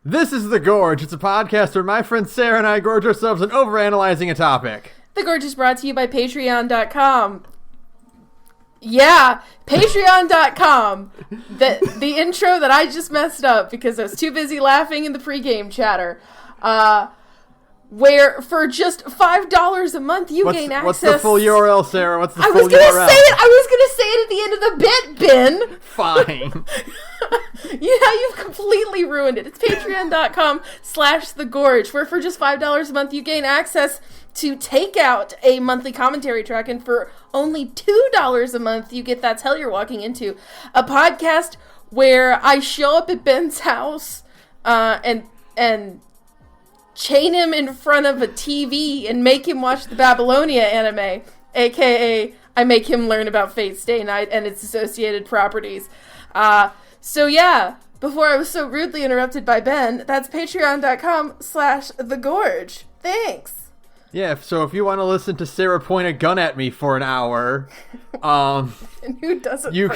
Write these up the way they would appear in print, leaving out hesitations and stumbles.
This is The Gorge. It's a podcast where my friend Sarah and I gorge ourselves on overanalyzing a topic. The Gorge is brought to you by Patreon.com. Yeah, Patreon.com. The intro that I just messed up because I was too busy laughing in the pregame chatter. Where for just $5 a month you gain access. What's the full URL, Sarah? What's the full URL? I was gonna say it at the end of the bit, Ben. Fine. You've completely ruined it. It's patreon.com/thegorge, where for just $5 a month you gain access to take out a monthly commentary track, and for only $2 a month you get That's Hell You're Walking Into, a podcast where I show up at Ben's house and chain him in front of a TV and make him watch the Babylonia anime, aka I make him learn about Fate Stay Night and its associated properties. So yeah, before I was so rudely interrupted by Ben, that's patreon.com/thegorge. Thanks. Yeah, so if you want to listen to Sarah point a gun at me for an hour, and who doesn't? You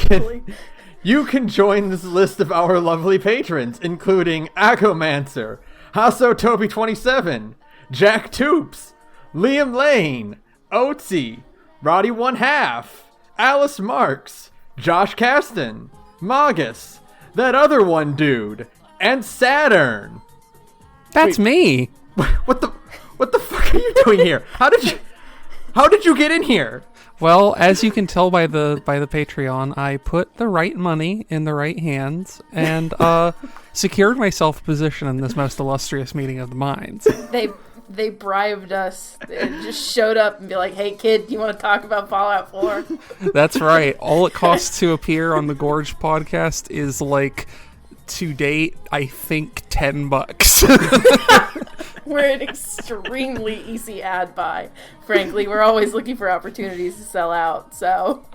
can join this list of our lovely patrons, including Agomancer, Hasso Toby 27, Jack Toops, Liam Lane, Oatsy, Roddy One Half, Alice Marks, Josh Caston, Magus, that other one dude, and Saturn. That's me. What the fuck are you doing here? How did you get in here? Well, as you can tell by the Patreon, I put the right money in the right hands and secured myself a position in this most illustrious meeting of the minds. They bribed us. They just showed up and be like, "Hey kid, do you want to talk about Fallout 4?" That's right. All it costs to appear on the Gorge podcast is to date, I think $10. We're an extremely easy ad buy. Frankly, we're always looking for opportunities to sell out, so.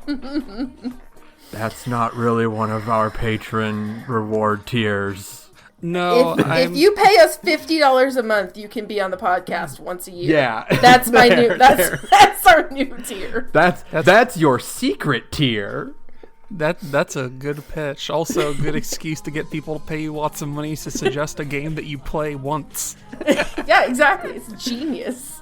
That's not really one of our patron reward tiers. No, if you pay us $50 a month, you can be on the podcast once a year. Yeah. That's my that's our new tier. That's your secret tier. That's a good pitch. Also, a good excuse to get people to pay you lots of money to suggest a game that you play once. Yeah, exactly. It's genius.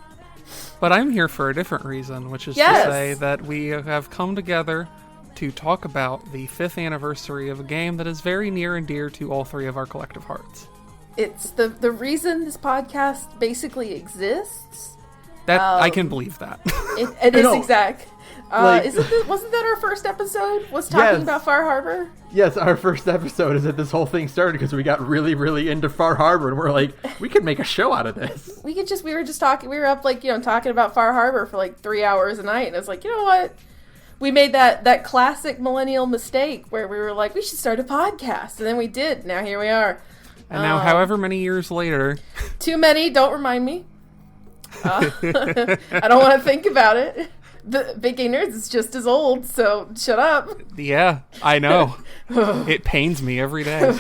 But I'm here for a different reason, which is to say that we have come together to talk about the 5th anniversary of a game that is very near and dear to all three of our collective hearts. It's the reason this podcast basically exists. I can believe that. It is exact. Wasn't that our first episode? Was talking about Far Harbor? Yes, our first episode is that this whole thing started because we got really, really into Far Harbor, and we're like, we could make a show out of this. We were up talking about Far Harbor for 3 hours a night, and I was like, you know what? We made that classic millennial mistake where we were like, we should start a podcast, and then we did. Now here we are. And now, however many years later, too many. Don't remind me. I don't want to think about it. The Big Gay Nerds is just as old, so shut up. Yeah, I know. It pains me every day.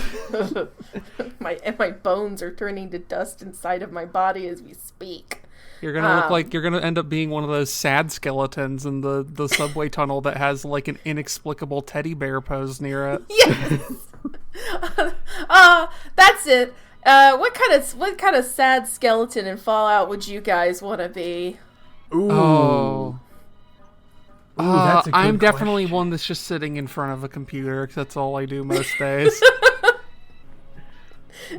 My bones are turning to dust inside of my body as we speak. You're gonna look like you're gonna end up being one of those sad skeletons in the subway tunnel that has an inexplicable teddy bear pose near it. Yes. That's it. What kind of sad skeleton in Fallout would you guys want to be? Ooh. That's a good I'm definitely question. one that's just sitting in front of a computer, because that's all I do most days.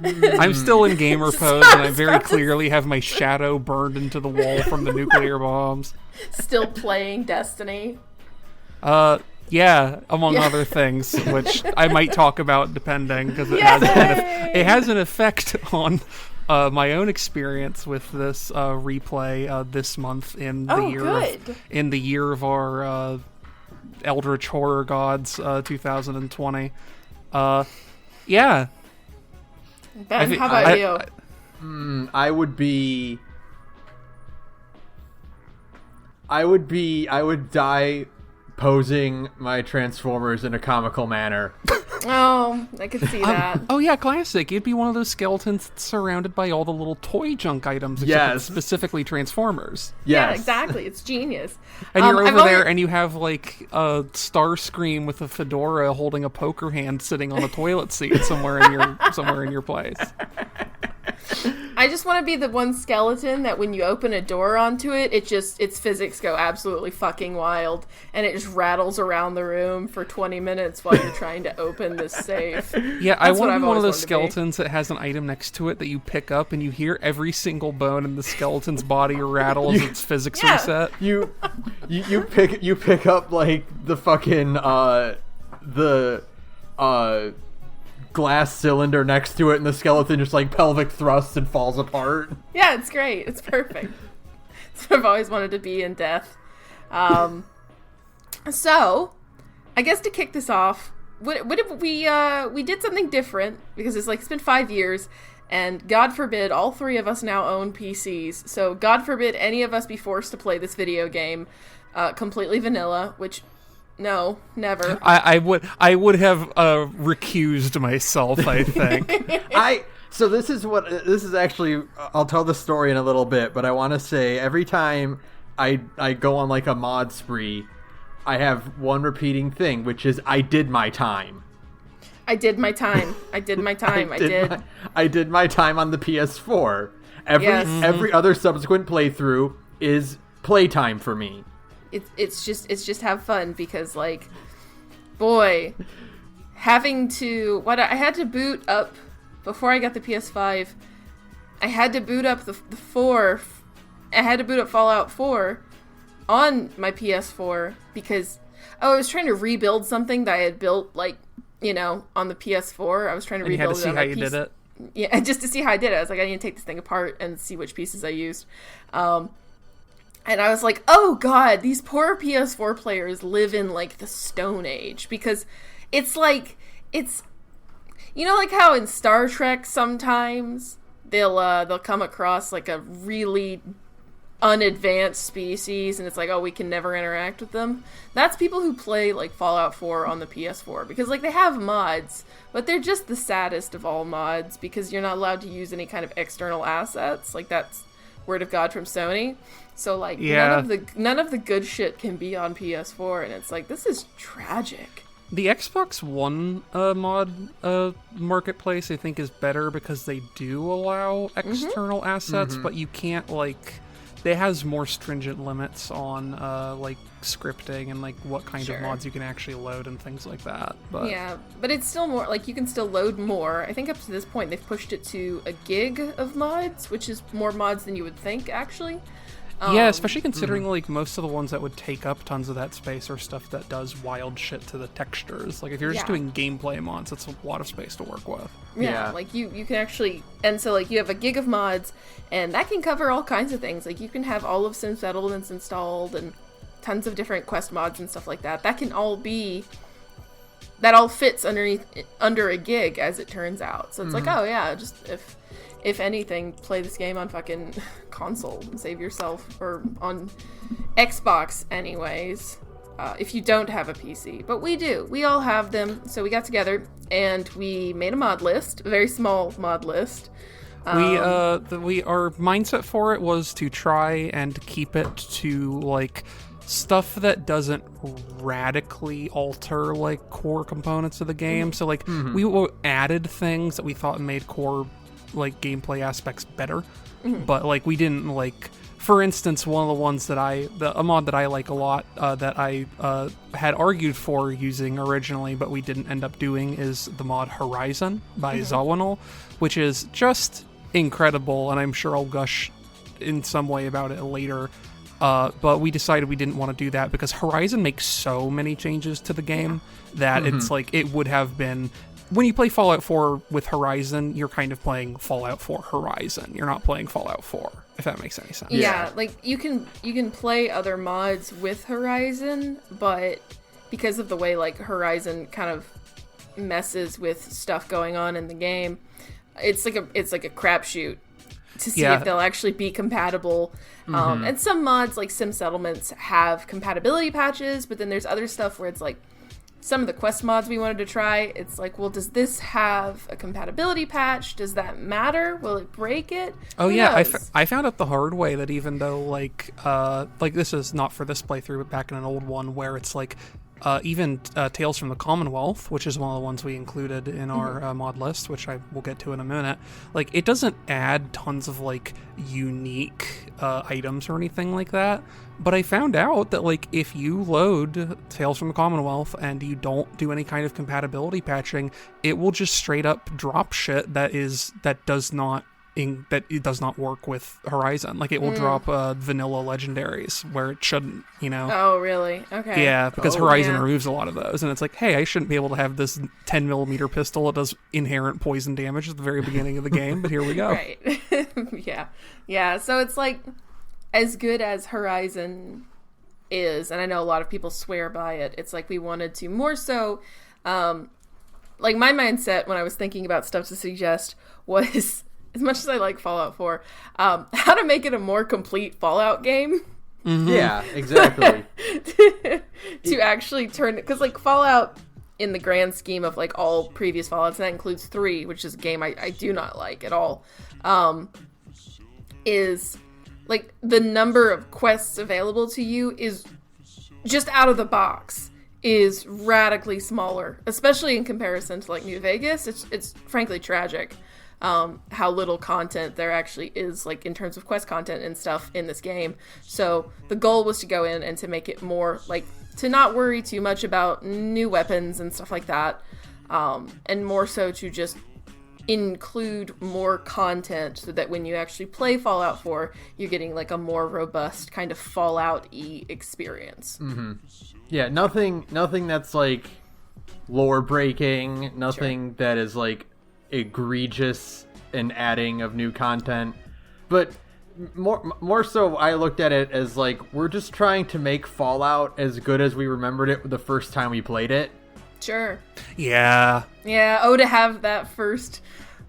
I'm still in gamer pose, and I very clearly have my shadow burned into the wall from the nuclear bombs. Still playing Destiny? Yeah, among other things, which I might talk about depending, because it has an effect on my own experience with this replay this month in the year of our Eldritch Horror Gods 2020. Yeah. Ben, how about you? I would die posing my Transformers in a comical manner. Oh, I could see that. Oh yeah, classic. You'd be one of those skeletons surrounded by all the little toy junk items, except specifically Transformers. Yes. Yeah, exactly. It's genius. And you're over there, and you have a Starscream with a fedora holding a poker hand, sitting on a toilet seat somewhere in your place. I just want to be the one skeleton that when you open a door onto it, its physics go absolutely fucking wild, and it just rattles around the room for 20 minutes while you're trying to open this safe. Yeah, I want to be one of those skeletons that has an item next to it that you pick up, and you hear every single bone in the skeleton's body rattle as its physics reset. You pick up like the fucking glass cylinder next to it, and the skeleton just like pelvic thrusts and falls apart. Yeah, it's great. It's perfect. That's what I've always wanted to be in death. So, I guess to kick this off, what if we did something different, because it's been 5 years, and God forbid all three of us now own PCs. So God forbid any of us be forced to play this video game completely vanilla, which no, never. I would have recused myself, I think. So this is actually, I'll tell the story in a little bit, but I want to say every time I go on like a mod spree, I have one repeating thing, which is I did my time. I did my time. I did my time. I did my time on the PS4. Every other subsequent playthrough is playtime for me. It's just have fun, because like, boy, having to I had to boot up before I got the PS5. I had to boot up the 4. I had to boot up Fallout 4 on my PS4 because I was trying to rebuild something that I had built on the PS4. I was trying to rebuild it. You had to see how you did it. Yeah, just to see how I did it. I was like, I need to take this thing apart and see which pieces I used. And I was like, oh god, these poor PS4 players live in like the Stone Age, because it's like, like how in Star Trek sometimes they'll come across like a really unadvanced species, and it's like, oh, we can never interact with them. That's people who play like Fallout 4 on the PS4, because like they have mods, but they're just the saddest of all mods, because you're not allowed to use any kind of external assets. Like, that's word of God from Sony. So like, none of the good shit can be on PS4, and it's like, this is tragic. The Xbox One mod marketplace, I think, is better because they do allow external assets, but you can't it has more stringent limits on scripting and like what kind of mods you can actually load and things like that. But yeah, but it's still more like you can still load more. I think up to this point they've pushed it to a gig of mods, which is more mods than you would think, actually. Yeah, especially considering like most of the ones that would take up tons of that space are stuff that does wild shit to the textures. Like if you're just doing gameplay mods, it's a lot of space to work with. Yeah, like you can actually, and so like you have a gig of mods, and that can cover all kinds of things. Like you can have all of Sim Settlements installed and tons of different quest mods and stuff like that. That all fits under a gig, as it turns out. So it's like, oh yeah, just if anything, play this game on fucking console and save yourself, or on Xbox anyways, if you don't have a PC. But we do. We all have them. So we got together and we made a mod list, a very small mod list. Our mindset for it was to try and keep it to like stuff that doesn't radically alter like core components of the game. So like we added things that we thought made core like gameplay aspects better, but like we didn't like, for instance, one of the ones that a mod that I like a lot, that I had argued for using originally but we didn't end up doing, is the mod Horizon by Zawinul, which is just incredible, and I'm sure I'll gush in some way about it later, but we decided we didn't want to do that because Horizon makes so many changes to the game that it's like, it would have been, when you play Fallout 4 with Horizon, you're kind of playing Fallout 4 Horizon. You're not playing Fallout 4, if that makes any sense. Yeah, like you can play other mods with Horizon, but because of the way like Horizon kind of messes with stuff going on in the game, it's like a crapshoot to see if they'll actually be compatible. And some mods like Sim Settlements have compatibility patches, but then there's other stuff where it's like, some of the quest mods we wanted to try, it's like, well, does this have a compatibility patch? Does that matter? Will it break it? Oh, yeah, I found out the hard way that even though, like this is not for this playthrough, but back in an old one where it's like, even Tales from the Commonwealth, which is one of the ones we included in our mod list, which I will get to in a minute, like, it doesn't add tons of, like, unique items or anything like that. But I found out that, like, if you load Tales from the Commonwealth and you don't do any kind of compatibility patching, it will just straight up drop shit that does not work with Horizon. Like, it will drop vanilla legendaries where it shouldn't, you know. Oh, really? Okay. Yeah, because Horizon removes a lot of those, and it's like, hey, I shouldn't be able to have this 10mm pistol that does inherent poison damage at the very beginning of the game, but here we go. Right. Yeah, so it's like, as good as Horizon is, and I know a lot of people swear by it, it's like we wanted to more so, like, my mindset when I was thinking about stuff to suggest was, as much as I like Fallout 4, how to make it a more complete Fallout game. Mm-hmm. Yeah, exactly. to actually turn it, because, like, Fallout, in the grand scheme of, like, all previous Fallouts, and that includes 3, which is a game I do not like at all, is, like, the number of quests available to you is just out of the box is radically smaller, especially in comparison to, like, New Vegas. It's frankly tragic how little content there actually is, like, in terms of quest content and stuff in this game. So the goal was to go in and to make it more, like, to not worry too much about new weapons and stuff like that, and more so to just include more content so that when you actually play Fallout 4, you're getting, like, a more robust kind of Fallout-y experience. Mm-hmm. Yeah, nothing that's, like, lore-breaking, nothing that is, like, egregious in adding of new content, but more so I looked at it as, like, we're just trying to make Fallout as good as we remembered it the first time we played it. Yeah, to have that first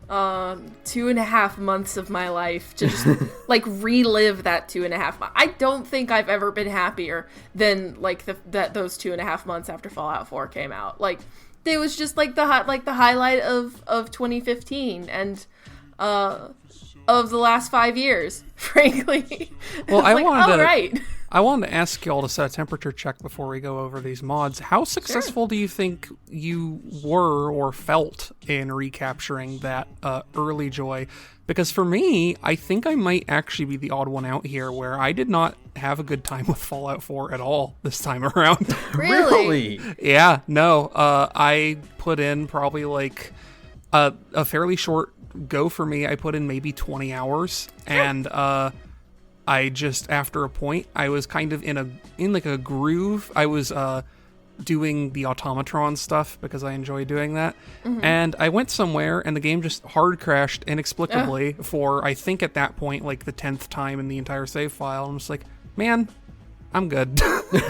2.5 months of my life to just like relive that 2.5 months. I don't think I've ever been happier than, like, those 2.5 months after Fallout 4 came out. Like, it was just like the highlight of 2015 and of the last 5 years, frankly. Well, I wanted to ask y'all to set a temperature check before we go over these mods. How successful do you think you were or felt in recapturing that early joy? Because for me, I think I might actually be the odd one out here where I did not have a good time with Fallout 4 at all this time around. Really? Yeah, no. I put in probably, like, a fairly short go for me. I put in maybe 20 hours, and I just, after a point, I was kind of in like a groove. I was doing the automatron stuff because I enjoy doing that. Mm-hmm. And I went somewhere and the game just hard crashed inexplicably for, I think at that point, like, the 10th time in the entire save file. I'm just like, man, I'm good.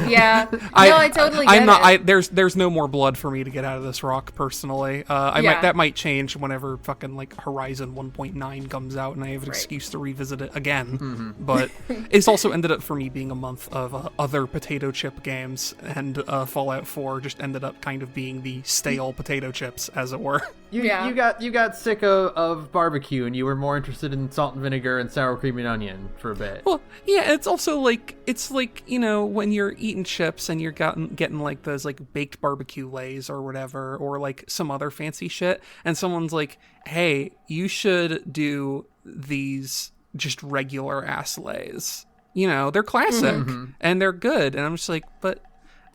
Yeah. I totally get it. There's no more blood for me to get out of this rock, personally. That might change whenever fucking, like, Horizon 1.9 comes out and I have an excuse to revisit it again. Mm-hmm. But it's also ended up for me being a month of other potato chip games, and Fallout 4 just ended up kind of being the stale potato chips, as it were. You got sick of barbecue, and you were more interested in salt and vinegar and sour cream and onion for a bit. Well, yeah, it's also like, you know, when you're eating chips and you're getting like those, like, baked barbecue lays or whatever, or like some other fancy shit, and someone's like, hey, you should do these just regular ass lays. You know, they're classic and they're good, and I'm just like, but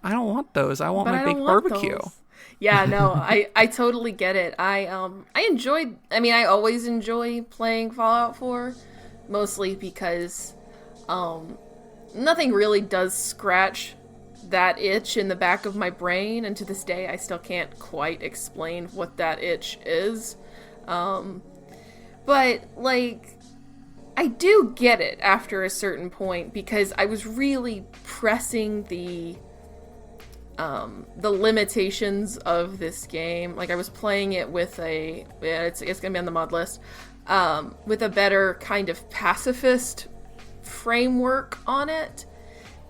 I don't want those. I want my baked barbecue. Those. Yeah, no, I totally get it. I always enjoy playing Fallout 4, mostly because nothing really does scratch that itch in the back of my brain, and to this day I still can't quite explain what that itch is. But, like, I do get it after a certain point, because I was really pressing the limitations of this game. Like, I was playing it with it's gonna be on the mod list, with a better kind of pacifist framework on it,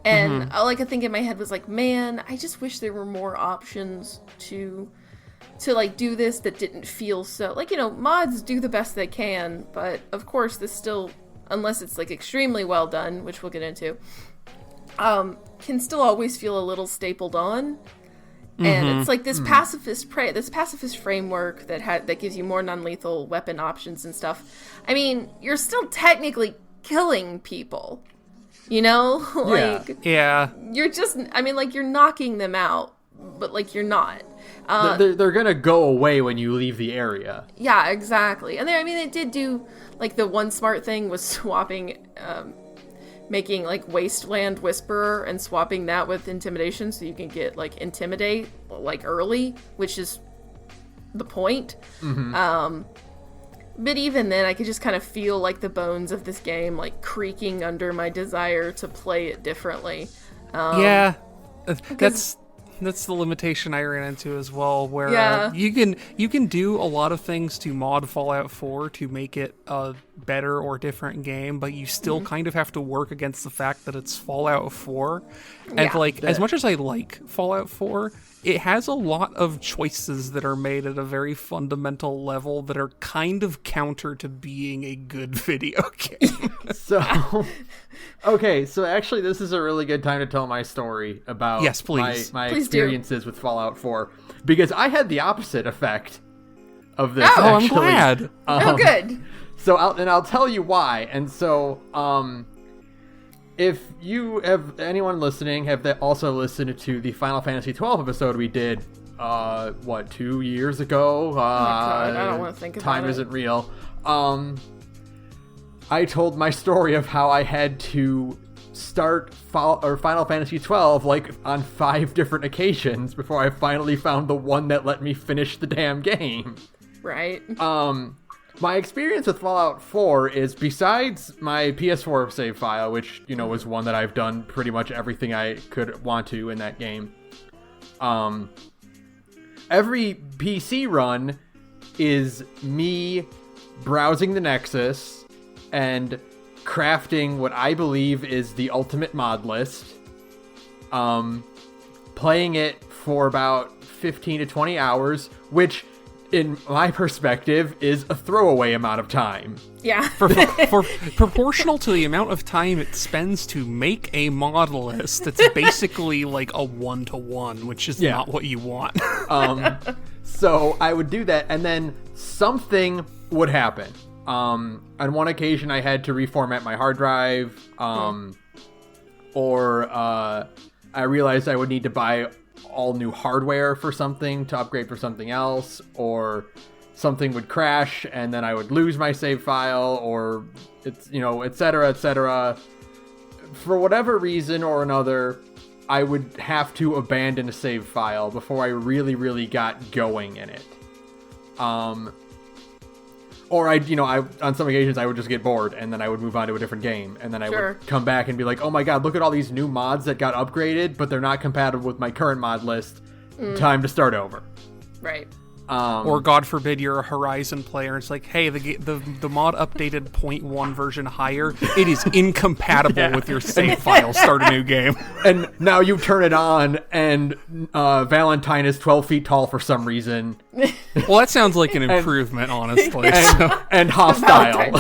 and all I could think in my head was like, man, I just wish there were more options to like do this that didn't feel so, like, you know, mods do the best they can, but of course this still, unless it's, like, extremely well done, which we'll get into, can still always feel a little stapled on. And it's like this pacifist framework that gives you more non-lethal weapon options and stuff. I mean, you're still technically killing people, you know? Yeah. You're just, I mean, like, you're knocking them out, but, like, you're not. They're gonna go away when you leave the area. Yeah, exactly. And they did do, like, the one smart thing was swapping, making, like, Wasteland Whisperer and swapping that with Intimidation so you can get, like, Intimidate, like, early, which is the point. But even then, I could just kind of feel, like, the bones of this game, like, creaking under my desire to play it differently. That's the limitation I ran into as well, where you can do a lot of things to mod Fallout 4 to make it a better or different game, but you still kind of have to work against the fact that it's Fallout 4. And as much as I like Fallout 4, it has a lot of choices that are made at a very fundamental level that are kind of counter to being a good video game. Okay, so actually this is a really good time to tell my story about my experiences with Fallout 4. Because I had the opposite effect of this, actually. I'm glad. Good. So I'll tell you why. And so, if you have anyone listening have also listened to the Final Fantasy 12 episode we did, 2 years ago? Oh my God, I don't want to think about it. Time isn't real. I told my story of how I had to start Final Fantasy 12 like on 5 different occasions before I finally found the one that let me finish the damn game. Right. My experience with Fallout 4 is, besides my PS4 save file, which, you know, was one that I've done pretty much everything I could want to in that game, every PC run is me browsing the Nexus and crafting what I believe is the ultimate mod list, playing it for about 15 to 20 hours, which, in my perspective, is a throwaway amount of time. Yeah. for proportional to the amount of time it spends to make a mod list, it's basically like a 1-to-1, which is not what you want. So I would do that, and then something would happen. On one occasion, I had to reformat my hard drive, or I realized I would need to buy all new hardware for something to upgrade for something else, or something would crash and then I would lose my save file, or it's, you know, etc., etc. For whatever reason or another, I would have to abandon a save file before I really got going in it. Or on some occasions I would just get bored and then I would move on to a different game, and then I would come back and be like, oh my god, look at all these new mods that got upgraded, but they're not compatible with my current mod list. Time to start over. Right. Or God forbid you're a Horizon player. It's like, hey, the mod updated 0.1 version higher. It is incompatible with your save file. Start a new game. And now you turn it on, and Valentine is 12 feet tall for some reason. Well, that sounds like an improvement, honestly. And hostile.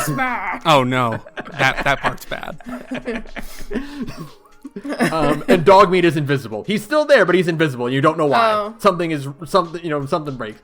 Oh no, that part's bad. And dog meat is invisible. He's still there, but he's invisible. You don't know why. Something breaks.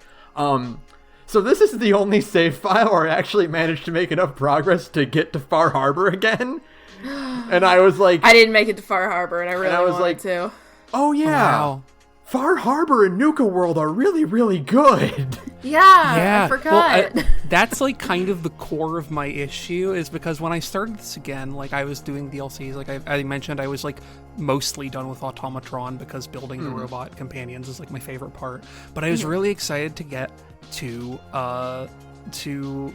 So this is the only save file where I actually managed to make enough progress to get to Far Harbor again. And I was like, I didn't make it to Far Harbor, and I really wanted to. Oh yeah. Wow. Far Harbor and Nuka World are really good. Yeah, I forgot. Well, that's like kind of the core of my issue, is because when I started this again, like I was doing DLCs, like I mentioned, I was like mostly done with Automatron because building the robot companions is like my favorite part. But I was really excited to get to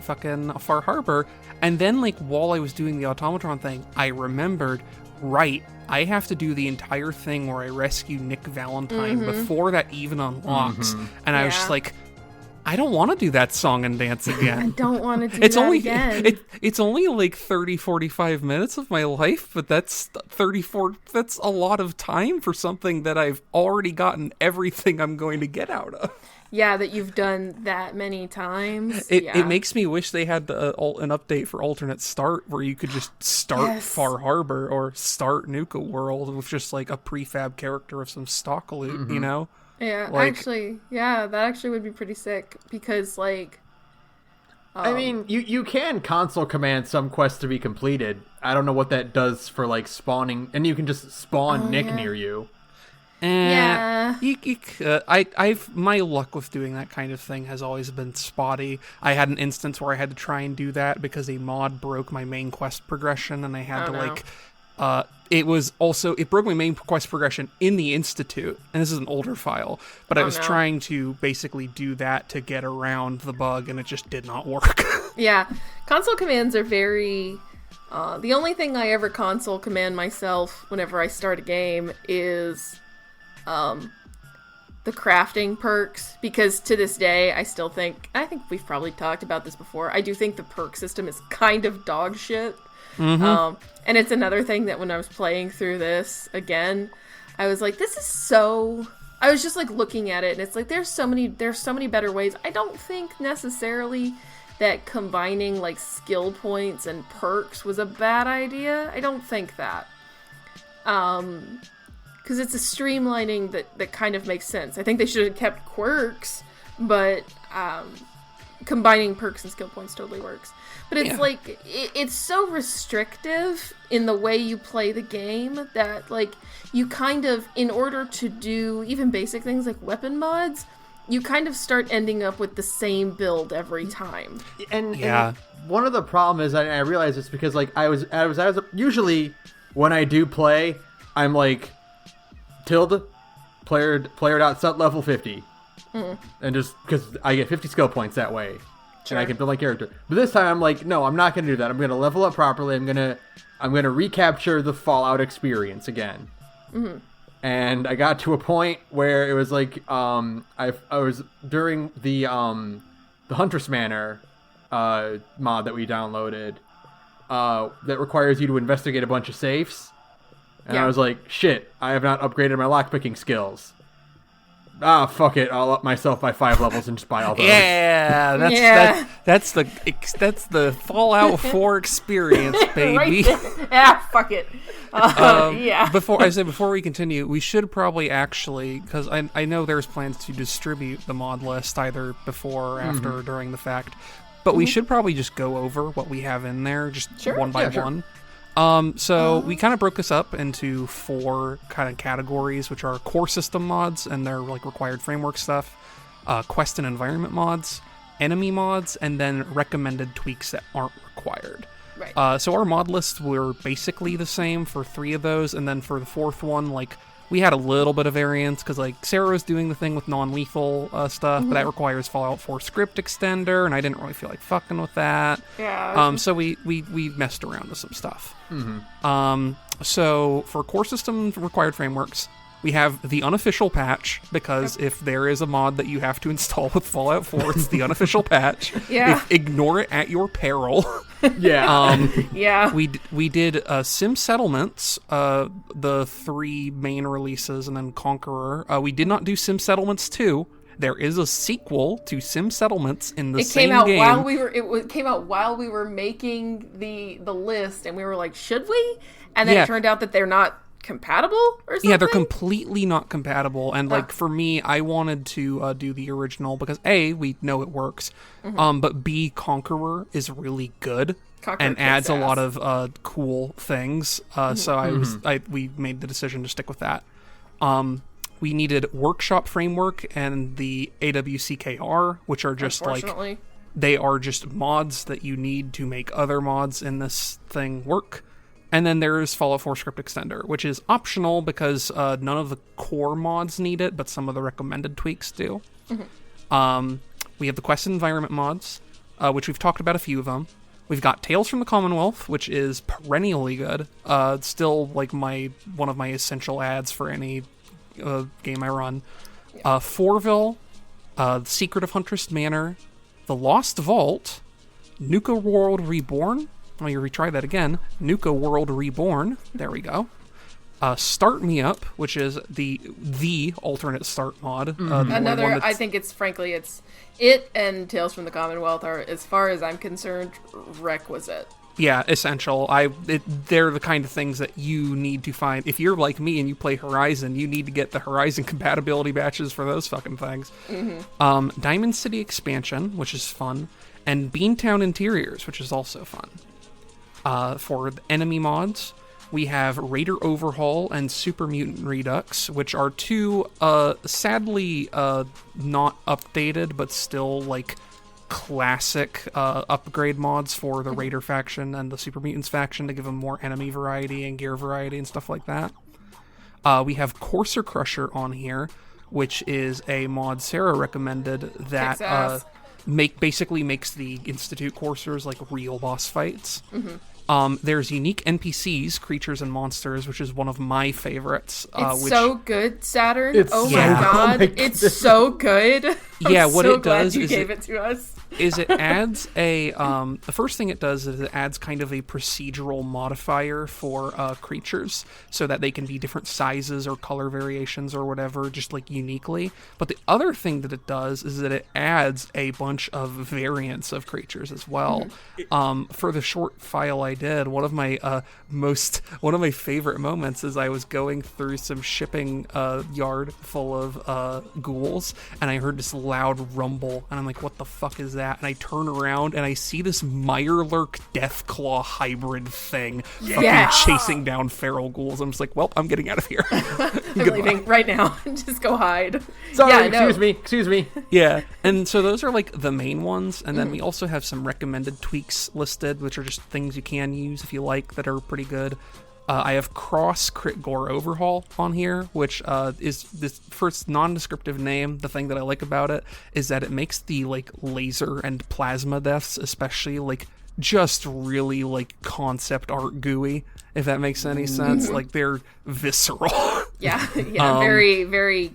fucking Far Harbor, and then like while I was doing the Automatron thing, I remembered, I have to do the entire thing where I rescue Nick Valentine before that even unlocks. And I was just like, I don't want to do that song and dance again. I don't want to do that again. It's only like 30-45 minutes of my life, but that's that's a lot of time for something that I've already gotten everything I'm going to get out of. Yeah, that you've done that many times. It makes me wish they had an update for alternate start where you could just start Far Harbor or start Nuka World with just like a prefab character of some stock loot, you know? Yeah, Like, actually, yeah, that actually would be pretty sick because, like, I mean, you can console command some quests to be completed. I don't know what that does for, like, spawning, and you can just spawn Nick near you. Yeah. I've my luck with doing that kind of thing has always been spotty. I had an instance where I had to try and do that because a mod broke my main quest progression, and I had it broke my main quest progression in the Institute, and this is an older file, but I was trying to basically do that to get around the bug, and it just did not work. Yeah, console commands are very... the only thing I ever console command myself whenever I start a game is the crafting perks, because to this day I think we've probably talked about this before, I do think the perk system is kind of dog shit. And it's another thing that when I was playing through this again, I was like, this is so... I was just like looking at it, and it's like there's so many better ways. I don't think necessarily that combining like skill points and perks was a bad idea. I don't think that. Because it's a streamlining that kind of makes sense. I think they should have kept quirks, but combining perks and skill points totally works. But it's like, it's so restrictive in the way you play the game that, like, you kind of, in order to do even basic things like weapon mods, you kind of start ending up with the same build every time. And one of the problems is, I realize it's because, like, I was usually when I do play, I'm like, player dot set level 50. And just because I get 50 skill points that way. Sure. And I can build my character. But this time I'm like, no, I'm not going to do that. I'm going to level up properly. I'm going to recapture the Fallout experience again. And I got to a point where it was like, I was during the Huntress Manor mod that we downloaded that requires you to investigate a bunch of safes. And I was like, shit, I have not upgraded my lockpicking skills. Fuck it, I'll up myself by 5 levels and just buy all those. That's the Fallout 4 experience, baby. Fuck it. Before we continue, we should probably actually, because I know there's plans to distribute the mod list either before or after or during the fact, but we should probably just go over what we have in there, just one by one. So we kind of broke this up into 4 kind of categories, which are core system mods, and they're like required framework stuff, quest and environment mods, enemy mods, and then recommended tweaks that aren't required. Right. So our mod lists were basically the same for 3 of those, and then for the 4th one, like, we had a little bit of variance, because, like, Sara was doing the thing with non-lethal stuff, but that requires Fallout 4 script extender, and I didn't really feel like fucking with that. Yeah. So we messed around with some stuff. So for core system required frameworks, we have the unofficial patch, because if there is a mod that you have to install with Fallout 4, it's the unofficial patch. Ignore it at your peril. We did Sim Settlements, the 3 main releases, and then Conqueror. We did not do Sim Settlements 2. There is a sequel to Sim Settlements in the same game. It came out while we were making the list, and we were like, should we? And then it turned out that they're not compatible or something? Yeah, they're completely not compatible, and like for me, I wanted to do the original because A, we know it works, but B, Conqueror is really good and adds a lot of cool things. So we made the decision to stick with that. We needed Workshop Framework and the AWCKR, which are just like, they are just mods that you need to make other mods in this thing work. And then there's Fallout 4 Script Extender, which is optional because none of the core mods need it, but some of the recommended tweaks do. We have the Quest and Environment mods, which we've talked about a few of them. We've got Tales from the Commonwealth, which is perennially good. Still like one of my essential ads for any game I run. Forville, The Secret of Huntress Manor, The Lost Vault, Nuka World Reborn. Let me retry that again. Nuka World Reborn. There we go. Start Me Up, which is the alternate start mod. I think it's it and Tales from the Commonwealth are, as far as I'm concerned, requisite. Yeah, essential. They're the kind of things that you need to find. If you're like me and you play Horizon, you need to get the Horizon compatibility batches for those fucking things. Mm-hmm. Diamond City Expansion, which is fun, and Beantown Interiors, which is also fun. For the enemy mods, we have Raider Overhaul and Super Mutant Redux, which are two, sadly, not updated, but still, like, classic upgrade mods for the Raider faction and the Super Mutants faction to give them more enemy variety and gear variety and stuff like that. We have Courser Crusher on here, which is a mod Sara recommended that basically makes the Institute coursers like real boss fights. Mm-hmm. There's unique NPCs, creatures and monsters, which is one of my favorites. It's so good, Saturn. It's my god, it's so good. Yeah, what so it does is you gave it to us. Is it adds a the first thing it does is it adds kind of a procedural modifier for creatures so that they can be different sizes or color variations or whatever, just like uniquely. But the other thing that it does is that it adds a bunch of variants of creatures as well. For the short file I did, one of my favorite moments is I was going through some shipping yard full of ghouls, and I heard this loud rumble, and I'm like, what the fuck is that? And I turn around and I see this Mirelurk Deathclaw hybrid thing fucking chasing down feral ghouls. I'm just like, well, I'm getting out of here. I'm leaving right now. Just go hide. Sorry, excuse me. Yeah, and so those are like the main ones, and then we also have some recommended tweaks listed, which are just things you can use if you like that are pretty good. I have Cross Crit Gore Overhaul on here, which is this first non-descriptive name. The thing that I like about it is that it makes the like laser and plasma deaths, especially like just really like concept art gooey, if that makes any sense. Like they're visceral. Yeah, very, very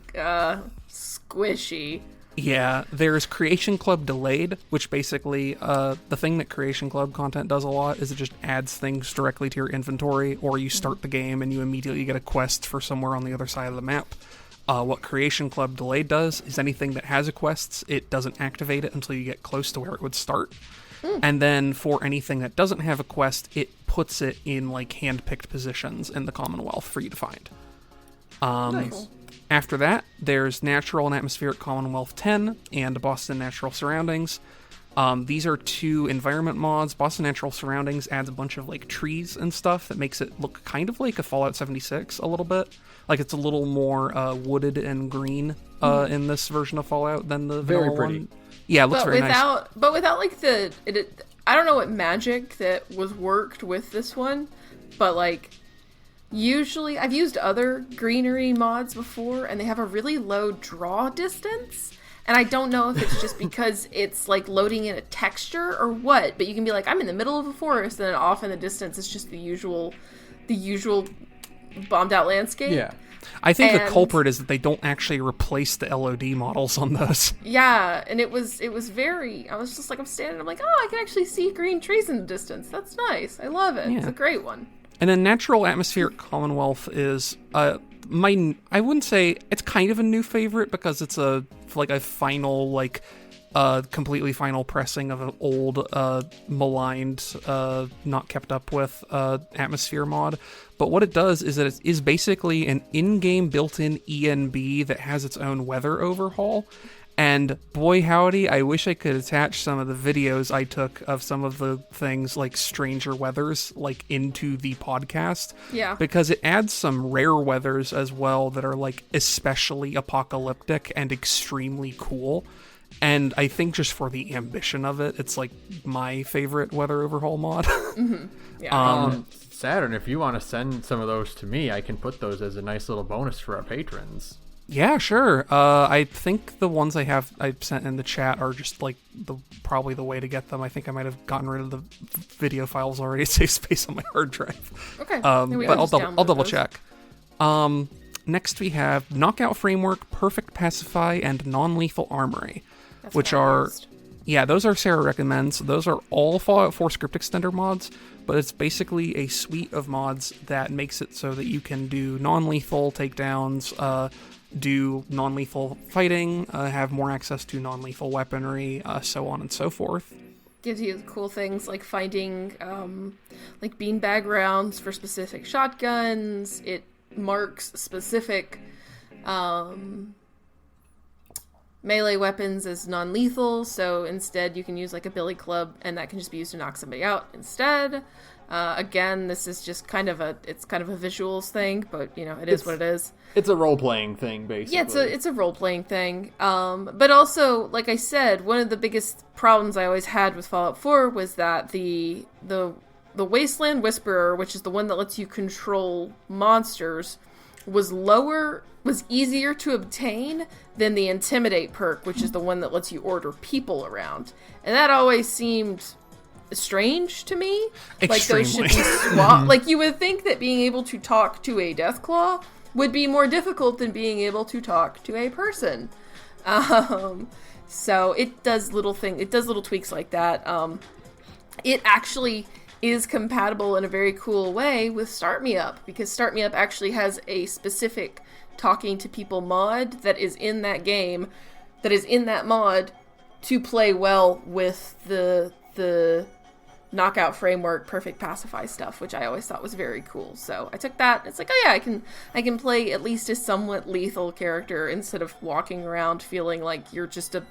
squishy. Yeah, there's Creation Club Delayed, which basically, the thing that Creation Club content does a lot is it just adds things directly to your inventory, or you start the game and you immediately get a quest for somewhere on the other side of the map. What Creation Club Delayed does is anything that has a quest, it doesn't activate it until you get close to where it would start. And then for anything that doesn't have a quest, it puts it in like hand-picked positions in the Commonwealth for you to find. Nice. After that, there's Natural and Atmospheric Commonwealth 10 and Boston Natural Surroundings. These are two environment mods. Boston Natural Surroundings adds a bunch of like trees and stuff that makes it look kind of like a Fallout 76 a little bit. Like it's a little more wooded and green in this version of Fallout than the vanilla one. Yeah, it looks very nice. But without like I don't know what magic that was worked with this one, but like usually I've used other greenery mods before and they have a really low draw distance. And I don't know if it's just because it's like loading in a texture or what, but you can be like, I'm in the middle of a forest, and then off in the distance it's just the usual bombed out landscape. Yeah. I think the culprit is that they don't actually replace the LOD models on those. Yeah, and it was very, I was just like, I'm standing, I'm like, oh, I can actually see green trees in the distance. That's nice. I love it. Yeah. It's a great one. And then Natural Atmospheric Commonwealth is I wouldn't say it's kind of a new favorite because it's a final completely final pressing of an old maligned not kept up with atmosphere mod. But what it does is that it is basically an in-game built-in ENB that has its own weather overhaul. And boy howdy, I wish I could attach some of the videos I took of some of the things like Stranger Weathers like into the podcast. Yeah. Because it adds some rare weathers as well that are like especially apocalyptic and extremely cool. And I think just for the ambition of it, it's like my favorite weather overhaul mod. Mm-hmm. Yeah. Saturn, if you want to send some of those to me, I can put those as a nice little bonus for our patrons. Yeah, sure. I think the ones I sent in the chat are just like probably the way to get them. I think I might have gotten rid of the video files already to save space on my hard drive. Okay. But I'll double check. Next we have Knockout Framework, Perfect Pacify, and Non-Lethal Armory, which are those are Sara recommends. Those are all Fallout 4 script extender mods, but it's basically a suite of mods that makes it so that you can do non-lethal takedowns, do non-lethal fighting, have more access to non-lethal weaponry, so on and so forth. Gives you cool things like finding like beanbag rounds for specific shotguns. It marks specific melee weapons as non-lethal, so instead you can use like a billy club and that can just be used to knock somebody out instead. Again, this is just kind of a visuals thing, but it is what it is. It's a role-playing thing, basically. Yeah, it's a role-playing thing. But also, like I said, one of the biggest problems I always had with Fallout 4 was that the Wasteland Whisperer, which is the one that lets you control monsters, was easier to obtain than the Intimidate perk, which is the one that lets you order people around. And that always seemed strange to me. Extremely. Like those should be swapped. Like you would think that being able to talk to a Deathclaw would be more difficult than being able to talk to a person. So it does little tweaks like that. It actually is compatible in a very cool way with Start Me Up, because Start Me Up actually has a specific talking to people mod that is in that game, that is in that mod to play well with the Knockout Framework Perfect Pacify stuff, which I always thought was very cool. So I took that. It's like, oh yeah, I can play at least a somewhat lethal character instead of walking around feeling like you're just a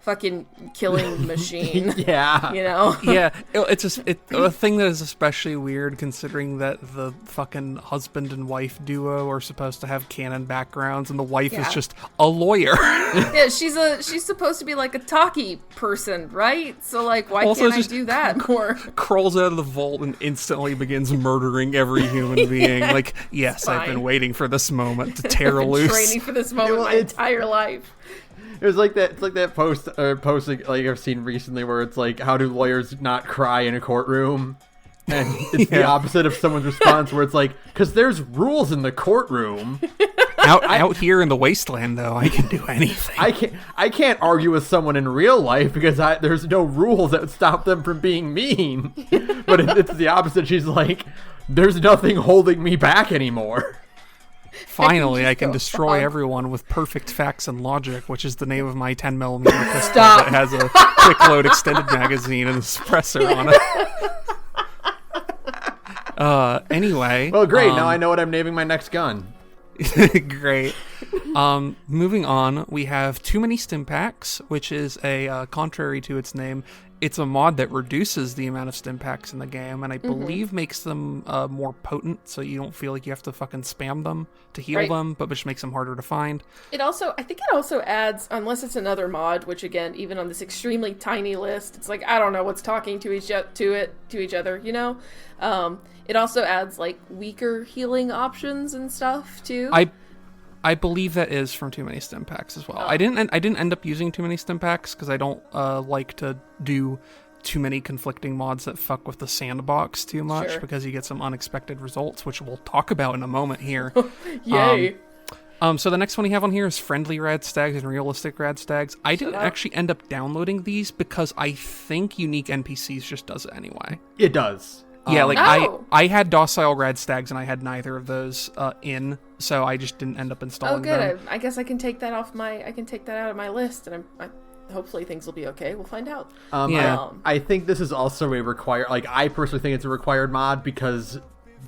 fucking killing machine. Yeah. Yeah, it's a thing that is especially weird considering that the fucking husband and wife duo are supposed to have canon backgrounds and the wife is just a lawyer. Yeah, she's supposed to be like a talkie person, right? So like, why also can't I do that more? Crawls out of the vault and instantly begins murdering every human being. Like, yes, I've been waiting for this moment to tear loose. Training for this moment my entire life. It was like that. It's like that post like I've seen recently, where it's like, how do lawyers not cry in a courtroom? And it's the opposite of someone's response, where it's like, because there's rules in the courtroom. Out here in the wasteland, though, I can do anything. I can't argue with someone in real life because there's no rules that would stop them from being mean. But it's the opposite. She's like, there's nothing holding me back anymore. Finally, I can destroy everyone with perfect facts and logic, which is the name of my 10mm pistol that has a quick load extended magazine and a suppressor on it. Anyway. Well, great. Now I know what I'm naming my next gun. Great. Moving on, we have Too Many Stim Packs, which is a, contrary to its name, it's a mod that reduces the amount of stim packs in the game, and I believe makes them more potent, so you don't feel like you have to fucking spam them to heal them, but which makes them harder to find. I think it also adds, unless it's another mod, which again, even on this extremely tiny list, it's like, I don't know what's talking to each other, It also adds like weaker healing options and stuff too. I believe that is from Too Many Stim Packs as well. I didn't end up using Too Many Stim Packs because I don't like to do too many conflicting mods that fuck with the sandbox too much, because you get some unexpected results, which we'll talk about in a moment here. Yay. So the next one we have on here is Friendly Rad Stags and Realistic Rad Stags. I didn't actually end up downloading these because I think Unique NPCs just does it anyway. It does. Yeah, I had Docile Rad Stags and I had neither of those in, so I just didn't end up installing them. Oh, good. I guess I can take that out of my list, and hopefully things will be okay. We'll find out. I think this is also a required. Like, I personally think it's a required mod because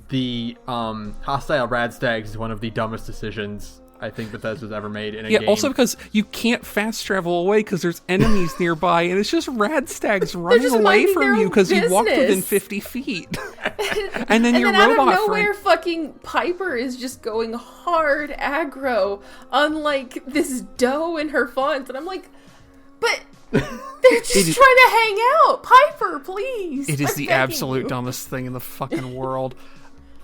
the Hostile Rad Stags is one of the dumbest decisions I think Bethesda's ever made in a game. Yeah, also because you can't fast travel away because there's enemies nearby, and it's just rad stags running away from you because you walked within 50 feet. and then your robot out of nowhere, fucking Piper is just going hard aggro on, like, this doe and her fawns, and I'm like, but they're just trying to hang out. Piper, please. It is the absolute dumbest thing in the fucking world.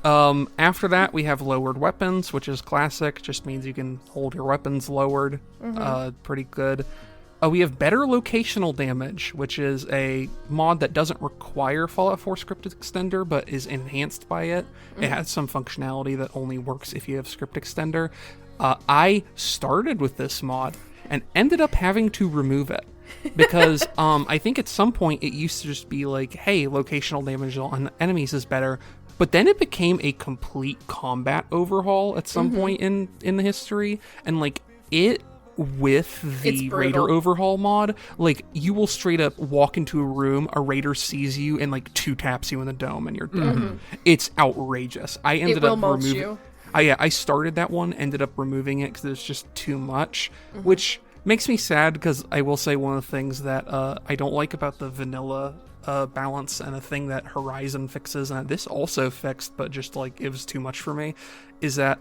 After that, we have lowered weapons, which is classic. Just means you can hold your weapons lowered. Pretty good. We have better locational damage, which is a mod that doesn't require Fallout 4 script extender, but is enhanced by it. It has some functionality that only works if you have script extender. I started with this mod and ended up having to remove it. Because I think at some point it used to just be like, hey, locational damage on enemies is better. But then it became a complete combat overhaul at some point in the history. And, like, it with the brutal. Raider Overhaul mod, like, you will straight up walk into a room, a Raider sees you, and, like, 2-taps you in the dome, and you're dead. It's outrageous. I ended will up mulch removing... you. I started that one, ended up removing it because it was just too much, which makes me sad, because I will say one of the things that I don't like about the vanilla balance, and a thing that Horizon fixes, and this also fixed, but just, like, it was too much for me, is that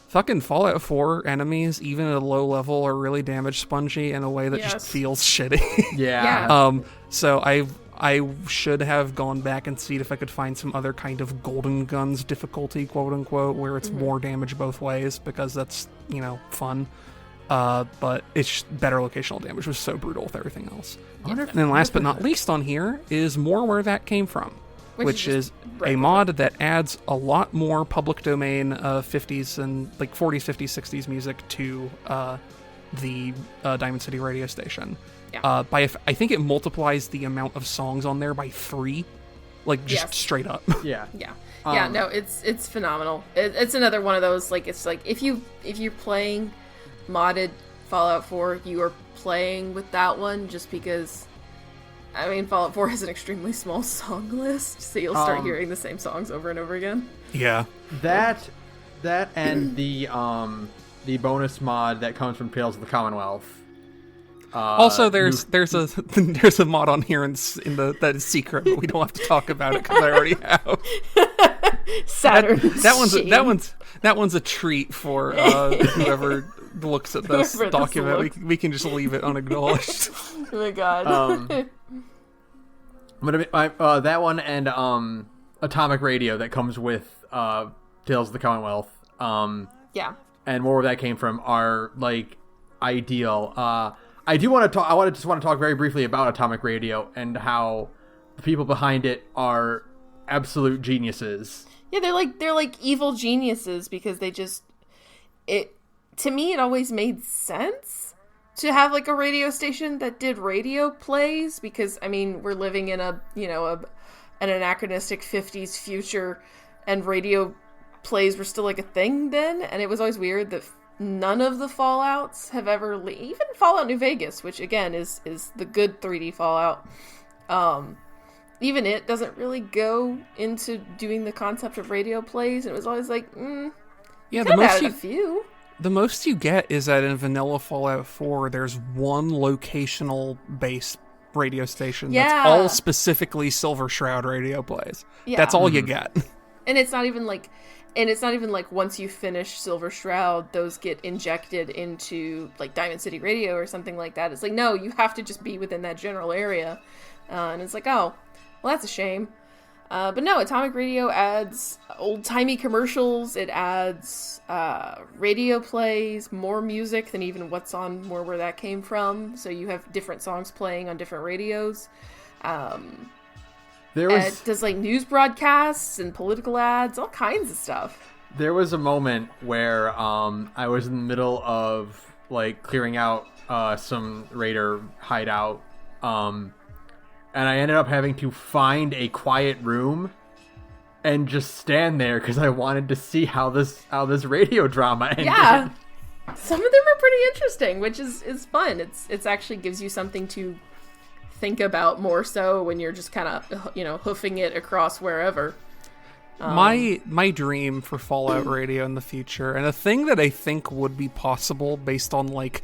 fucking Fallout 4 enemies, even at a low level, are really damage spongy in a way that just feels shitty. Yeah. So I should have gone back and seen if I could find some other kind of Golden Guns difficulty, quote unquote, where it's more damage both ways, because that's, fun. But it's better locational damage was so brutal with everything else. And then last but not least on here is more where that came from, which is a mod that adds a lot more public domain 50s and like 40s, 50s, 60s music to the Diamond City radio station. Yeah. I think it multiplies the amount of songs on there by 3, like just straight up. Yeah. Yeah. No, it's phenomenal. It's another one of those, like, it's like if you're playing modded Fallout 4, you are playing with that one just because, I mean, Fallout 4 has an extremely small song list, so you'll start hearing the same songs over and over again. Yeah. That and the bonus mod that comes from Tales of the Commonwealth. Also, there's a mod on here that is secret, but we don't have to talk about it because I already have. Saturn. That one's a treat for whoever looks at this document. We can just leave it unacknowledged. Oh my god. That one and Atomic Radio that comes with Tales of the Commonwealth. Yeah. And more where that came from are like ideal. I want to talk very briefly about Atomic Radio and how the people behind it are absolute geniuses. Yeah, they're like evil geniuses because they just to me it always made sense to have like a radio station that did radio plays, because I mean, we're living in an anachronistic 50s future, and radio plays were still like a thing then, and it was always weird that none of the Fallouts have ever even Fallout New Vegas, which again is the good 3D Fallout, even it doesn't really go into doing the concept of radio plays, and it was always like, the most you get is that in vanilla Fallout 4 there's one locational based radio station that's all specifically Silver Shroud radio plays. That's all you get. And it's not even like once you finish Silver Shroud, those get injected into like Diamond City Radio or something like that. It's like, no, you have to just be within that general area. And it's like, oh, well, that's a shame. But no, Atomic Radio adds old-timey commercials. It adds radio plays, more music than even what's on more where that came from. So you have different songs playing on different radios. It does like news broadcasts and political ads, all kinds of stuff. There was a moment where I was in the middle of like clearing out some Raider hideout, and I ended up having to find a quiet room and just stand there because I wanted to see how this radio drama ended. Yeah, some of them are pretty interesting, which is fun. It's actually gives you something to think about more so when you're just kind of hoofing it across wherever. My dream for Fallout Radio in the future, and a thing that I think would be possible based on like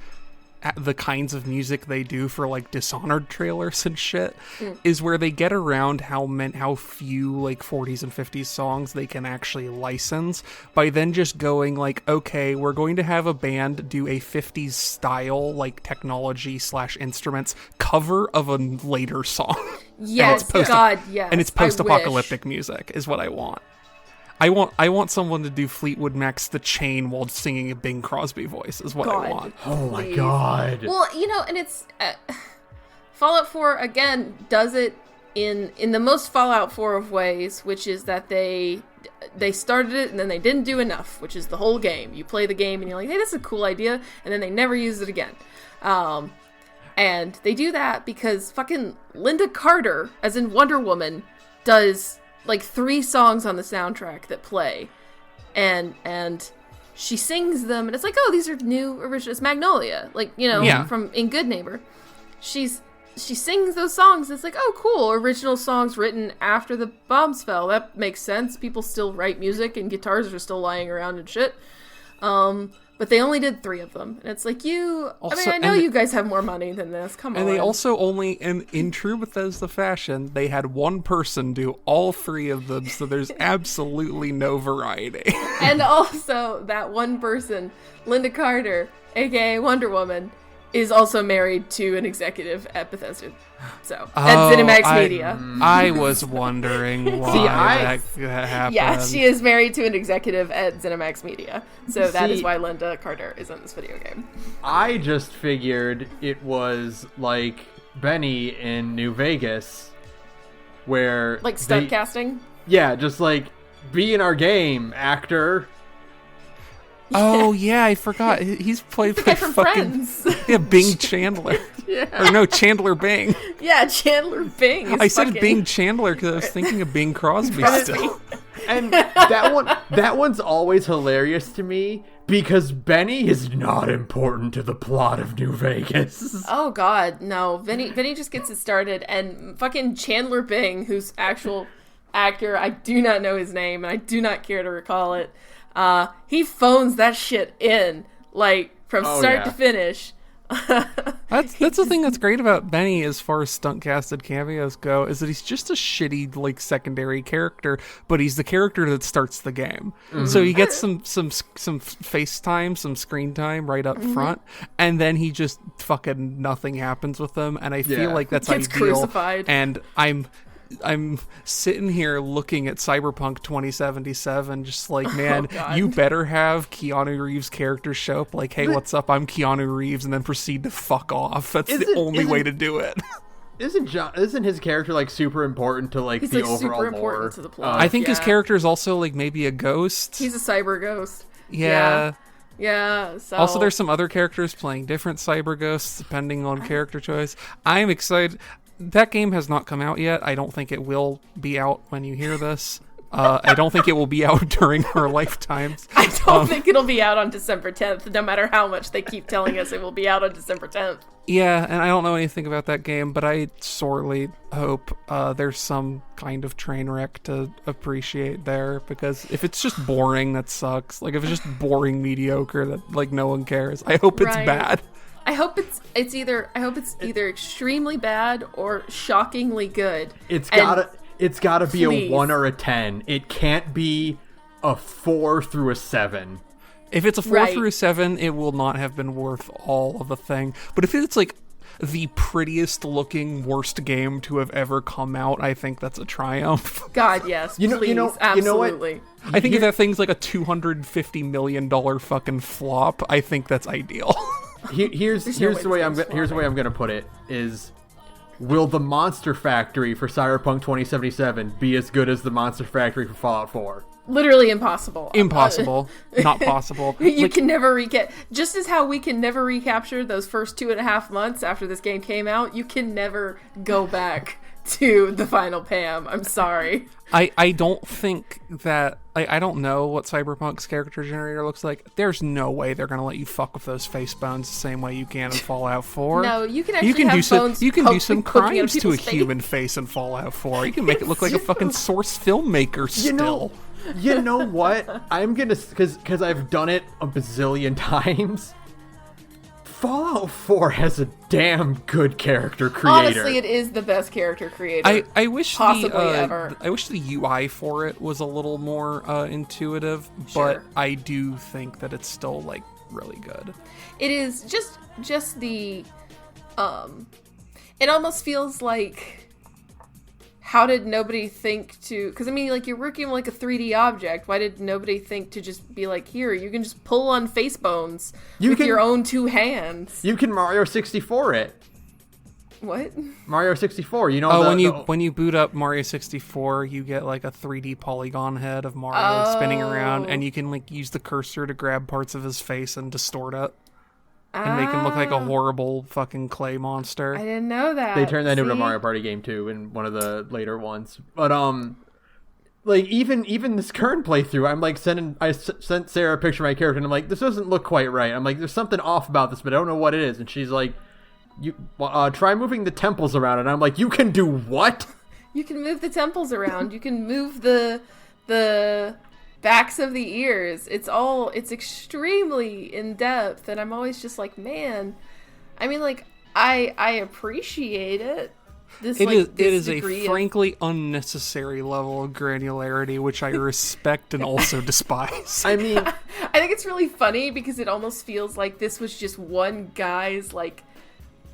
the kinds of music they do for like Dishonored trailers and shit, is where they get around how few like 40s and 50s songs they can actually license by then just going like, okay, we're going to have a band do a 50s style like technology / instruments cover of a later song. Yes, yes. And it's post-apocalyptic music is what I want. I want someone to do Fleetwood Mac's The Chain while singing a Bing Crosby voice is what I want. Oh my god. Well, and it's Fallout 4 again does it in the most Fallout 4 of ways, which is that they started it and then they didn't do enough, which is the whole game. You play the game and you're like, hey, this is a cool idea, and then they never use it again. And they do that because fucking Linda Carter, as in Wonder Woman, does like 3 songs on the soundtrack that play, and she sings them, and it's like, oh, these are new original. It's Magnolia, like, you know, from In Good Neighbor. She sings those songs. It's like, oh, cool, original songs written after the bombs fell. That makes sense. People still write music, and guitars are still lying around and shit. But they only did 3 of them. And it's like, I know you guys have more money than this. Come on. And they also only, in true Bethesda fashion, they had one person do all 3 of them, so there's absolutely no variety. And also, that one person, Linda Carter, aka Wonder Woman, is also married to an executive at Bethesda. So, at ZeniMax Media. I was wondering why that happened. Yeah, she is married to an executive at ZeniMax Media. So that is why Linda Carter is in this video game. I just figured it was like Benny in New Vegas, where... Like stunt casting? Yeah, just like, be in our game, actor. Oh yeah, I forgot. He's played by from fucking Friends. Bing Chandler. Yeah. Or no, Chandler Bing. Yeah, Chandler Bing. I said Bing Chandler because I was thinking of Bing Crosby still. And that one's always hilarious to me because Benny is not important to the plot of New Vegas. Oh god, no. Vinny just gets it started, and fucking Chandler Bing, whose actual actor, I do not know his name, and I do not care to recall it. He phones that shit in, like, from start to finish. That's the thing that's great about Benny as far as stunt casted cameos go, is that he's just a shitty, like, secondary character, but he's the character that starts the game. Mm-hmm. So he gets some face time, some screen time right up front, and then he just fucking nothing happens with him, and I feel like that's Gets ideal. Crucified. And I'm sitting here looking at Cyberpunk 2077, just like, man, you better have Keanu Reeves' character show up like, hey, what's up? I'm Keanu Reeves, and then proceed to fuck off. That's the only way to do it. Isn't his character like super important to like the overall super lore? Important to the plot. I think his character is also like maybe a ghost. He's a cyber ghost. Yeah. Yeah, so... Also, there's some other characters playing different cyber ghosts depending on character choice. I'm excited. That game has not come out yet. I don't think it will be out when you hear this. I don't think it will be out during our lifetimes. I don't think it'll be out on December 10th, no matter how much they keep telling us it will be out on December 10th. Yeah, and I don't know anything about that game, but I sorely hope there's some kind of train wreck to appreciate there, because if it's just boring, that sucks. Like, if it's just boring mediocre that, like, no one cares, I hope it's bad. I hope it's either extremely bad or shockingly good. It's gotta be a 1 or a 10. It can't be a 4 through a 7. If it's a 4 through a 7, it will not have been worth all of the thing. But if it's like the prettiest looking worst game to have ever come out, I think that's a triumph. God, yes. Absolutely. You know what? I think if that thing's like a $250 million fucking flop, I think that's ideal. Here's the way I'm gonna put it is, will the Monster Factory for Cyberpunk 2077 be as good as the Monster Factory for Fallout 4? Literally impossible. Impossible. Not possible. You can never just as how we can never recapture those first 2.5 months after this game came out, you can never go back to the final Pam. I'm sorry. I don't think that... I don't know what Cyberpunk's character generator looks like. There's no way they're going to let you fuck with those face bones the same way you can in Fallout 4. No, you can actually have bones. You can do some crimes to a face. Human face in Fallout 4. You can make it look like a fucking Source filmmaker still. You know what? I'm going to... Because I've done it a bazillion times. Fallout 4 has a damn good character creator. Honestly, it is the best character creator. I wish ever. I wish the UI for it was a little more intuitive, but I do think that it's still like really good. It is just the it almost feels like, how did nobody think to... Because, I mean, like, you're working with, like, a 3D object. Why did nobody think to just be like, here, you can just pull on face bones with your own 2 hands. You can Mario 64 it. What? Mario 64, you know... when you boot up Mario 64, you get, like, a 3D polygon head of Mario spinning around, and you can, like, use the cursor to grab parts of his face and distort it. And make him look like a horrible fucking clay monster. I didn't know that. They turned that into a Mario Party game too in one of the later ones. But like even this current playthrough, I'm like sent Sarah a picture of my character, and I'm like, this doesn't look quite right. I'm like, there's something off about this, but I don't know what it is. And she's like, you try moving the temples around, and I'm like, you can do what? You can move the temples around. You can move the backs of the ears. It's extremely in depth, and I'm always just like, man. I mean, like, I appreciate it. It is a frankly unnecessary level of granularity, which I respect and also despise. I mean, I think it's really funny because it almost feels like this was just one guy's like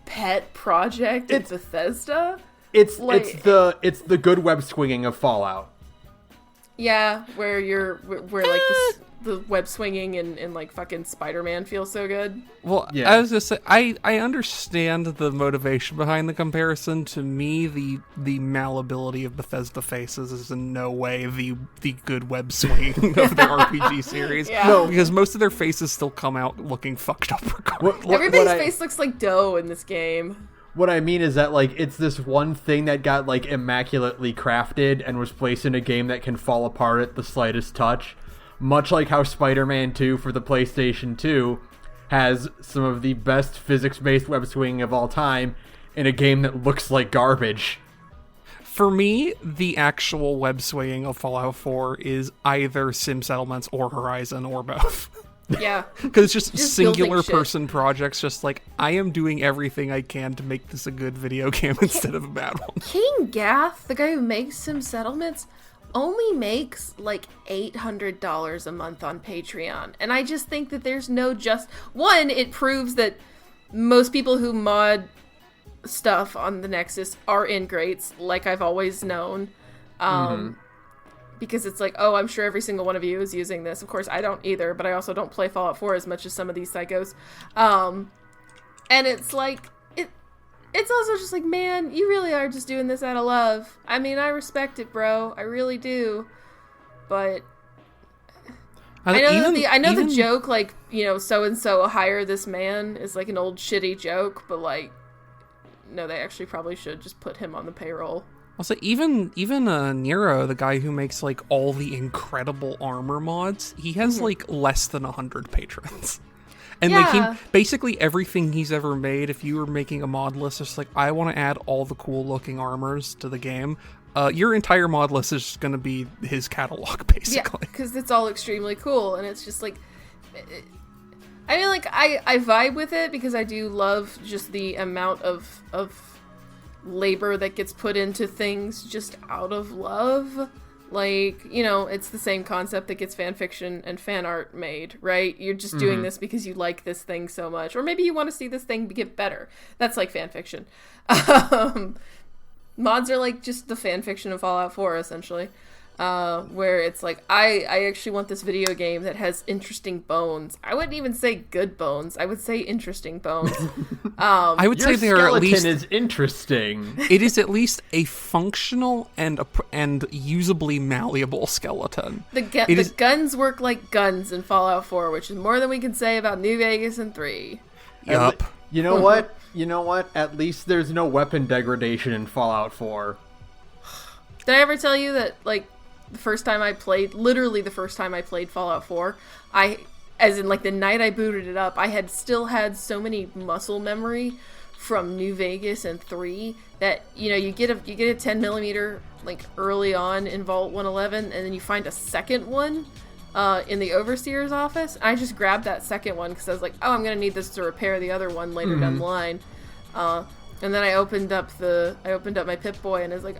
pet project at Bethesda. It's the good web swinging of Fallout. Yeah, where like the web swinging and like fucking Spider-Man feels so good. Well, yeah. I was just say, I understand the motivation behind the comparison. To me, the malleability of Bethesda faces is in no way the good web swinging of the RPG series. Yeah. No, because most of their faces still come out looking fucked up regardless. Everybody's face looks like dough in this game. What I mean is that, like, it's this one thing that got, like, immaculately crafted and was placed in a game that can fall apart at the slightest touch. Much like how Spider-Man 2 for the PlayStation 2 has some of the best physics-based web swinging of all time in a game that looks like garbage. For me, the actual web swinging of Fallout 4 is either Sim Settlements or Horizon or both. Yeah. Because it's just singular person projects, just like, I am doing everything I can to make this a good video game instead of a bad one. King Gath, the guy who makes Sim Settlements, only makes like $800 a month on Patreon. And I just think that there's no one, it proves that most people who mod stuff on the Nexus are ingrates, like I've always known. Because it's like, oh, I'm sure every single one of you is using this. Of course, I don't either, but I also don't play Fallout 4 as much as some of these psychos. And it's like, it's also just like, man, you really are just doing this out of love. I mean, I respect it, bro. I really do. But I know the joke, like, you know, so-and-so hire this man is like an old shitty joke, but like, no, they actually probably should just put him on the payroll. Also, even Nero, the guy who makes like all the incredible armor mods, he has like less than 100 patrons. And like basically everything he's ever made, if you were making a mod list, it's like, I want to add all the cool looking armors to the game. Your entire mod list is just going to be his catalog, basically. Yeah, because it's all extremely cool, and it's just like, I mean, like, I vibe with it because I do love just the amount of labor that gets put into things just out of love. Like, you know, it's the same concept that gets fan fiction and fan art made, right? You're just doing this because you like this thing so much, or maybe you want to see this thing get better. That's like fan fiction. Mods are like just the fan fiction of Fallout 4, essentially. Where it's like, I actually want this video game that has interesting bones. I wouldn't even say good bones. I would say interesting bones. I would say they are at least is interesting. It is at least a functional and usably malleable skeleton. The guns work like guns in Fallout 4, which is more than we can say about New Vegas and 3. Yup. You know what? At least there's no weapon degradation in Fallout 4. Did I ever tell you that, like, the first time I played Fallout 4, as in, like, the night I booted it up, I had still had so many muscle memory from New Vegas and 3 that, you know, you get a 10mm, like, early on in Vault 111, and then you find a second one in the Overseer's office. And I just grabbed that second one because I was like, oh, I'm going to need this to repair the other one later down the line. And then I opened up my Pip-Boy, and I was like,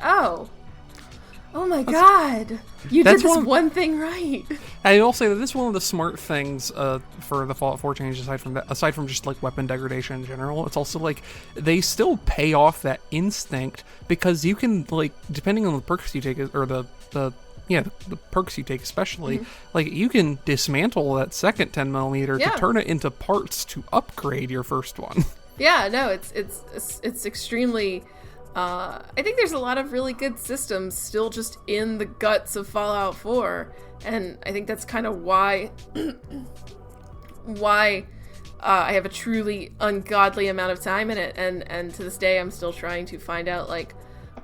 Oh my god! You did this one thing right. I will say that this is one of the smart things for the Fallout 4 changes. Aside from just like weapon degradation in general, it's also like they still pay off that instinct because you can, like, depending on the perks you take, or the perks you take especially, like, you can dismantle that second 10mm to turn it into parts to upgrade your first one. Yeah, no, it's extremely. I think there's a lot of really good systems still just in the guts of Fallout 4, and I think that's kind of why I have a truly ungodly amount of time in it, and to this day I'm still trying to find out, like,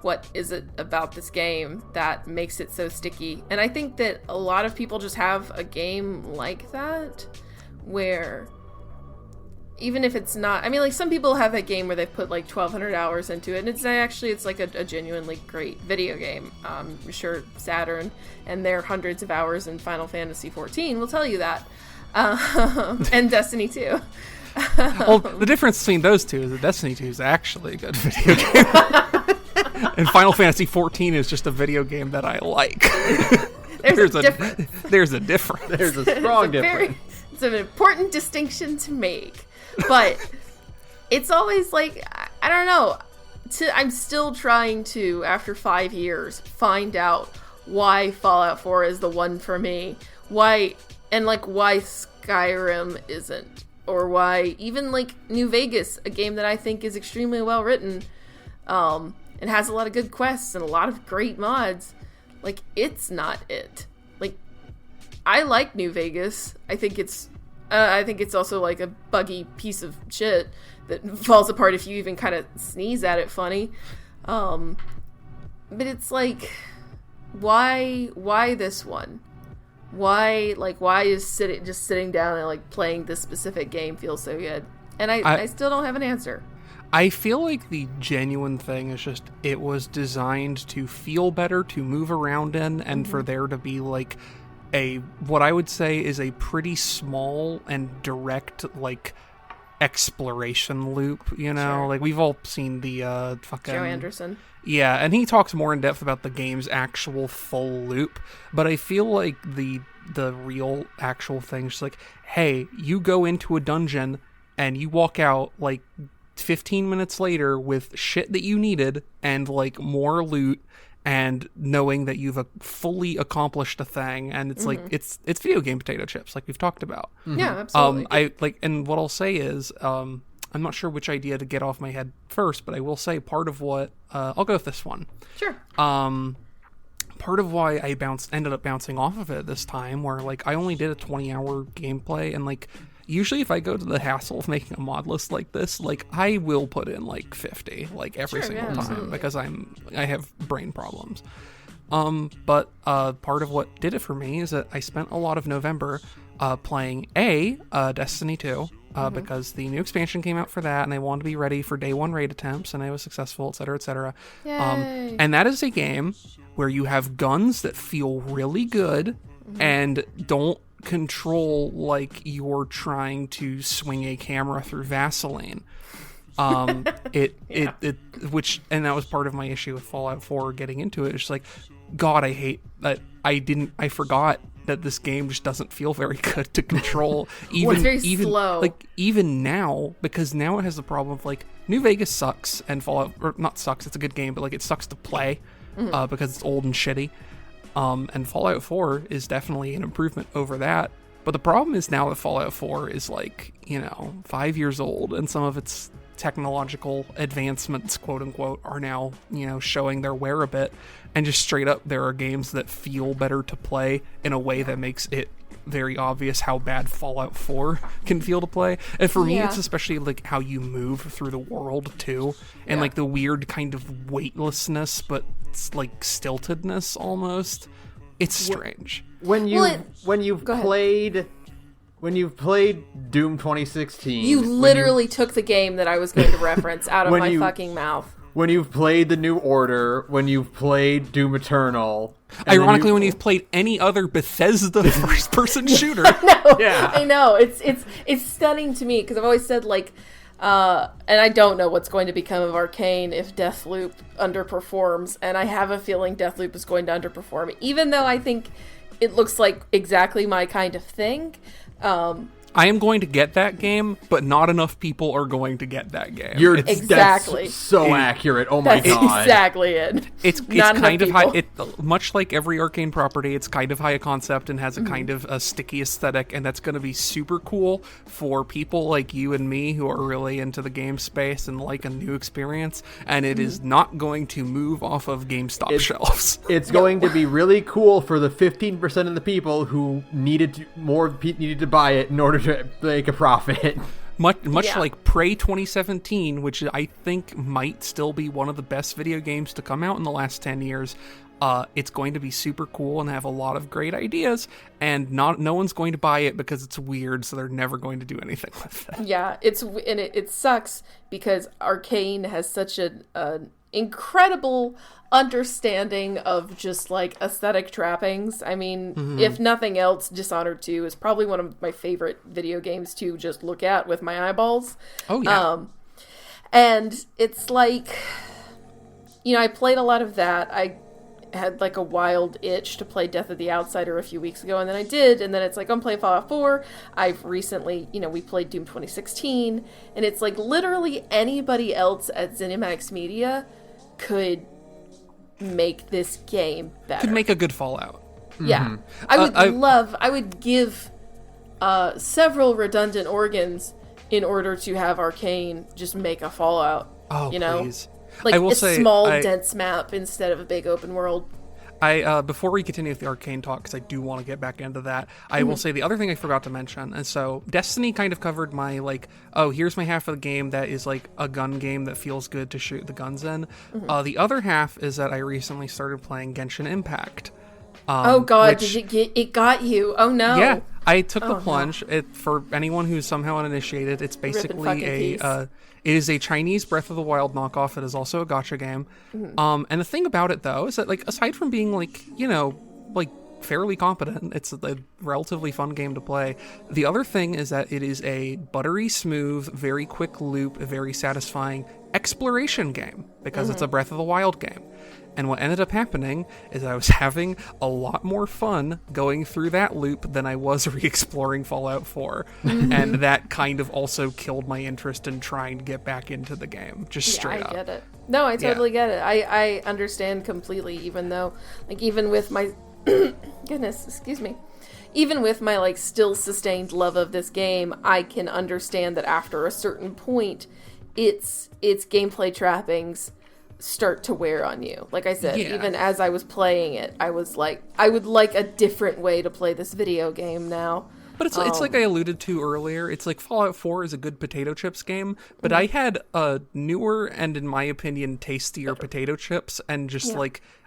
what is it about this game that makes it so sticky? And I think that a lot of people just have a game like that, where even if it's not, I mean, like, some people have that game where they've put like 1,200 hours into it, and it's like a genuinely great video game. I'm sure Saturn and their hundreds of hours in Final Fantasy XIV will tell you that. And Destiny 2. Well, the difference between those two is that Destiny 2 is actually a good video game. And Final Fantasy XIV is just a video game that I like. There's a difference. There's a strong difference. It's an important distinction to make. But it's always like, I don't know. I'm still trying to, after 5 years, find out why Fallout 4 is the one for me. Why Skyrim isn't. Or why even like New Vegas, a game that I think is extremely well written, and has a lot of good quests and a lot of great mods, like, it's not it. Like, I like New Vegas. I think it's also like a buggy piece of shit that falls apart if you even kind of sneeze at it funny. But it's like, why this one? Why is sitting down and like playing this specific game feel so good? And I still don't have an answer. I feel like the genuine thing is just it was designed to feel better to move around in, and for there to be like what I would say is a pretty small and direct like exploration loop, you know? Sure. Like, we've all seen the fucking Joe Anderson. Yeah, and he talks more in depth about the game's actual full loop, but I feel like the real actual thing is like, hey, you go into a dungeon and you walk out like 15 minutes later with shit that you needed and like more loot, and knowing that you've fully accomplished a thing, and it's like it's video game potato chips, like we've talked about. Yeah, absolutely. And what I'll say is, I'm not sure which idea to get off my head first, but I will say part of what I'll go with this one. Sure. Part of why I ended up bouncing off of it this time, where like I only did a 20-hour gameplay, and like usually if I go to the hassle of making a mod list like this, like I will put in like 50 like every single time, absolutely. Because I have brain problems. But part of what did it for me is that I spent a lot of November playing Destiny 2 because the new expansion came out for that, and I wanted to be ready for day one raid attempts, and I was successful, etc., etc. And that is a game where you have guns that feel really good and don't control like you're trying to swing a camera through Vaseline. Which that was part of my issue with Fallout 4 getting into it. It's like, God, I hate that I forgot that this game just doesn't feel very good to control. It's very slow. Like, even now, because now it has the problem of like New Vegas sucks, and Fallout, or not sucks, it's a good game, but like it sucks to play because it's old and shitty. And Fallout 4 is definitely an improvement over that. But the problem is now that Fallout 4 is like, 5 years old, and some of its technological advancements, quote unquote, are now, showing their wear a bit. And just straight up, there are games that feel better to play in a way that makes it very obvious how bad Fallout 4 can feel to play. And for me, it's especially like how you move through the world too, and like the weird kind of weightlessness, but it's like stiltedness almost. It's strange. When you've played Doom 2016, you literally took the game that I was going to reference out of my fucking mouth. When you've played The New Order, when you've played Doom Eternal. Ironically, when you've played any other Bethesda first-person shooter. I know. It's stunning to me, because I've always said, like, and I don't know what's going to become of Arcane if Deathloop underperforms, and I have a feeling Deathloop is going to underperform, even though I think it looks like exactly my kind of thing. I am going to get that game, but not enough people are going to get that game. Exactly. That's so accurate. Oh my god. That's exactly it. It's kind of high. Much like every Arcane property, it's kind of high concept and has a kind of a sticky aesthetic, and that's going to be super cool for people like you and me who are really into the game space and like a new experience. And it is not going to move off of GameStop shelves. It's going to be really cool for the 15% of the people who needed to buy it in order to make a profit. Much like Prey 2017, which I think might still be one of the best video games to come out in the last 10 years. It's going to be super cool and have a lot of great ideas, and no one's going to buy it because it's weird, so they're never going to do anything with it. Yeah, it sucks because Arcane has such an incredible understanding of just like aesthetic trappings. I mean, if nothing else, Dishonored 2 is probably one of my favorite video games to just look at with my eyeballs. Oh yeah. And it's like, I played a lot of that. I had like a wild itch to play Death of the Outsider a few weeks ago, and then I did, and then it's like I'm playing Fallout 4. I've recently, we played Doom 2016, and it's like literally anybody else at ZeniMax Media could make this game better. Could make a good Fallout. Yeah. I would give several redundant organs in order to have Arcane just make a Fallout. Oh, please. Like a small, dense map instead of a big open world. Before we continue with the Arcane talk, because I do want to get back into that, I will say the other thing I forgot to mention, and so Destiny kind of covered my, here's my half of the game that is, like, a gun game that feels good to shoot the guns in. The other half is that I recently started playing Genshin Impact. Oh, God, it got you. Oh, no. Yeah, I took the plunge. No. For anyone who's somehow uninitiated, it's basically it is a Chinese Breath of the Wild knockoff. It is also a gacha game. And the thing about it, though, is that, aside from being, fairly competent, it's a relatively fun game to play. The other thing is that it is a buttery smooth, very quick loop, very satisfying exploration game, because it's a Breath of the Wild game. And what ended up happening is I was having a lot more fun going through that loop than I was re-exploring Fallout 4. And that kind of also killed my interest in trying to get back into the game, straight up. I get it. No, I totally get it. I understand completely, even though, even with my... goodness, excuse me. Even with my, still sustained love of this game, I can understand that after a certain point, its gameplay trappings start to wear on you. Like I said, even as I was playing it, I was like, I would like a different way to play this video game now. But it's like I alluded to earlier, it's like Fallout 4 is a good potato chips game, but I had a newer and, in my opinion, tastier potato chips, and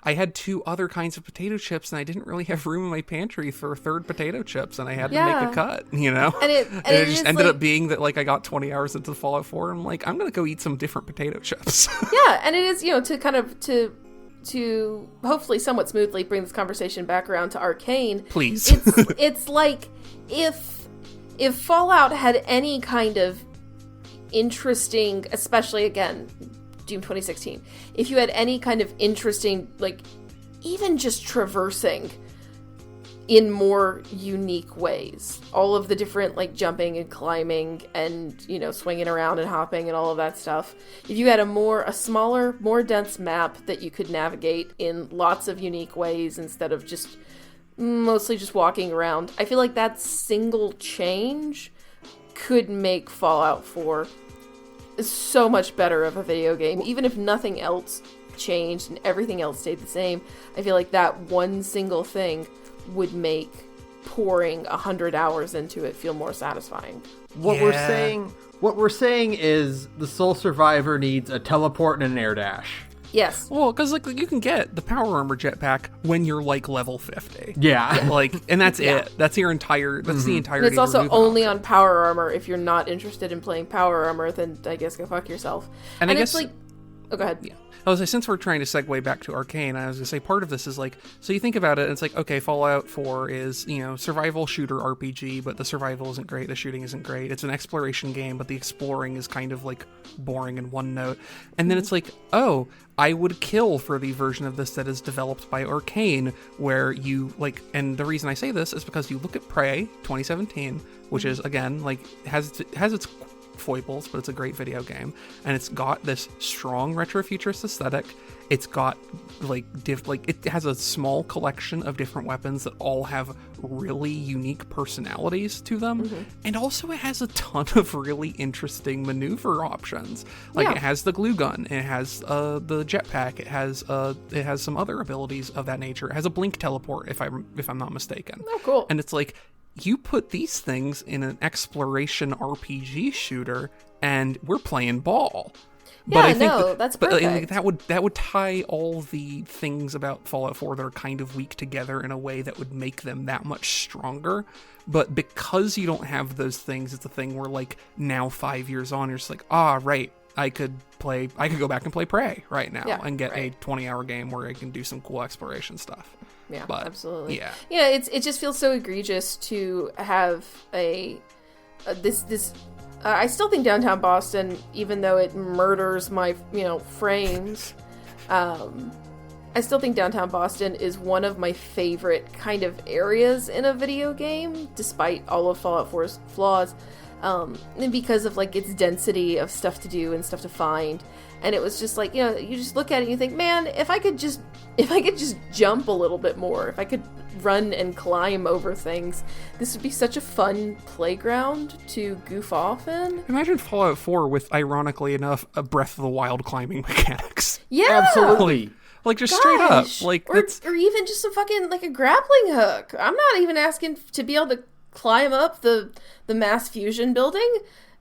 I had two other kinds of potato chips, and I didn't really have room in my pantry for a third potato chips, and I had to make a cut, And it just ended up being that, I got 20 hours into Fallout 4, and I'm like, I'm gonna go eat some different potato chips. Yeah, and it is, to kind of, to hopefully somewhat smoothly bring this conversation back around to Arcane. Please. It's like, if Fallout had any kind of interesting, especially again, Doom 2016, if you had any kind of interesting, even just traversing in more unique ways, all of the different, jumping and climbing and, swinging around and hopping and all of that stuff, if you had a smaller, more dense map that you could navigate in lots of unique ways instead of just mostly just walking around, I feel like that single change could make Fallout 4 so much better of a video game. Even if nothing else changed and everything else stayed the same, I feel like that one single thing would make pouring 100 hours into it feel more satisfying. What we're saying is the Soul Survivor needs a teleport and an air dash. Yes. Well, because you can get the power armor jetpack when you're level 50. Yeah. And that's it. That's your entire. That's the entire. And it's also only on power armor. If you're not interested in playing power armor, then I guess go fuck yourself. And I guess it's oh, go ahead. Yeah. I was since we're trying to segue back to Arcane, I was gonna say part of this is so you think about it, and it's okay, Fallout 4 is survival shooter RPG, but the survival isn't great, the shooting isn't great. It's an exploration game, but the exploring is kind of boring in one note. And then it's oh, I would kill for the version of this that is developed by Arcane, where you and the reason I say this is because you look at Prey 2017, which is again has its foibles, but it's a great video game, and it's got this strong retrofuturist aesthetic. It's got it has a small collection of different weapons that all have really unique personalities to them, and also it has a ton of really interesting maneuver options. It has the glue gun, it has the jetpack, it has some other abilities of that nature. It has a blink teleport, if I'm not mistaken. Oh, cool. And it's you put these things in an exploration RPG shooter, and we're playing ball. But Yeah, I think that's but perfect. that would tie all the things about Fallout 4 that are kind of weak together in a way that would make them that much stronger. But because you don't have those things, it's a thing where, like, now 5 years on, you're just like, right, I could go back and play Prey right now and get a 20-hour game where I can do some cool exploration stuff. Yeah, But, absolutely. Yeah. Yeah, it just feels so egregious to have this. I still think downtown Boston, even though it murders my frames, I still think downtown Boston is one of my favorite kind of areas in a video game, despite all of Fallout 4's flaws, and because of like its density of stuff to do and stuff to find. And it was just like, you just look at it and you think, man, if I could just jump a little bit more, if I could run and climb over things, this would be such a fun playground to goof off in. Imagine Fallout 4 with, ironically enough, a Breath of the Wild climbing mechanics. Yeah, Absolutely. Like, just straight up. Like, or even just some fucking, like, a grappling hook. I'm not even asking to be able to climb up the mass fusion building.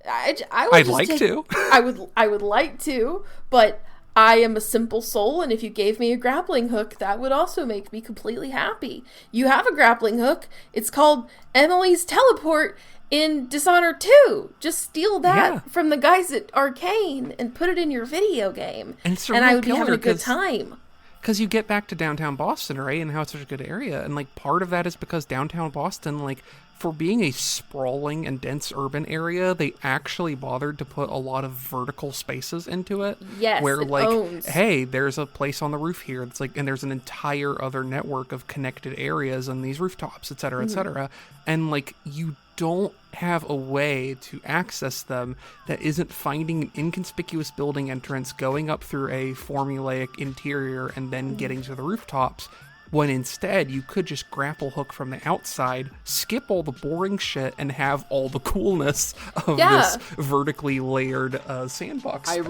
I'd like to. I would like to, but I am a simple soul, and if you gave me a grappling hook, that would also make me completely happy. You have a grappling hook. It's called Emily's Teleport in Dishonored 2. Just steal that from the guys at Arcane and put it in your video game. And I would be having a good time. Because you get back to downtown Boston, right, and how it's such a good area. And, like, part of that is because downtown Boston, like, for being a sprawling and dense urban area, they actually bothered to put a lot of vertical spaces into it. Yes, where, it like, owns. hey, there's a place on the roof here. It's like, and there's an entire other network of connected areas on these rooftops, et cetera, et cetera. And, like, you don't have a way to access them that isn't finding an inconspicuous building entrance, going up through a formulaic interior, and then getting to the rooftops, when instead you could just grapple hook from the outside, skip all the boring shit, and have all the coolness of this vertically layered sandbox space.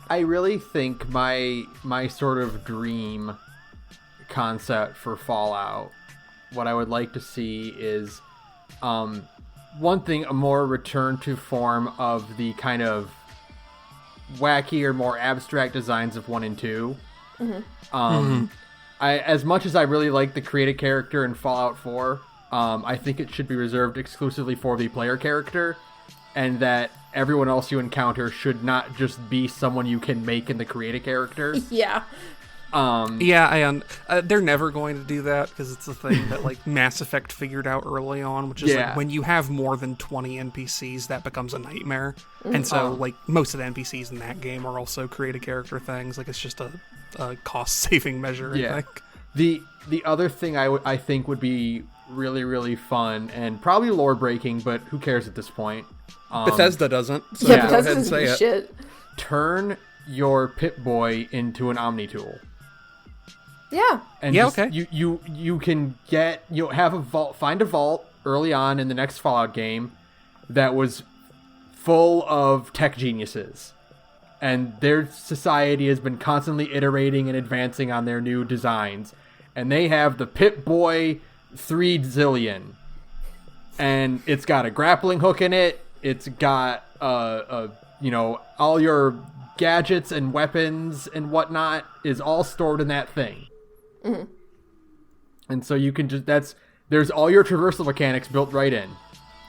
I really think my sort of dream concept for Fallout, what I would like to see is one thing, a more return to form of the kind of wacky or more abstract designs of 1 and 2. As much as I really like the created character in Fallout 4, I think it should be reserved exclusively for the player character, and that everyone else you encounter should not just be someone you can make in the created character. Yeah. They're never going to do that because it's a thing that like Mass Effect figured out early on, which is like when you have more than 20 NPCs, that becomes a nightmare. And so like most of the NPCs in that game are also created character things. Like it's just a cost saving measure. I think. The other thing I think would be really, really fun and probably lore breaking, but who cares at this point? Bethesda doesn't. So Bethesda go ahead and doesn't say do it. shit. Turn your Pip-Boy into an Omni tool. Yeah. And okay. You can have a vault, find a vault early on in the next Fallout game that was full of tech geniuses. And their society has been constantly iterating and advancing on their new designs. And they have the Pip-Boy 3 zillion. And it's got a grappling hook in it. It's got all your gadgets and weapons and whatnot is all stored in that thing. Mm-hmm. And so you can there's all your traversal mechanics built right in.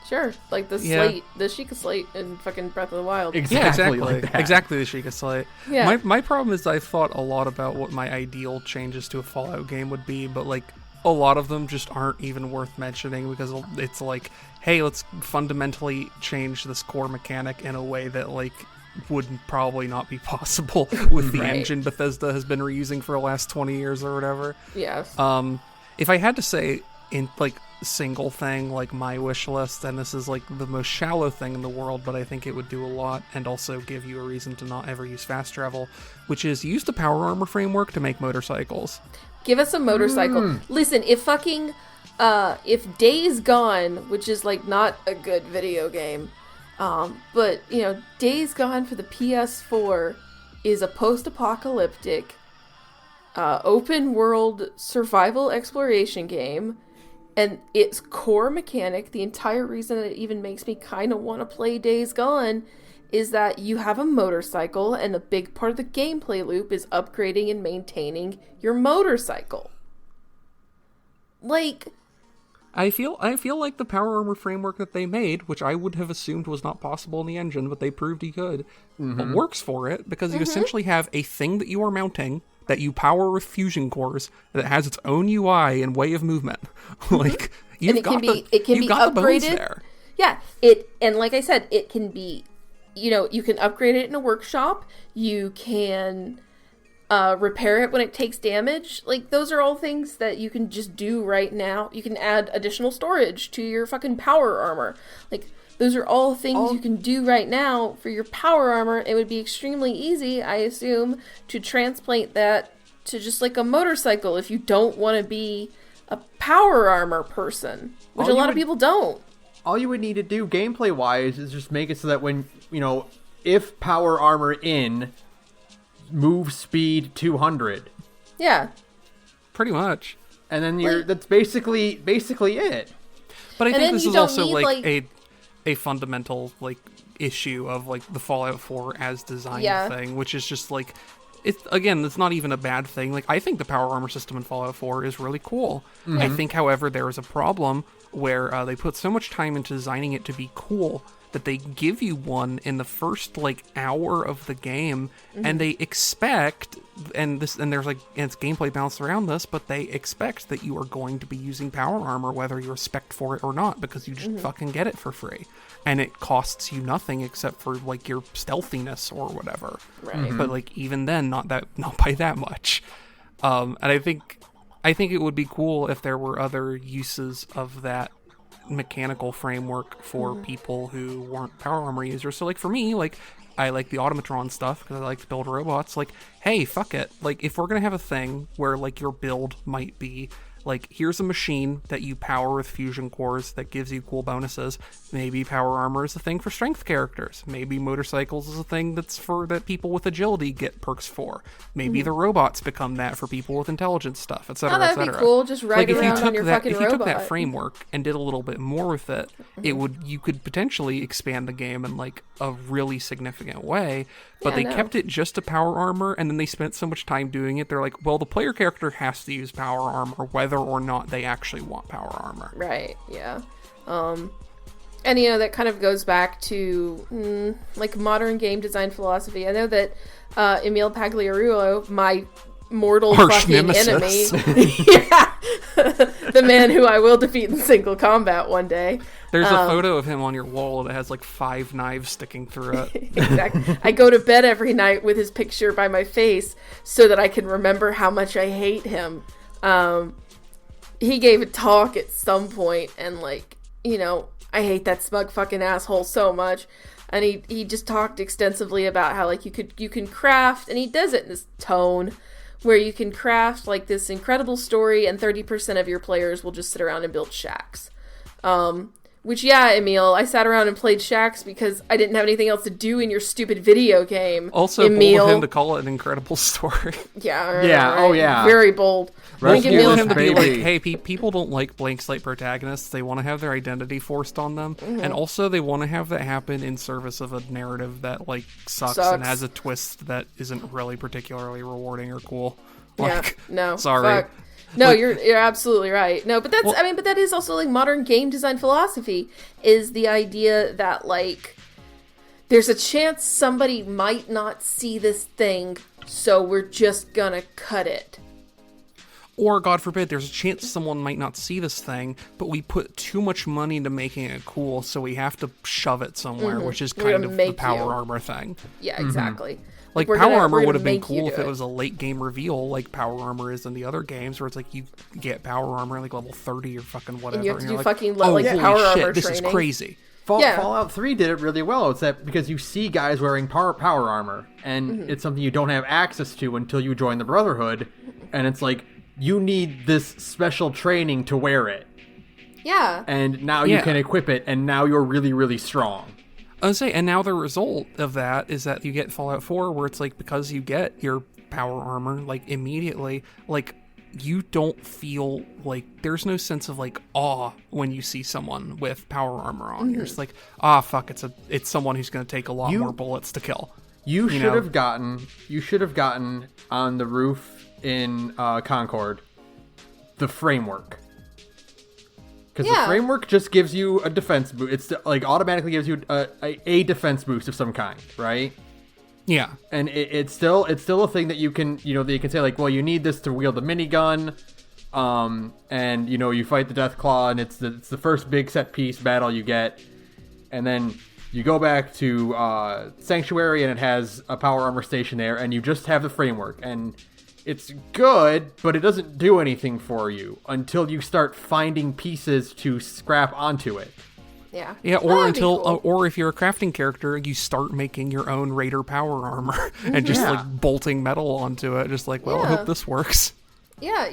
Sure, like the slate, the Sheikah slate in fucking Breath of the Wild. Exactly like that. Exactly the Sheikah slate. Yeah. My problem is I've thought a lot about what my ideal changes to a Fallout game would be, but like a lot of them just aren't even worth mentioning because it's like, hey, let's fundamentally change this core mechanic in a way that like would probably not be possible with the engine Bethesda has been reusing for the last 20 years or whatever. Yes. If I had to say in like single thing, like my wish list, and this is like the most shallow thing in the world, but I think it would do a lot and also give you a reason to not ever use fast travel, which is use the power armor framework to make motorcycles. Give us a motorcycle. Listen, if fucking if Days Gone, which is like not a good video game, but Days Gone for the PS4 is a post-apocalyptic open world survival exploration game And its core mechanic, the entire reason that it even makes me kind of want to play Days Gone, is that you have a motorcycle, and a big part of the gameplay loop is upgrading and maintaining your motorcycle. Like, I feel like the power armor framework that they made, which I would have assumed was not possible in the engine, but they proved you could, works for it, because you essentially have a thing that you are mounting that you power with fusion cores that has its own UI and way of movement. Like, it can be upgraded there. Yeah, and like I said, it can be, you can upgrade it in a workshop. You can repair it when it takes damage. Like, those are all things that you can just do right now. You can add additional storage to your fucking power armor. Like, those are all things you can do right now for your power armor. It would be extremely easy, I assume, to transplant that to just like a motorcycle if you don't want to be a power armor person, which a lot of people don't. All you would need to do gameplay-wise is just make it so that when, if power armor in, move speed 200. Yeah. Pretty much. And then that's basically it. But I think this is also like a fundamental like issue of like the Fallout 4 as designed thing, which is just like, it's not even a bad thing. Like, I think the power armor system in Fallout 4 is really cool. I think, however, there is a problem where they put so much time into designing it to be cool that they give you one in the first like hour of the game, and they expect, and there's like, and it's gameplay balanced around this, but they expect that you are going to be using power armor whether you're spec'd for it or not, because you just fucking get it for free, and it costs you nothing except for like your stealthiness or whatever. Right. But like, even then, not by that much. And I think it would be cool if there were other uses of that mechanical framework for people who weren't power armor users. So like, for me, like, I like the automatron stuff because I like to build robots. Like, hey, fuck it, like, if we're gonna have a thing where like your build might be like, here's a machine that you power with fusion cores that gives you cool bonuses. Maybe power armor is a thing for strength characters. Maybe motorcycles is a thing that people with agility get perks for. Maybe the robots become that for people with intelligence stuff, etc. That'd be cool. Just ride around on your fucking robot. If you took that framework and did a little bit more with it, you could potentially expand the game in like a really significant way. But they kept it just to power armor, and then they spent so much time doing it. They're like, well, the player character has to use power armor whether or not they actually want power armor. Right, yeah. And, that kind of goes back to, like, modern game design philosophy. I know that Emil Pagliarulo, my mortal Harsh fucking nemesis. enemy, the man who I will defeat in single combat one day. There's a photo of him on your wall that has like 5 knives sticking through it. Exactly. I go to bed every night with his picture by my face so that I can remember how much I hate him. He gave a talk at some point, and like, I hate that smug fucking asshole so much. And he just talked extensively about how like you can craft, and he does it in this tone where you can craft like this incredible story, and 30% of your players will just sit around and build shacks. Which, Emil, I sat around and played shacks because I didn't have anything else to do in your stupid video game. Also, bold of him to call it an incredible story. Yeah, right, yeah, right. Oh yeah, very bold. Bold of him to be like, hey, people don't like blank slate protagonists. They want to have their identity forced on them, and also they want to have that happen in service of a narrative that like sucks. And has a twist that isn't really particularly rewarding or cool. Like, no, sorry. Fuck. No, like, you're absolutely right. No, but that's but that is also like modern game design philosophy, is the idea that like there's a chance somebody might not see this thing, so we're just gonna cut it. Or, God forbid, there's a chance someone might not see this thing, but we put too much money into making it cool, so we have to shove it somewhere, which is kind of the power armor thing. Yeah, exactly. Like, power armor would have been cool if it was a late game reveal, like power armor is in the other games, where it's like you get power armor like level 30 or fucking whatever. And you have to do like, fucking power armor training. This is crazy. Fallout 3 did it really well. It's that because you see guys wearing power armor, and it's something you don't have access to until you join the Brotherhood, and it's like, you need this special training to wear it. Yeah. And now you can equip it, and now you're really, really strong. I would say, and now the result of that is that you get Fallout 4, where it's like, because you get your power armor, like, immediately, like, you don't feel like there's no sense of like awe when you see someone with power armor on. You're just like, fuck, it's someone who's going to take a lot more bullets to kill. You should have gotten on the roof in Concord the framework. Because the framework just gives you a defense boost. It's like automatically gives you a defense boost of some kind, right? Yeah. And it's still a thing that you can, that you can say like, well, you need this to wield the minigun. And you fight the Deathclaw, and it's the first big set piece battle you get. And then you go back to Sanctuary, and it has a power armor station there, and you just have the framework. And it's good, but it doesn't do anything for you until you start finding pieces to scrap onto it. Yeah. Yeah, or if you're a crafting character, you start making your own Raider power armor and just like bolting metal onto it. Just like, I hope this works. Yeah,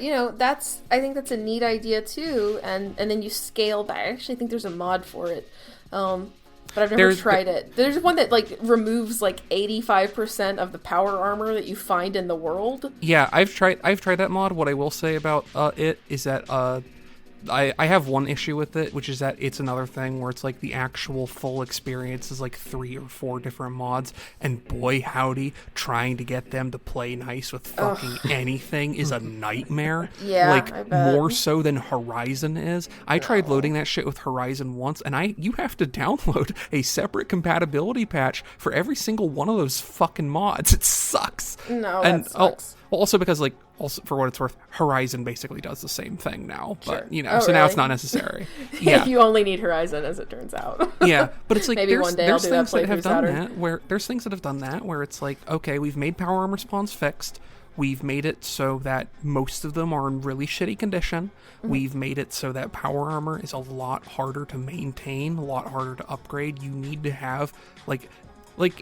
I think that's a neat idea too. And then you scale back. I actually think there's a mod for it. But I've never tried it. There's one that like removes like 85% of the power armor that you find in the world. Yeah, I've tried that mod. What I will say about it is that I have one issue with it, which is that it's another thing where it's like the actual full experience is like 3 or 4 different mods, and boy howdy, trying to get them to play nice with fucking anything is a nightmare. Yeah, like I bet. more so than Horizon is. I tried loading that shit with Horizon once, and you have to download a separate compatibility patch for every single one of those fucking mods. It sucks. No, that sucks. Well, also because, like, also for what it's worth, Horizon basically does the same thing now. But, Sure. So now it's not necessary. Yeah. You only need Horizon, as it turns out. Yeah, but it's like, Maybe one day I'll there's do that things that have done Saturn. that where it's like, okay, we've made power armor spawns fixed. We've made it so that most of them are in really shitty condition. We've made it so that power armor is a lot harder to maintain, a lot harder to upgrade. You need to have, one of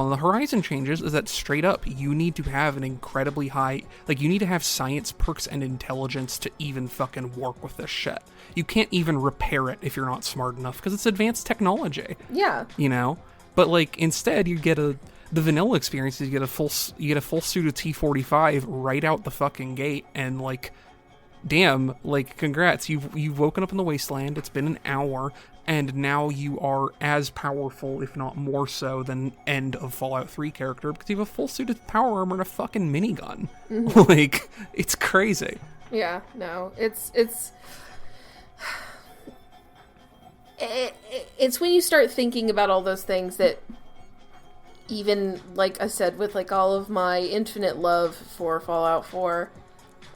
the Horizon changes is that straight up you need to have an incredibly high, you need to have science, perks, and intelligence to even fucking work with this shit. You can't even repair it if you're not smart enough because it's advanced technology. Yeah. But instead you get the vanilla experience is you get a full suit of T-45 right out the fucking gate, and damn, congrats, you've woken up in the wasteland. It's been an hour. And now you are as powerful, if not more so, than end of Fallout 3 character because you have a full suit of power armor and a fucking minigun. It's crazy. Yeah, no, it's when you start thinking about all those things that, even like I said, with all of my infinite love for Fallout 4,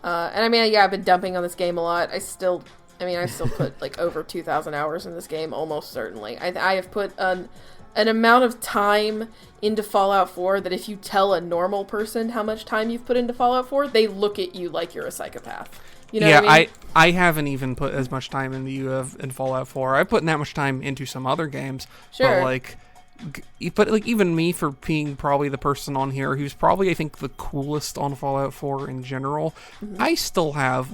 and I've been dumping on this game a lot. I've still put over 2,000 hours in this game, almost certainly. I have put an amount of time into Fallout 4 that if you tell a normal person how much time you've put into Fallout 4, they look at you like you're a psychopath. You know what I mean? I haven't even put as much time into you have in Fallout 4. I've put that much time into some other games. Sure. But even me, for being probably the person on here who's probably, I think, the coolest on Fallout 4 in general, I still have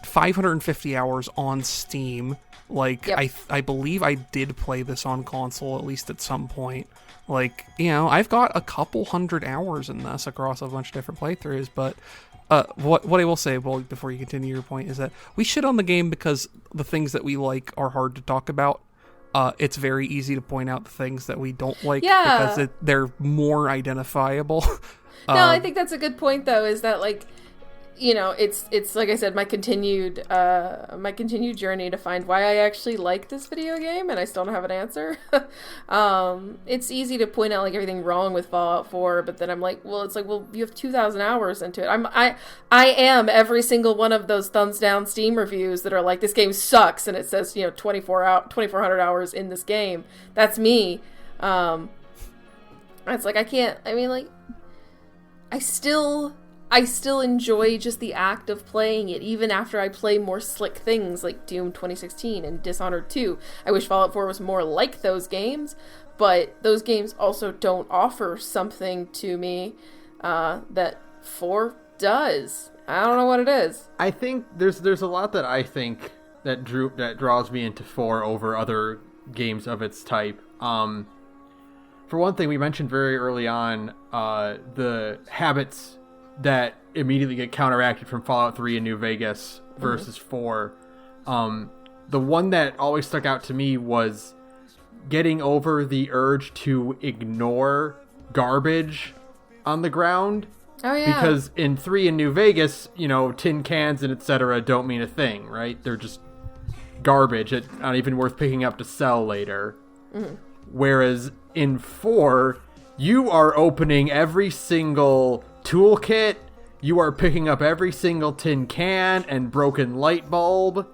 550 hours on Steam. Yep. I believe I did play this on console at least at some point. I've got a couple hundred hours in this across a bunch of different playthroughs. But what I will say, before you continue your point, is that we shit on the game because the things that we like are hard to talk about. It's very easy to point out the things that we don't like because they're more identifiable. No, I think that's a good point, though, is that it's like I said, my continued journey to find why I actually like this video game, and I still don't have an answer. It's easy to point out everything wrong with Fallout 4, but then I'm you have 2,000 hours into it. I am every single one of those thumbs down Steam reviews that are this game sucks, and it says 2,400 hours in this game. That's me. It's I can't. I still enjoy just the act of playing it, even after I play more slick things like Doom 2016 and Dishonored 2. I wish Fallout 4 was more like those games, but those games also don't offer something to me that 4 does. I don't know what it is. I think there's a lot that I think that draws me into 4 over other games of its type. For one thing, we mentioned very early on the habits that immediately get counteracted from Fallout 3 and New Vegas versus 4. The one that always stuck out to me was getting over the urge to ignore garbage on the ground. Oh, yeah. Because in 3 in New Vegas, tin cans and etc. don't mean a thing, right? They're just garbage. It's not even worth picking up to sell later. Mm-hmm. Whereas in 4, you are opening every single toolkit. You are picking up every single tin can and broken light bulb.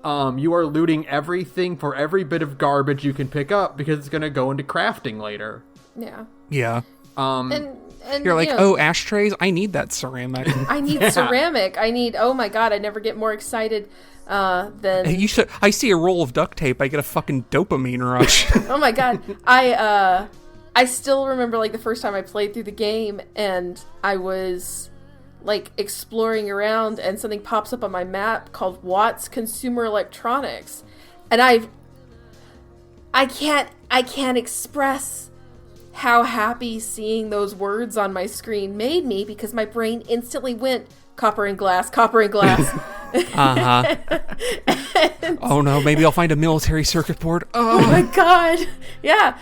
You are looting everything for every bit of garbage you can pick up because it's going to go into crafting later. Yeah. Yeah. And you're like, oh, ashtrays? I need that ceramic. I need ceramic. Oh my god, I never get more excited than... I see a roll of duct tape, I get a fucking dopamine rush. Oh my god. I still remember, like, the first time I played through the game, and I was, like, exploring around, and something pops up on my map called Watts Consumer Electronics. And I can't express how happy seeing those words on my screen made me, because my brain instantly went copper and glass. Uh-huh. Oh no, maybe I'll find a military circuit board. Oh my god. Yeah.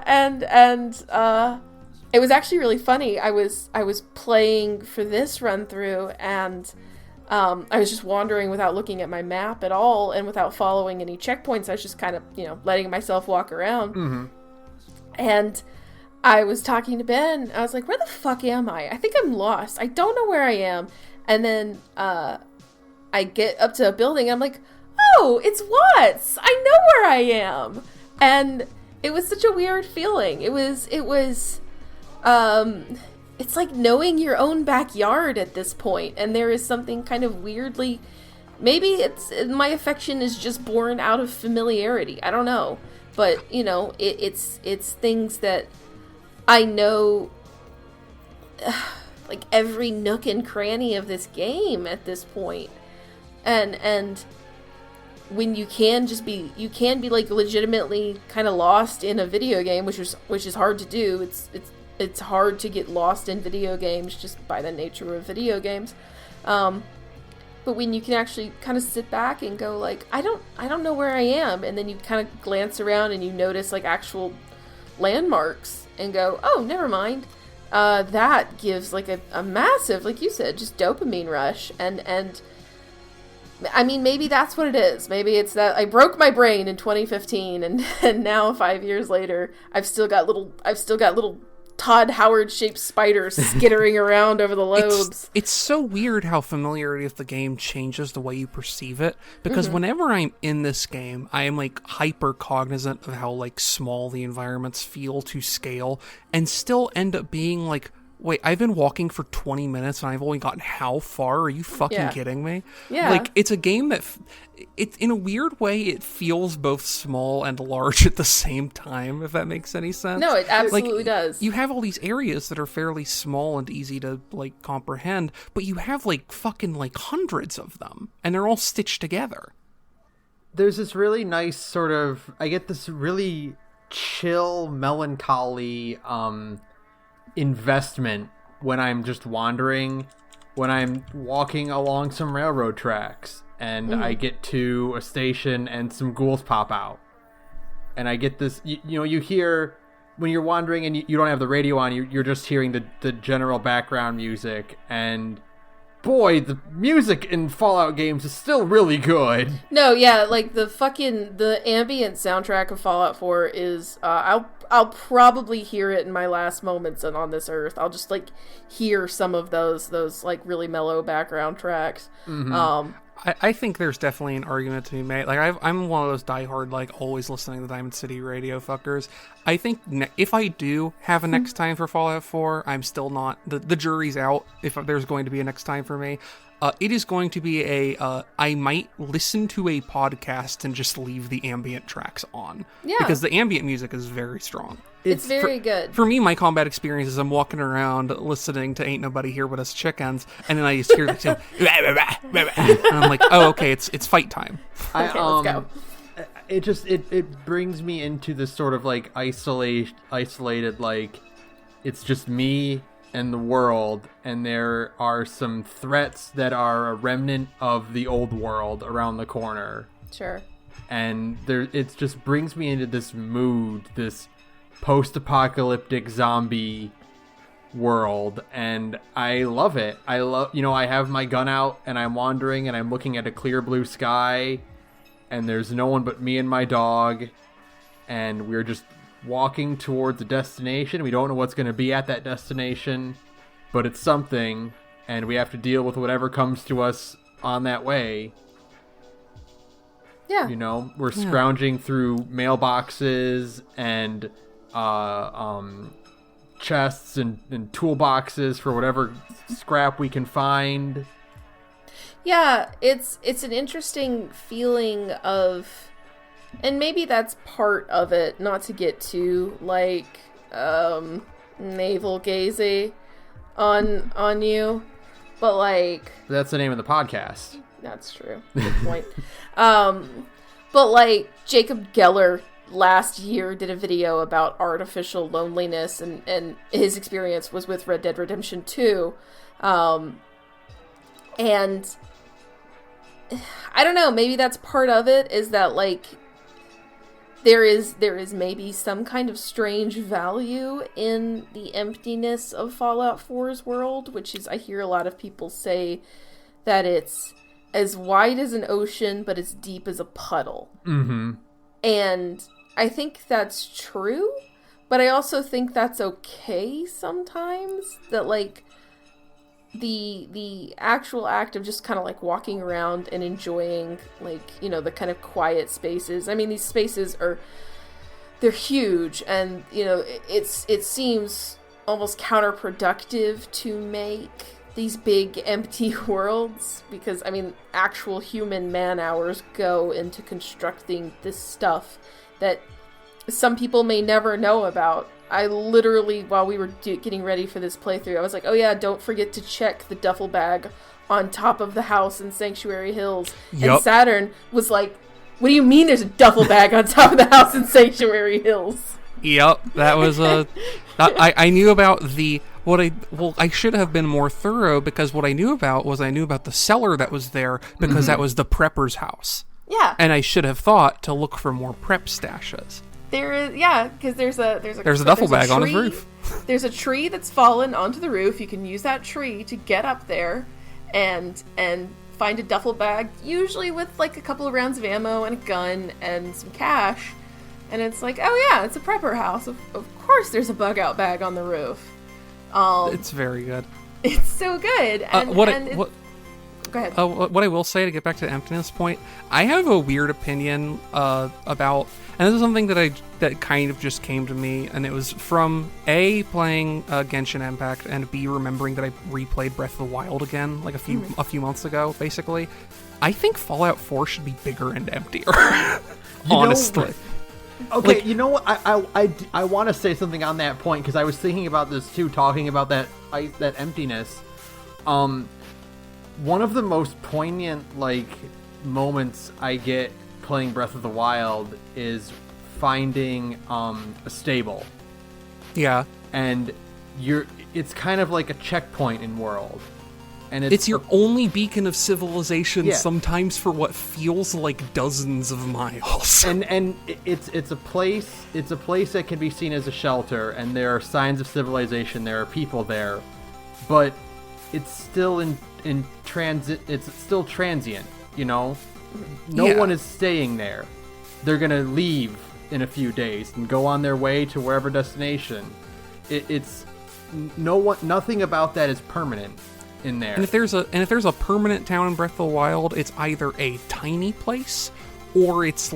And it was actually really funny. I was playing for this run through, and I was just wandering without looking at my map at all and without following any checkpoints. I was just kind of, letting myself walk around. Mm-hmm. And I was talking to Ben. I was like, where the fuck am I? I think I'm lost. I don't know where I am. And then I get up to a building. I'm like, oh, it's Watts. I know where I am. And it was such a weird feeling. It's like knowing your own backyard at this point. And there is something kind of weirdly, maybe my affection is just born out of familiarity. I don't know. But, it's things that I know, like, every nook and cranny of this game at this point. And when you can be like legitimately kind of lost in a video game, which is hard to do. It's hard to get lost in video games just by the nature of video games. But when you can actually kind of sit back and go like, I don't know where I am, and then you kind of glance around and you notice like actual landmarks and go, oh, never mind. That gives like a massive, like you said, just dopamine rush. And I mean, maybe that's what it is. Maybe it's that I broke my brain in 2015, and now 5 years later, I've still got little Todd Howard shaped spiders skittering around over the lobes. It's so weird how familiarity of the game changes the way you perceive it, because whenever I'm in this game, I am like hyper cognizant of how like small the environments feel to scale, and still end up being like, wait, I've been walking for 20 minutes and I've only gotten how far? Are you fucking kidding me? Yeah. Like, it's a game that, in a weird way, it feels both small and large at the same time, if that makes any sense. No, it absolutely does. You have all these areas that are fairly small and easy to, like, comprehend, but you have, like, fucking, like, hundreds of them, and they're all stitched together. There's this really nice sort of, I get this really chill, melancholy, investment when I'm just wandering, when I'm walking along some railroad tracks and I get to a station and some ghouls pop out, and I get this, you hear when you're wandering and you don't have the radio on, you're just hearing the general background music, and boy, the music in Fallout games is still really good. No, yeah, like the ambient soundtrack of Fallout 4 is, I'll probably hear it in my last moments and on this earth. I'll just like hear some of those like really mellow background tracks. Mm-hmm. I think there's definitely an argument to be made. Like I'm one of those diehard, like, always listening to Diamond City radio fuckers. I think if I do have a next time for Fallout 4, I'm still not, the jury's out if there's going to be a next time for me. It is going to be I might listen to a podcast and just leave the ambient tracks on. Yeah. Because the ambient music is very strong. It's very good. For me, my combat experience is I'm walking around listening to Ain't Nobody Here But Us Chickens, and then I just hear the sound, and I'm like, oh, okay, it's fight time. Okay, let's go. It brings me into this sort of like isolated, like, it's just me and the world, and there are some threats that are a remnant of the old world around the corner. Sure. And it just brings me into this mood, this post-apocalyptic zombie world, and I love it. I have my gun out and I'm wandering and I'm looking at a clear blue sky, and there's no one but me and my dog, and we're just walking towards a destination. We don't know what's going to be at that destination, but it's something, and we have to deal with whatever comes to us on that way. Yeah. We're scrounging through mailboxes and chests and toolboxes for whatever scrap we can find. Yeah, it's an interesting feeling of, and maybe that's part of it, not to get too navel gazy on you, but That's the name of the podcast. That's true. Good point. But Jacob Geller last year did a video about artificial loneliness, and his experience was with Red Dead Redemption 2. And I don't know, maybe that's part of it, is that there is maybe some kind of strange value in the emptiness of Fallout 4's world, which is, I hear a lot of people say that it's as wide as an ocean, but as deep as a puddle. Mm-hmm. And I think that's true, but I also think that's okay sometimes, that the actual act of just kind of walking around and enjoying the kind of quiet spaces. I mean, these spaces they're huge, and it seems almost counterproductive to make these big empty worlds, because actual human man hours go into constructing this stuff that some people may never know about. I literally, while we were getting ready for this playthrough, I was like, oh yeah, don't forget to check the duffel bag on top of the house in Sanctuary Hills. Yep. And Saturn was like, what do you mean there's a duffel bag on top of the house in Sanctuary Hills? Yep, that was I knew about I should have been more thorough, because what I knew about the cellar that was there, because that was the prepper's house. Yeah. And I should have thought to look for more prep stashes. There is, yeah, because there's a duffel bag on his roof. There's a tree that's fallen onto the roof. You can use that tree to get up there and find a duffel bag, usually with a couple of rounds of ammo and a gun and some cash. And it's oh yeah, it's a prepper house. Of course there's a bug out bag on the roof. It's very good. It's so good. And, Go ahead. What I will say, to get back to the emptiness point, I have a weird opinion about, and this is something that kind of just came to me, and it was from A, playing Genshin Impact, and B, remembering that I replayed Breath of the Wild again a few months ago. Basically, I think Fallout 4 should be bigger and emptier. Honestly. Okay, you know what? I want to say something on that point, because I was thinking about this too, talking about that emptiness. One of the most poignant moments I get playing Breath of the Wild is finding a stable. Yeah. And it's kind of like a checkpoint in world. And it's your only beacon of civilization, sometimes for what feels like dozens of miles. And it's a place that can be seen as a shelter, and there are signs of civilization, there are people there, but it's still in transit. It's still transient, No one is staying there. They're gonna leave in a few days and go on their way to wherever destination. Nothing about that is permanent in there. And if there's a permanent town in Breath of the Wild, it's either a tiny place or it's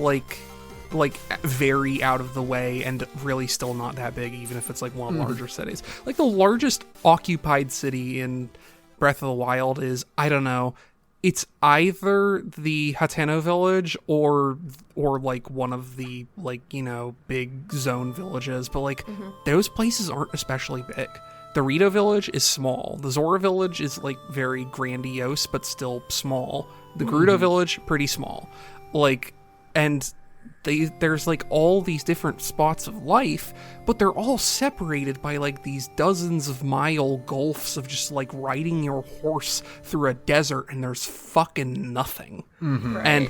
very out of the way and really still not that big, even if it's one of the larger cities. The largest occupied city in Breath of the Wild is, I don't know, it's either the Hateno village or one of the big zone villages, but those places aren't especially big. The Rito village is small. The Zora village is very grandiose but still small. The Gerudo village, pretty small. And there's like all these different spots of life, but they're all separated by like these dozens of mile gulfs of just like riding your horse through a desert, and there's fucking nothing. Right. And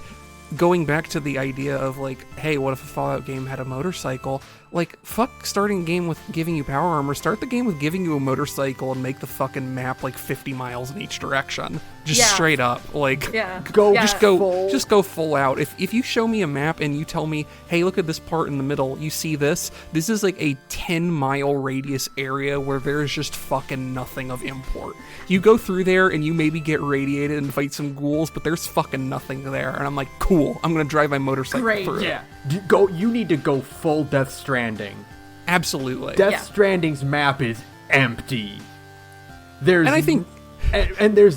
going back to the idea of like, hey, what if a Fallout game had a motorcycle? Like, fuck starting a game with giving you power armor. Start the game with giving you a motorcycle and make the fucking map like 50 miles in each direction. Just straight up. Like, just go full out. If you show me a map and you tell me, hey, look at this part in the middle, you see this? This is like a 10-mile radius area where there's just fucking nothing of import. You go through there and you maybe get radiated and fight some ghouls, but there's fucking nothing there. And I'm like, cool, I'm gonna drive my motorcycle through. Yeah. You need to go full Death Stranding. Absolutely. Death Stranding's map is empty. There's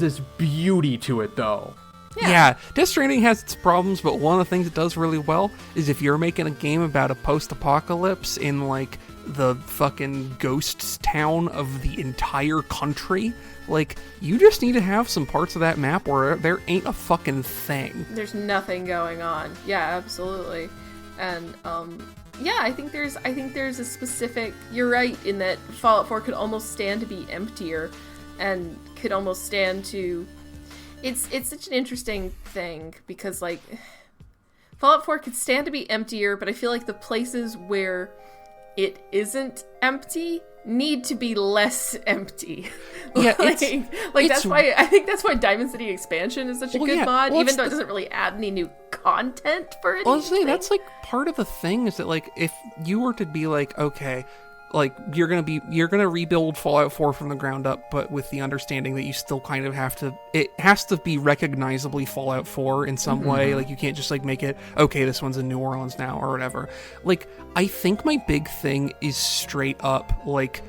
this beauty to it, though. Yeah, Death Stranding has its problems, but one of the things it does really well is if you're making a game about a post-apocalypse in, like, the fucking ghost town of the entire country, like, you just need to have some parts of that map where there ain't a fucking thing. There's nothing going on. Yeah, absolutely. And, I think there's a specific, you're right in that Fallout 4 could almost stand to be emptier and could almost stand to, it's such an interesting thing because like Fallout 4 could stand to be emptier, but I feel like the places where it isn't empty need to be less empty. Yeah, that's why I think that's why Diamond City Expansion is such a good mod, even though it doesn't really add any new content for anything. Honestly, that's like part of the thing is that like if you were to be like, okay, like you're gonna rebuild Fallout 4 from the ground up, but with the understanding that you still kind of it has to be recognizably Fallout 4 in some way. Like you can't just like make it, okay, this one's in New Orleans now or whatever. Like I think my big thing is straight up like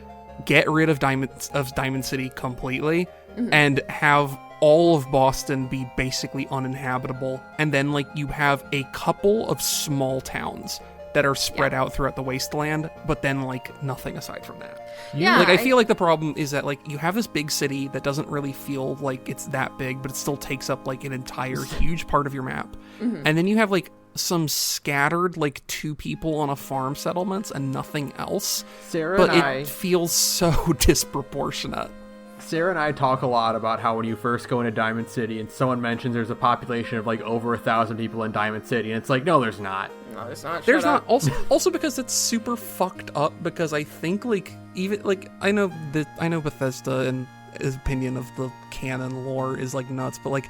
get rid of Diamond City completely and have all of Boston be basically uninhabitable, and then like you have a couple of small towns that are spread out throughout the wasteland, but then like nothing aside from that. Yeah, like I feel like the problem is that like you have this big city that doesn't really feel like it's that big, but it still takes up like an entire huge part of your map. And then you have like some scattered like 2 people on a farm settlements and nothing else. It feels so disproportionate. Sarah and I talk a lot about how when you first go into Diamond City and someone mentions there's a population of like over 1,000 people in Diamond City, and it's like, no, there's not. No, there's not. There's not. Also because it's super fucked up. Because I think like even like I know Bethesda and his opinion of the canon lore is like nuts, but like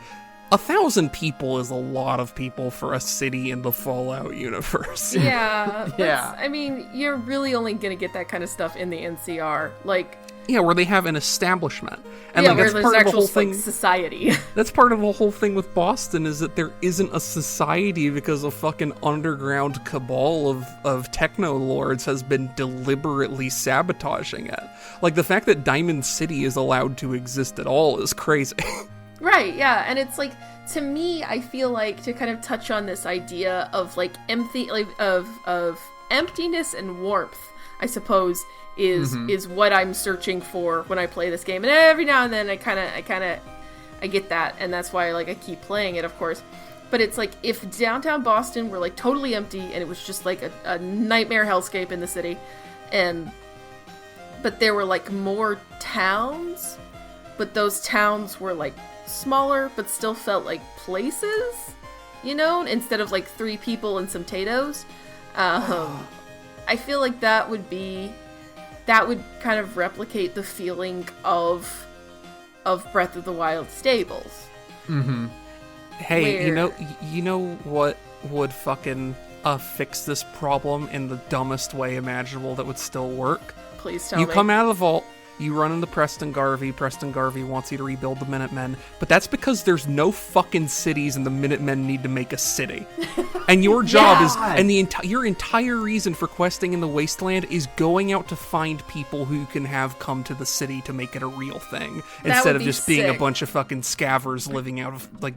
1,000 people is a lot of people for a city in the Fallout universe. Yeah. I mean, you're really only gonna get that kind of stuff in the NCR, like. Yeah, where they have an establishment. And where there's part actual of the whole thing, society. That's part of the whole thing with Boston is that there isn't a society because a fucking underground cabal of techno-lords has been deliberately sabotaging it. Like, the fact that Diamond City is allowed to exist at all is crazy. Right, yeah, and it's like, to me, I feel like, to kind of touch on this idea of, like, of emptiness and warmth, I suppose, is what I'm searching for when I play this game. And every now and then I get that, and that's why like I keep playing it, of course. But it's like if downtown Boston were like totally empty and it was just like a nightmare hellscape in the city, but there were like more towns, but those towns were like smaller but still felt like places, you know, instead of like 3 people and some potatoes. I feel like that would kind of replicate the feeling of Breath of the Wild stables. Hey, you know what would fucking fix this problem in the dumbest way imaginable that would still work? Please tell me. You come out of the vault, you run into Preston Garvey. Preston Garvey wants you to rebuild the Minutemen, but that's because there's no fucking cities and the Minutemen need to make a city. And your job is, and your entire reason for questing in the Wasteland is going out to find people who can have come to the city to make it a real thing, instead of just being a bunch of fucking scavers living out of like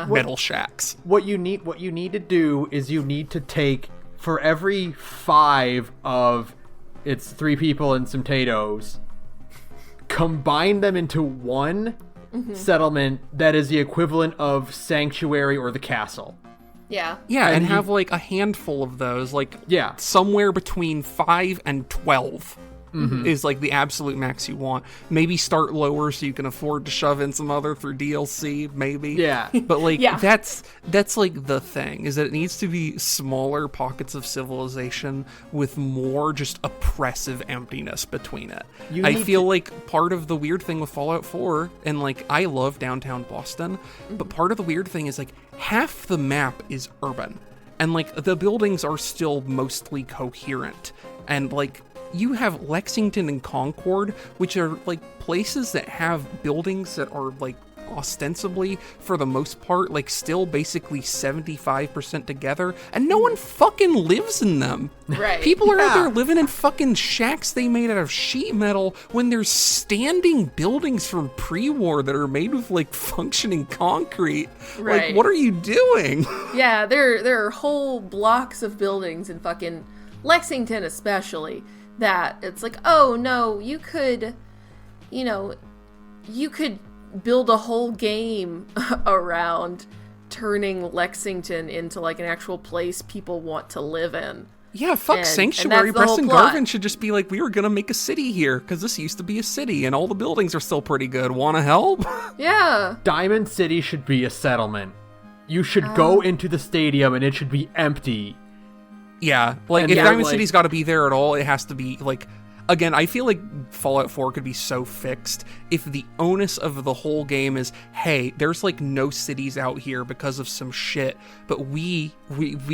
metal shacks. What you need to do is you need to take, for every 5 of it's 3 people and some potatoes, combine them into one settlement that is the equivalent of Sanctuary or the Castle. Yeah. Yeah, and have like a handful of those, like somewhere between 5 and 12 is like the absolute max you want. Maybe start lower so you can afford to shove in some other through DLC, maybe. Yeah. But like that's like the thing, is that it needs to be smaller pockets of civilization with more just oppressive emptiness between it. I feel like part of the weird thing with Fallout 4, and like I love downtown Boston, but part of the weird thing is like half the map is urban, and like the buildings are still mostly coherent, and like you have Lexington and Concord, which are like places that have buildings that are like ostensibly, for the most part, like still basically 75% together, and no one fucking lives in them. Right. People are out there living in fucking shacks they made out of sheet metal when there's standing buildings from pre-war that are made with like functioning concrete. Right. Like, what are you doing? Yeah, there are whole blocks of buildings in fucking Lexington especially that it's like, oh no, you could build a whole game around turning Lexington into like an actual place people want to live in. Yeah, fuck Sanctuary. Preston Garvin should just be like, we were gonna make a city here because this used to be a city and all the buildings are still pretty good. Wanna help? Yeah. Diamond City should be a settlement. You should go into the stadium and it should be empty. Yeah, like And if yeah, Diamond like- City's got to be there at all, it has to be like. Again, I feel like Fallout 4 could be so fixed if the onus of the whole game is, hey, there's like no cities out here because of some shit, but we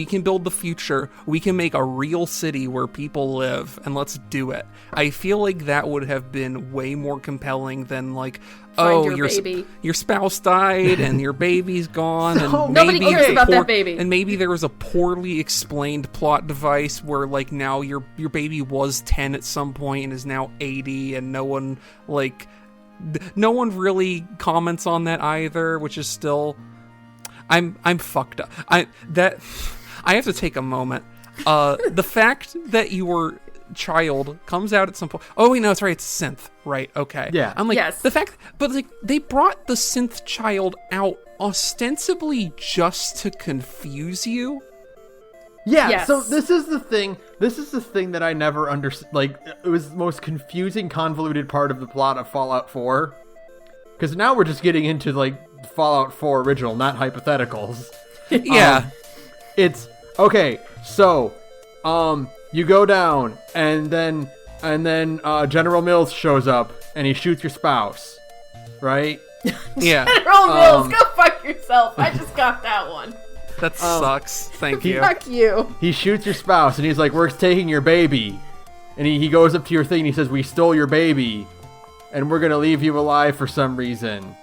can build the future. We can make a real city where people live, and let's do it. I feel like that would have been way more compelling than like, your spouse died and your baby's gone, and nobody cares about that baby. And maybe there was a poorly explained plot device where like now your baby was 10 at some point and is now 80, and no one really comments on that either, which is still I'm fucked up. I have to take a moment. The fact that your child comes out at some point. Oh wait, no, it's right. It's synth, right? Okay. Yeah. I'm like, yes. The fact, but like they brought the synth child out ostensibly just to confuse you. Yeah, Yes. so this is the thing that I never understood. Like, it was the most confusing, convoluted part of the plot of Fallout 4. Because now we're just getting into, like, Fallout 4 original, not hypotheticals. Yeah. It's, okay, so, you go down, and then General Mills shows up, and he shoots your spouse, right? Yeah. General Mills, go fuck yourself. I just got that one. That sucks. Thank you. Fuck you. He shoots your spouse, and he's like, we're taking your baby. And he goes up to your thing, and he says, we stole your baby, and we're gonna leave you alive for some reason.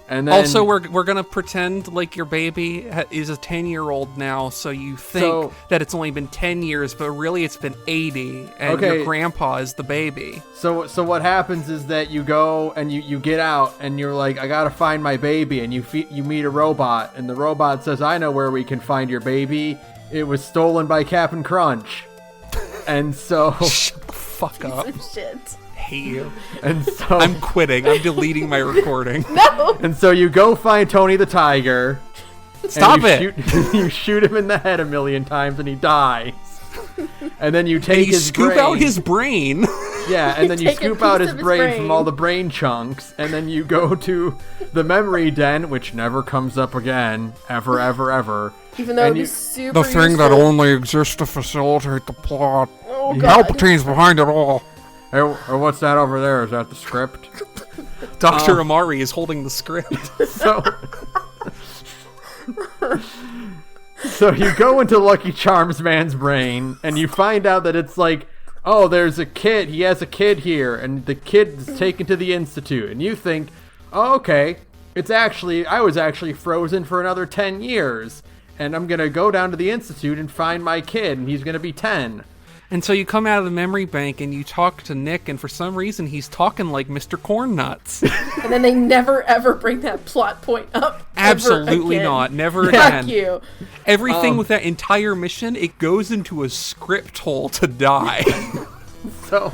And then, also, we're gonna pretend like your baby is a 10-year-old now, so you think that it's only been 10 years, but really it's been 80, and your grandpa is the baby. So what happens is that you go and you get out, and you're like, I gotta find my baby, and you meet a robot, and the robot says, I know where we can find your baby. It was stolen by Cap'n Crunch. And so Shut the fuck up. Shit. Hate you. and so I'm quitting. I'm deleting my recording. No. and so you go find Tony the Tiger. Stop and it. You shoot him in the head 1,000,000 times, and he dies. And then you take You his scoop brain. out his brain. Yeah, and then you take a scoop out piece his of his brain brain. from all the brain chunks, and then you go to the memory den, which never comes up again, ever, ever, ever. Even though And it was you- super useful. only exists to facilitate the plot. Oh, God. Palpatine's behind it all. Hey, or what's that over there? Is that the script? Dr. Amari is holding the script. So you go into Lucky Charms man's brain, and you find out that it's like, oh, there's a kid. He has a kid here, and the kid is taken to the institute. And you think, oh, okay, I was actually frozen for another 10 years, and I'm gonna go down to the institute and find my kid, and he's gonna be 10. And so you come out of the memory bank and you talk to Nick, and for some reason he's talking like Mr. Corn Nuts. And then they never ever bring that plot point up. Absolutely ever again. not. Never Fuck again. you. Everything with that entire mission, it goes into a script hole to die. So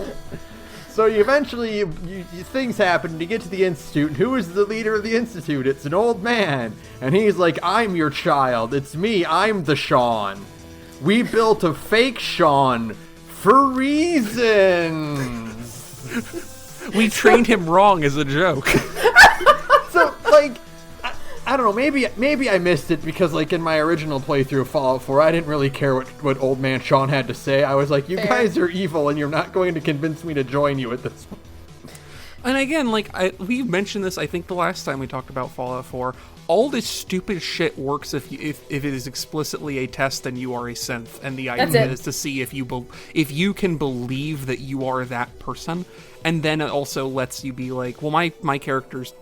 So you eventually, things happen, and you get to the Institute, and who is the leader of the Institute? It's an old man. And he's like, I'm your child. It's me. I'm the Sean. We built a fake Sean for reasons. We trained him wrong as a joke. So, like, I don't know, maybe I missed it because, like, in my original playthrough of Fallout 4, I didn't really care what old man Sean had to say. I was like, you guys are evil, and you're not going to convince me to join you at this point. And again, like, we mentioned this, I think, the last time we talked about Fallout 4. All this stupid shit works if it is explicitly a test and you are a synth, and the idea is to see if you can believe that you are that person, and then it also lets you be like, well, my character's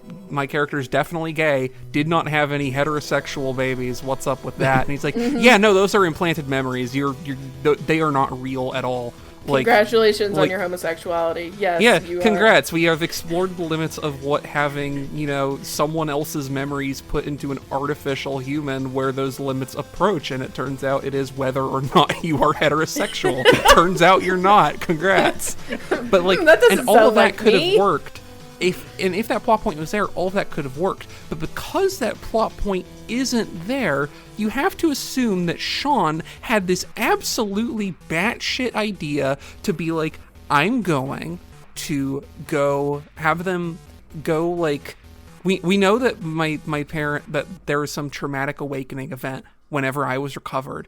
definitely gay, did not have any heterosexual babies. What's up with that? And he's like, yeah, no, those are implanted memories. They are not real at all. Congratulations on your homosexuality. Yes, yeah, you congrats. We have explored the limits of what having, someone else's memories put into an artificial human, where those limits approach, and it turns out it is whether or not you are heterosexual. Turns out you're not. Congrats. But that doesn't and all sound of that like could me. have worked. If that plot point was there, all of that could have worked. But because that plot point isn't there, you have to assume that Sean had this absolutely batshit idea to be like, I'm going to go have them go, like, we know that my parent, that there was some traumatic awakening event whenever I was recovered.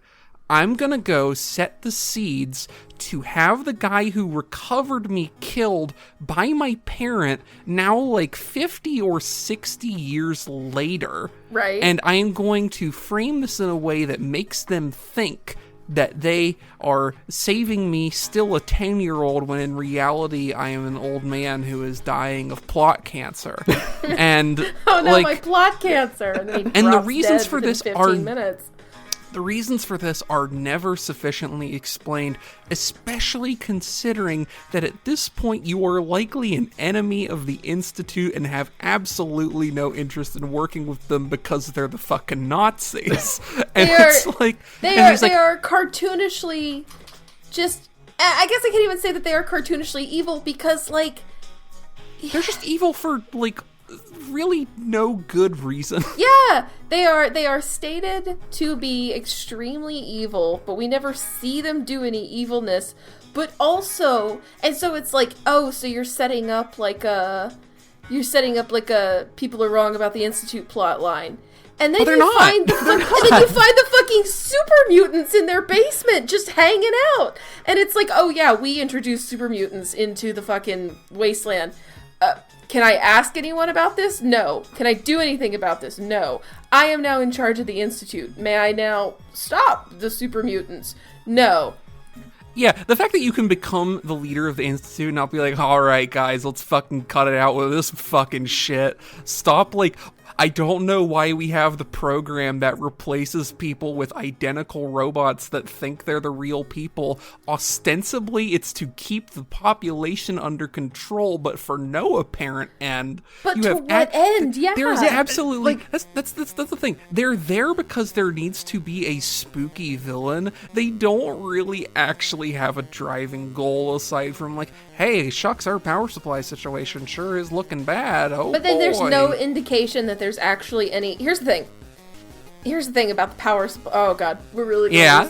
I'm gonna go set the seeds to have the guy who recovered me killed by my parent now, like 50 or 60 years later. Right. And I am going to frame this in a way that makes them think that they are saving me, still a 10-year-old, when in reality I am an old man who is dying of plot cancer. And oh no, my plot cancer. And the reasons for this are 15 minutes. The reasons for this are never sufficiently explained, especially considering that at this point you are likely an enemy of the Institute and have absolutely no interest in working with them because they're the fucking Nazis. And they are cartoonishly just... I guess I can't even say that they are cartoonishly evil because, like... They're just evil for, like, really no good reason. Yeah, they are stated to be extremely evil, but we never see them do any evilness. But also, and so it's like, oh, so you're setting up like a people are wrong about the Institute plot line. And then you find the fucking super mutants in their basement just hanging out. And it's like, oh yeah, we introduced super mutants into the fucking wasteland. Can I ask anyone about this? No. Can I do anything about this? No. I am now in charge of the Institute. May I now stop the super mutants? No. Yeah, the fact that you can become the leader of the Institute and not be like, alright guys, let's fucking cut it out with this fucking shit. Stop, like... I don't know why we have the program that replaces people with identical robots that think they're the real people. Ostensibly, it's to keep the population under control, but for no apparent end. But you to what end? Yeah. There is absolutely... That's the thing. They're there because there needs to be a spooky villain. They don't really actually have a driving goal aside from, like, hey, shucks, our power supply situation sure is looking bad. Oh, but then boy. There's no indication that there's actually any... Here's the thing about the power supply. Oh god, we're really gonna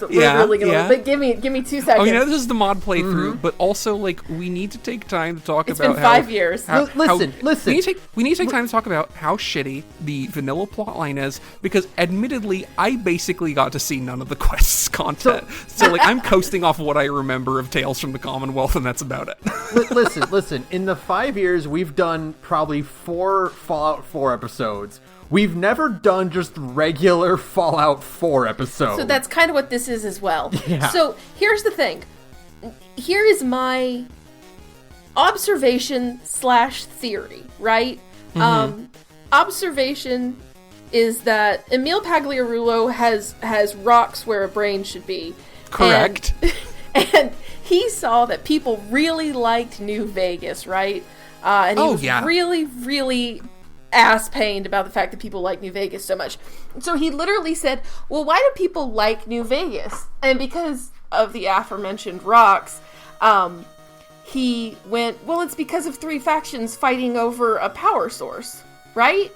but give me 2 seconds. Oh, this is the mod playthrough, but also, like, we need to take time to talk about It's been 5 years. Listen. We need to take time to talk about how shitty the vanilla plotline is, because admittedly, I basically got to see none of the quest's content. So like, I'm coasting off what I remember of Tales from the Commonwealth, and that's about it. Listen. In the 5 years, we've done probably 4 Fallout 4 episodes. We've never done just regular Fallout 4 episodes. So that's kind of what this is as well. Yeah. So here's the thing. Here is my observation/theory, right? Mm-hmm. Observation is that Emil Pagliarulo has rocks where a brain should be. Correct. And he saw that people really liked New Vegas, right? And he was really, really ass-pained about the fact that people like New Vegas so much. So he literally said, well, why do people like New Vegas? And because of the aforementioned rocks, he went, well, it's because of 3 factions fighting over a power source, right?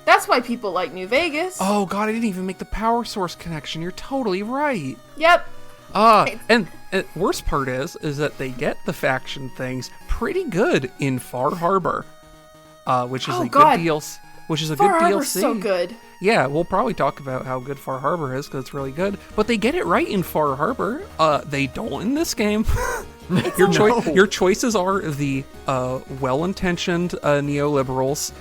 That's why people like New Vegas. Oh god, I didn't even make the power source connection. You're totally right. Yep. And worst part is that they get the faction things pretty good in Far Harbor, which is good DLC. Which is a Far good Harbor's DLC. so good. Yeah, we'll probably talk about how good Far Harbor is because it's really good. But they get it right in Far Harbor. They don't in this game. Your choices are the well-intentioned neoliberals,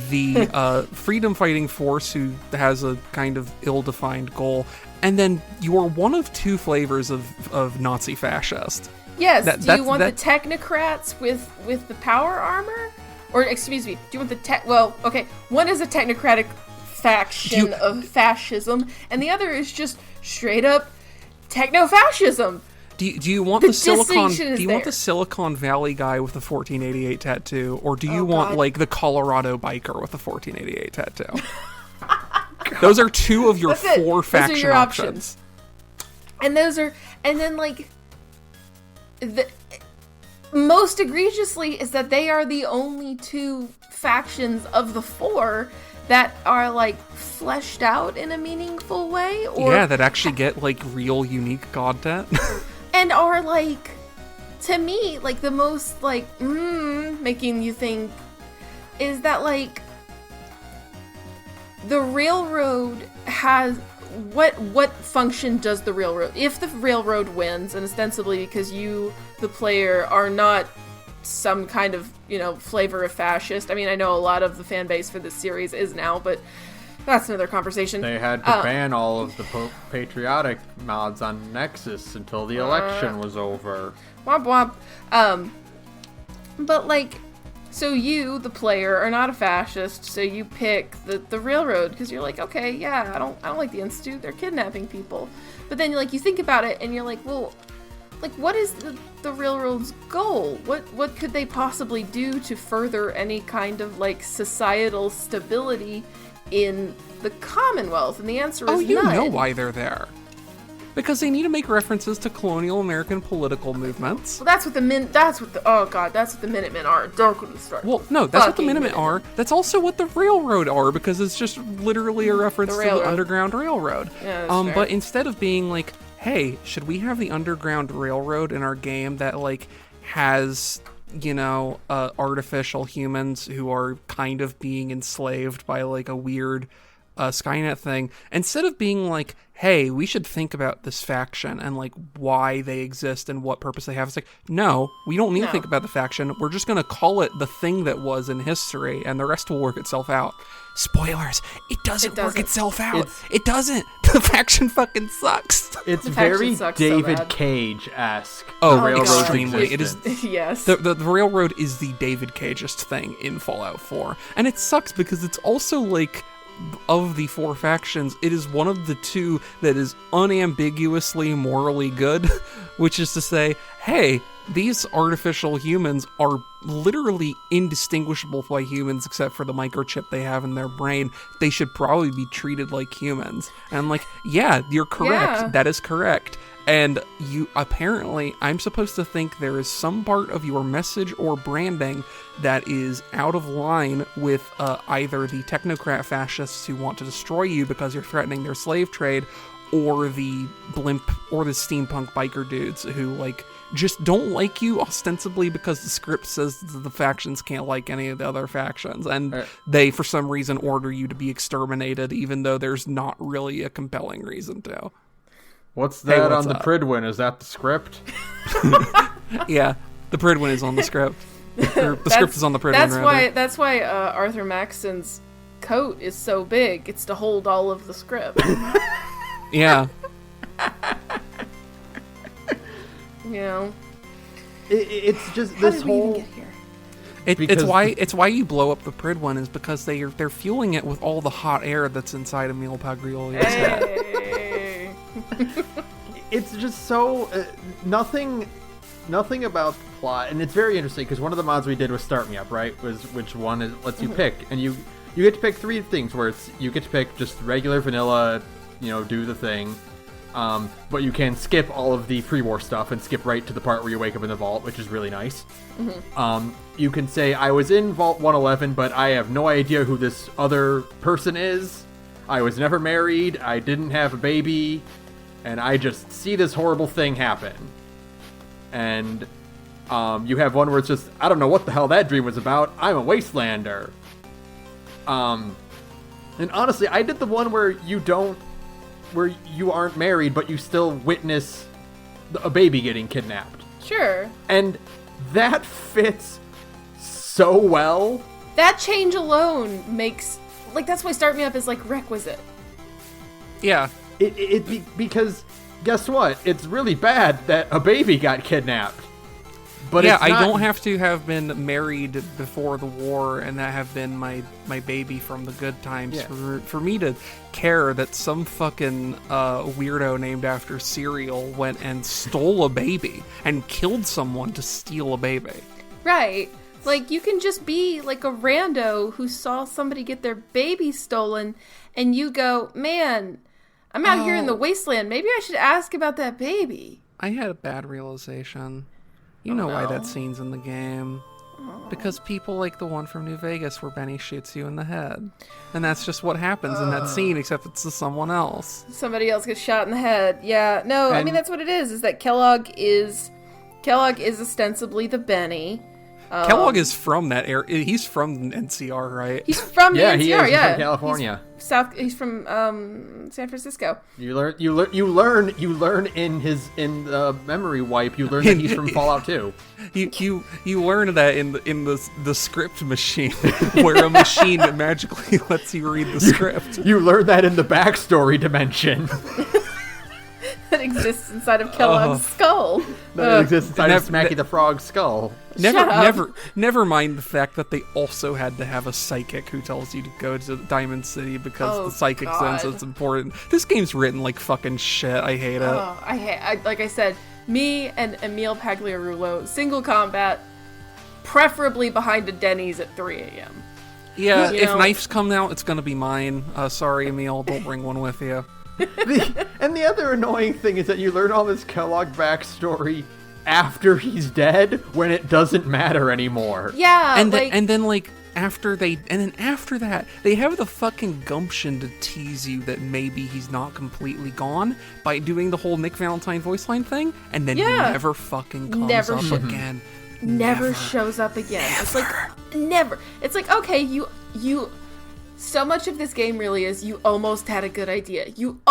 the freedom fighting force who has a kind of ill-defined goal, and then you're one of 2 flavors of Nazi fascist. Yes. Do you want the technocrats with the power armor? Or, excuse me, do you want the well, okay, one is a technocratic faction of fascism, and the other is just straight up techno-fascism. Do you want the Silicon Valley guy with the 1488 tattoo, or do you want like the Colorado biker with the 1488 tattoo? Those are 2 of your 4 faction your options. And then like most egregiously is that they are the only 2 factions of the 4 that are like fleshed out in a meaningful way, or that actually get like real unique content. And are like, to me, like the most like making you think is that like the railroad has what function does the railroad, if the railroad wins, and ostensibly because you, the player, are not some kind of, flavor of fascist. I mean, I know a lot of the fan base for this series is now, but that's another conversation. They had to ban all of the patriotic mods on Nexus until the election was over. Womp womp. But like, so you, the player, are not a fascist, so you pick the railroad because you're like, okay, yeah, I don't like the Institute. They're kidnapping people. But then you think about it and you're like, well, like, what is the railroad's goal? What could they possibly do to further any kind of like societal stability in the Commonwealth? And the answer is none. know why they're there. Because they need to make references to colonial American political movements. Well, that's what the Minutemen are. Don't get me started. Well, no, that's what the Minutemen are. That's also what the railroad are, because it's just literally a reference to the Underground Railroad. Yeah, but instead of being like, hey, should we have the Underground Railroad in our game that like has artificial humans who are kind of being enslaved by like a weird Skynet thing, instead of being like, hey, we should think about this faction and like why they exist and what purpose they have. It's like, no, we don't need to think about the faction. We're just going to call it the thing that was in history and the rest will work itself out. Spoilers, it doesn't work itself out. It doesn't. The faction fucking sucks. It's very David Cage-esque. Oh, extremely. It is. Yes. The railroad is the David Cage-est thing in Fallout 4. And it sucks because it's also like, of the 4 factions, it is one of the 2 that is unambiguously morally good, which is to say, hey, these artificial humans are literally indistinguishable by humans except for the microchip they have in their brain. They should probably be treated like humans. And I'm like, yeah, you're correct. Yeah. That is correct. And you, apparently, I'm supposed to think there is some part of your message or branding that is out of line with either the technocrat fascists who want to destroy you because you're threatening their slave trade, or the blimp or the steampunk biker dudes who like just don't like you ostensibly because the script says the factions can't like any of the other factions, and they for some reason order you to be exterminated even though there's not really a compelling reason to. What's that on the Pridwin? Is that the script? Yeah, the Pridwin is on the script. The script is on the Pridwin. That's why Arthur Maxson's coat is so big. It's to hold all of the script. Yeah. It's just this whole. It's why you blow up the Pridwin is because they're fueling it with all the hot air that's inside of Milo Paglioli's head. It's just so nothing about the plot, and it's very interesting because one of the mods we did was Start Me Up, right? Was which one lets you pick, and you get to pick 3 things where you get to pick just regular vanilla, do the thing. But you can skip all of the pre-war stuff and skip right to the part where you wake up in the vault, which is really nice. You can say, I was in Vault 111, but I have no idea who this other person is. I was never married, I didn't have a baby, and I just see this horrible thing happen. And you have one where it's just, I don't know what the hell that dream was about, I'm a wastelander. And honestly, I did the one where you aren't married, but you still witness a baby getting kidnapped. Sure. And that fits so well. That change alone makes, like, that's why Start Me Up is, like, requisite. Yeah. Because guess what? It's really bad that a baby got kidnapped. But yeah, it's not... I don't have to have been married before the war and that have been my baby from the good times for me to care that some fucking weirdo named after cereal went and stole a baby and killed someone to steal a baby. Right. Like, you can just be like a rando who saw somebody get their baby stolen and you go, man, I'm out here in the wasteland. Maybe I should ask about that baby. I had a bad realization. You know why that scene's in the game. Because people like the one from New Vegas where Benny shoots you in the head. And that's just what happens in that scene, except it's to someone else. Somebody else gets shot in the head. Yeah, no, I mean, that's what it is that Kellogg is ostensibly the Benny. Kellogg is from that area. He's from NCR, right? He's from NCR, he is. yeah. He's from California. He's from San Francisco. You learn in the memory wipe. You learn that he's from Fallout 2. You learn that in the script machine, where a machine magically lets you read the script. You learn that in the backstory dimension. That exists inside of Kellogg's skull. That exists inside of Smacky the Frog's skull. Never mind the fact that they also had to have a psychic who tells you to go to Diamond City because the psychic sense is important. This game's written like fucking shit. I hate it. Like I said, me and Emil Pagliarulo, single combat, preferably behind a Denny's at 3 a.m. Yeah, if knives come out, it's gonna be mine. Sorry, Emil, don't bring one with you. And the other annoying thing is that you learn all this Kellogg backstory after he's dead, when it doesn't matter anymore. Yeah, and then after that, they have the fucking gumption to tease you that maybe he's not completely gone by doing the whole Nick Valentine voice line thing, and then he never fucking comes up again. Never shows up again. It's like never. It's like, okay, you. So much of this game really is you almost had a good idea. You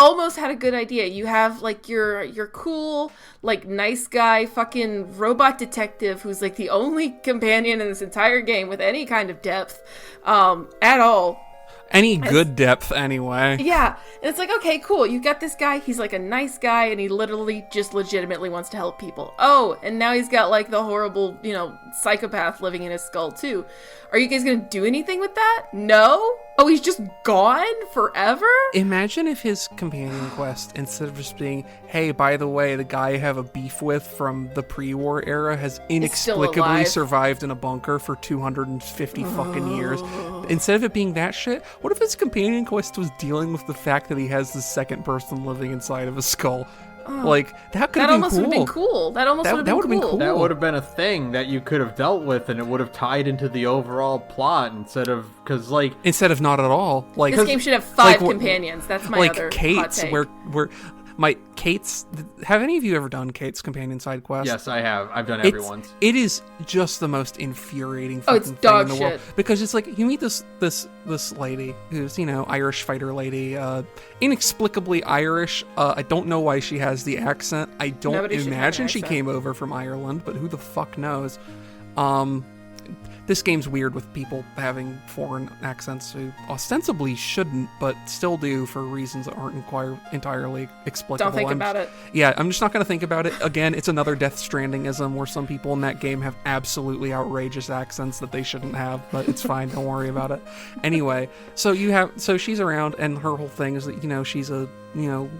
have like your cool, like nice guy fucking robot detective who's like the only companion in this entire game with any kind of depth at all. Any good depth, anyway. Yeah. And it's like, okay, cool. You got this guy. He's like a nice guy, and he literally just legitimately wants to help people. Oh, and now he's got like the horrible, psychopath living in his skull, too. Are you guys going to do anything with that? No? Oh, he's just gone forever? Imagine if his companion quest, instead of just being, hey, by the way, the guy I have a beef with from the pre-war era has inexplicably survived in a bunker for 250 fucking years. Instead of it being that shit, what if his companion quest was dealing with the fact that he has this second person living inside of a skull? That could have been cool. That almost would have been cool. That would have been a thing that you could have dealt with, and it would have tied into the overall plot instead of not at all. Like, this game should have 5 companions. That's my other Kate's, hot take. Kate's. Have any of you ever done Kate's companion side quest? Yes, I have. I've done everyone's. It is just the most infuriating fucking thing in the world. Because it's like, you meet this lady who's, Irish fighter lady, inexplicably Irish. I don't know why she has the accent. I don't imagine she came over from Ireland, but who the fuck knows? This game's weird with people having foreign accents who ostensibly shouldn't, but still do for reasons that aren't entirely explicable. Don't think about it. Yeah, I'm just not going to think about it. Again, it's another Death Stranding-ism where some people in that game have absolutely outrageous accents that they shouldn't have, but it's fine. Don't worry about it. Anyway, so she's around, and her whole thing is that, she's a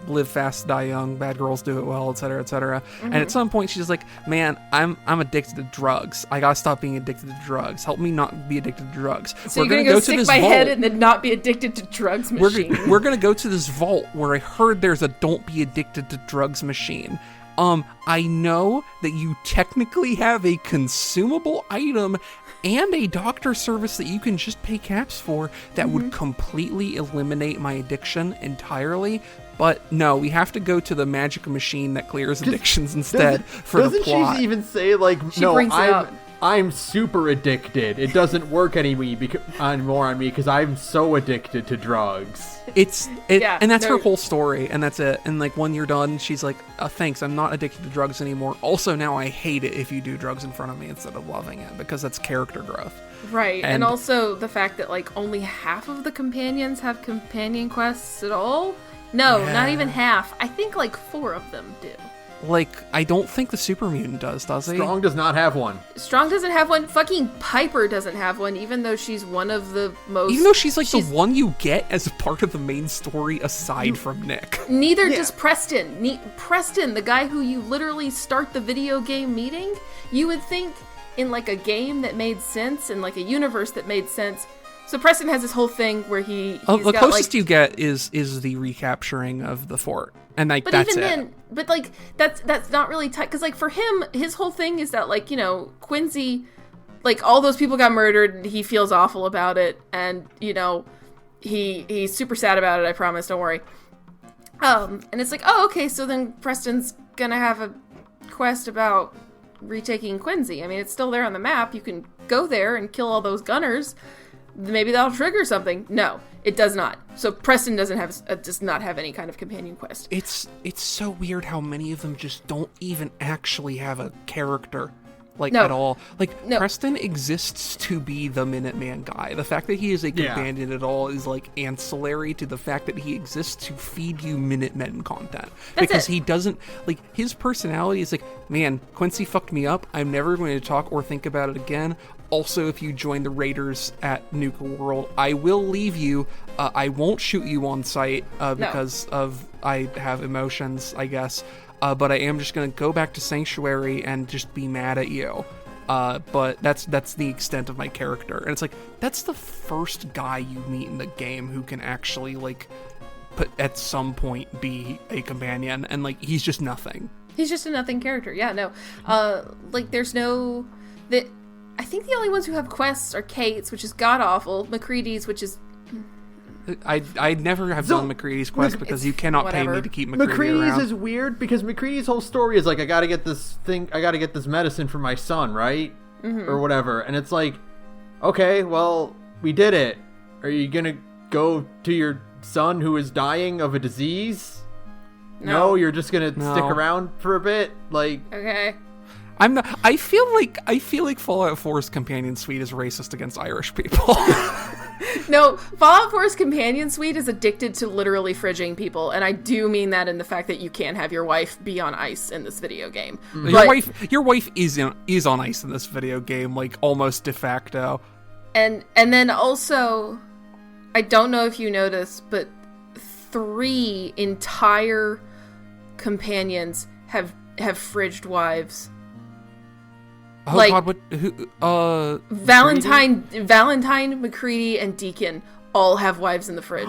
live fast, die young, bad girls do it well, etc., etc. Mm-hmm. And at some point she's like, man, I'm addicted to drugs. I gotta stop being addicted to drugs. drugs. Help me not be addicted to drugs. So we're you're gonna go stick my head and then not be addicted to drugs machine. We're gonna go to this vault where I heard there's a don't be addicted to drugs machine. I know that you technically have a consumable item and a doctor service that you can just pay caps for that would completely eliminate my addiction entirely. But no, we have to go to the magic machine that clears addictions instead for the plot. Doesn't she even say, like, She brings it up. I'm super addicted. It doesn't work anymore on me because I'm so addicted to drugs. And that's her whole story, and that's it. And like when you're done, she's like, "Thanks, I'm not addicted to drugs anymore. Also, now I hate it if you do drugs in front of me instead of loving it because that's character growth." Right, and also the fact that like only half of the companions have companion quests at all. No, not even half. I think like 4 of them do. Like, I don't think the super mutant does he? Strong does not have one. Strong doesn't have one. Fucking Piper doesn't have one, even though she's one of the most... Even though she's the one you get as a part of the main story aside from Nick. Neither does Preston. Preston, the guy who you literally start the video game meeting, you would think in like a game that made sense, in like a universe that made sense. So Preston has this whole thing where the closest you get is the recapturing of the fort. And like but that's even it. then, but like that's not really tight because like for him, his whole thing is that like Quincy, like all those people got murdered, and he feels awful about it, and he's super sad about it. I promise, don't worry. And it's like, oh, okay, so then Preston's gonna have a quest about retaking Quincy. I mean, it's still there on the map. You can go there and kill all those gunners. Maybe that'll trigger something. No, it does not. So Preston does not have any kind of companion quest. It's so weird how many of them just don't even actually have a character, at all. Preston exists to be the Minuteman guy. The fact that he is a companion at all is like ancillary to the fact that he exists to feed you Minutemen content. Because he doesn't, his personality is like, man, Quincy fucked me up. I'm never going to talk or think about it again. Also, if you join the Raiders at Nuka World, I will leave you. I won't shoot you on sight because I have emotions, I guess. But I am just going to go back to Sanctuary and just be mad at you. But that's the extent of my character. And it's like, that's the first guy you meet in the game who can actually, at some point be a companion. And, he's just nothing. He's just a nothing character. Yeah, no. There's no... I think the only ones who have quests are Kate's, which is god-awful, McCready's, which is... I never have done McCready's quest because you cannot pay me to keep McCready around. McCready's is weird because McCready's whole story is I gotta get this medicine for my son, right? Mm-hmm. Or whatever. And it's like, okay, well, we did it. Are you gonna go to your son who is dying of a disease? No, you're just gonna stick around for a bit? Okay. I'm not. I feel like Fallout 4's companion suite is racist against Irish people. No, Fallout 4's companion suite is addicted to literally fridging people, and I do mean that in the fact that you can't have your wife be on ice in this video game. Your wife is on ice in this video game, almost de facto. And then also, I don't know if you noticed, but 3 entire companions have fridged wives. Oh God! Who? Valentine, McCready, and Deacon all have wives in the fridge.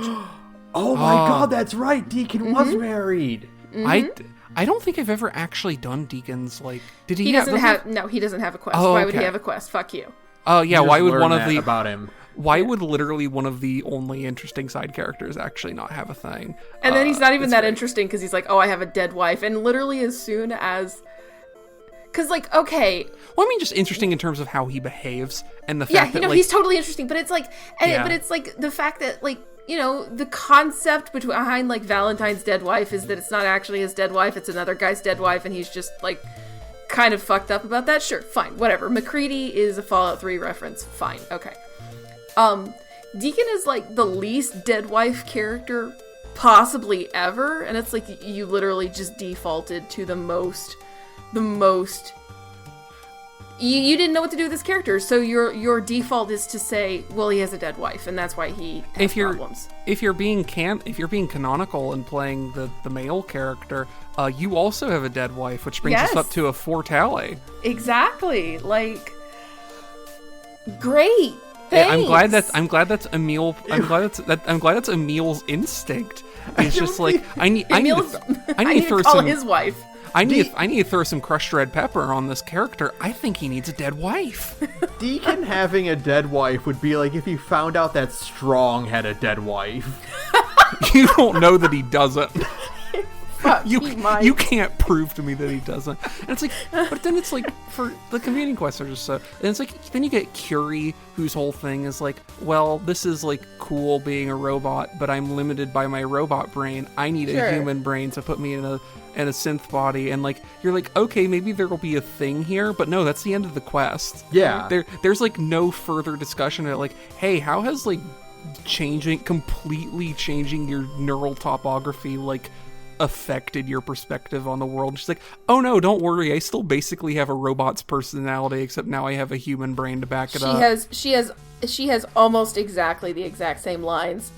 Oh my God, that's right. Deacon was married. Mm-hmm. I don't think I've ever actually done Deacon's. Did he? He doesn't have a quest. Oh, Why would he have a quest? Fuck you. Oh yeah. Why would one of the about him? Why would literally one of the only interesting side characters actually not have a thing? And then he's not even that interesting because he's like, oh, I have a dead wife, and literally as soon as. Because, okay... Well, I mean, just interesting in terms of how he behaves, and the fact that, he's totally interesting, but it's, but it's, the fact that, the concept behind, Valentine's dead wife is that it's not actually his dead wife, it's another guy's dead wife, and he's just, kind of fucked up about that? Sure, fine, whatever. McCready is a Fallout 3 reference. Fine, okay. Deacon is, the least dead wife character possibly ever, and it's, you literally just defaulted to the most you didn't know what to do with this character, so your default is to say, well, he has a dead wife, and that's why he has problems. If you're being canonical and playing the male character, you also have a dead wife, which brings us up to a 4 tally. Exactly. Great. Yeah, Thanks. I'm glad that's Emil. I'm glad that's Emil's instinct. He's just like I need to throw call some. his wife. I need to throw some crushed red pepper on this character. I think he needs a dead wife. Deacon having a dead wife would be like if you found out that Strong had a dead wife. You don't know that he doesn't. Fuck, You can't prove to me that he doesn't. And it's like, but then it's like for the companion quests are just so. And it's like then you get Curie, whose whole thing is like, well, this is like cool being a robot, but I'm limited by my robot brain. I need a human brain to put me in a synth body, and like you're like, okay, maybe there will be a thing here, but no, that's the end of the quest. Yeah, there's like no further discussion of like, hey, how has like completely changing your neural topography like affected your perspective on the world. She's like, oh no, don't worry, I still basically have a robot's personality, except now I have a human brain to back it up. She has almost exactly the exact same lines,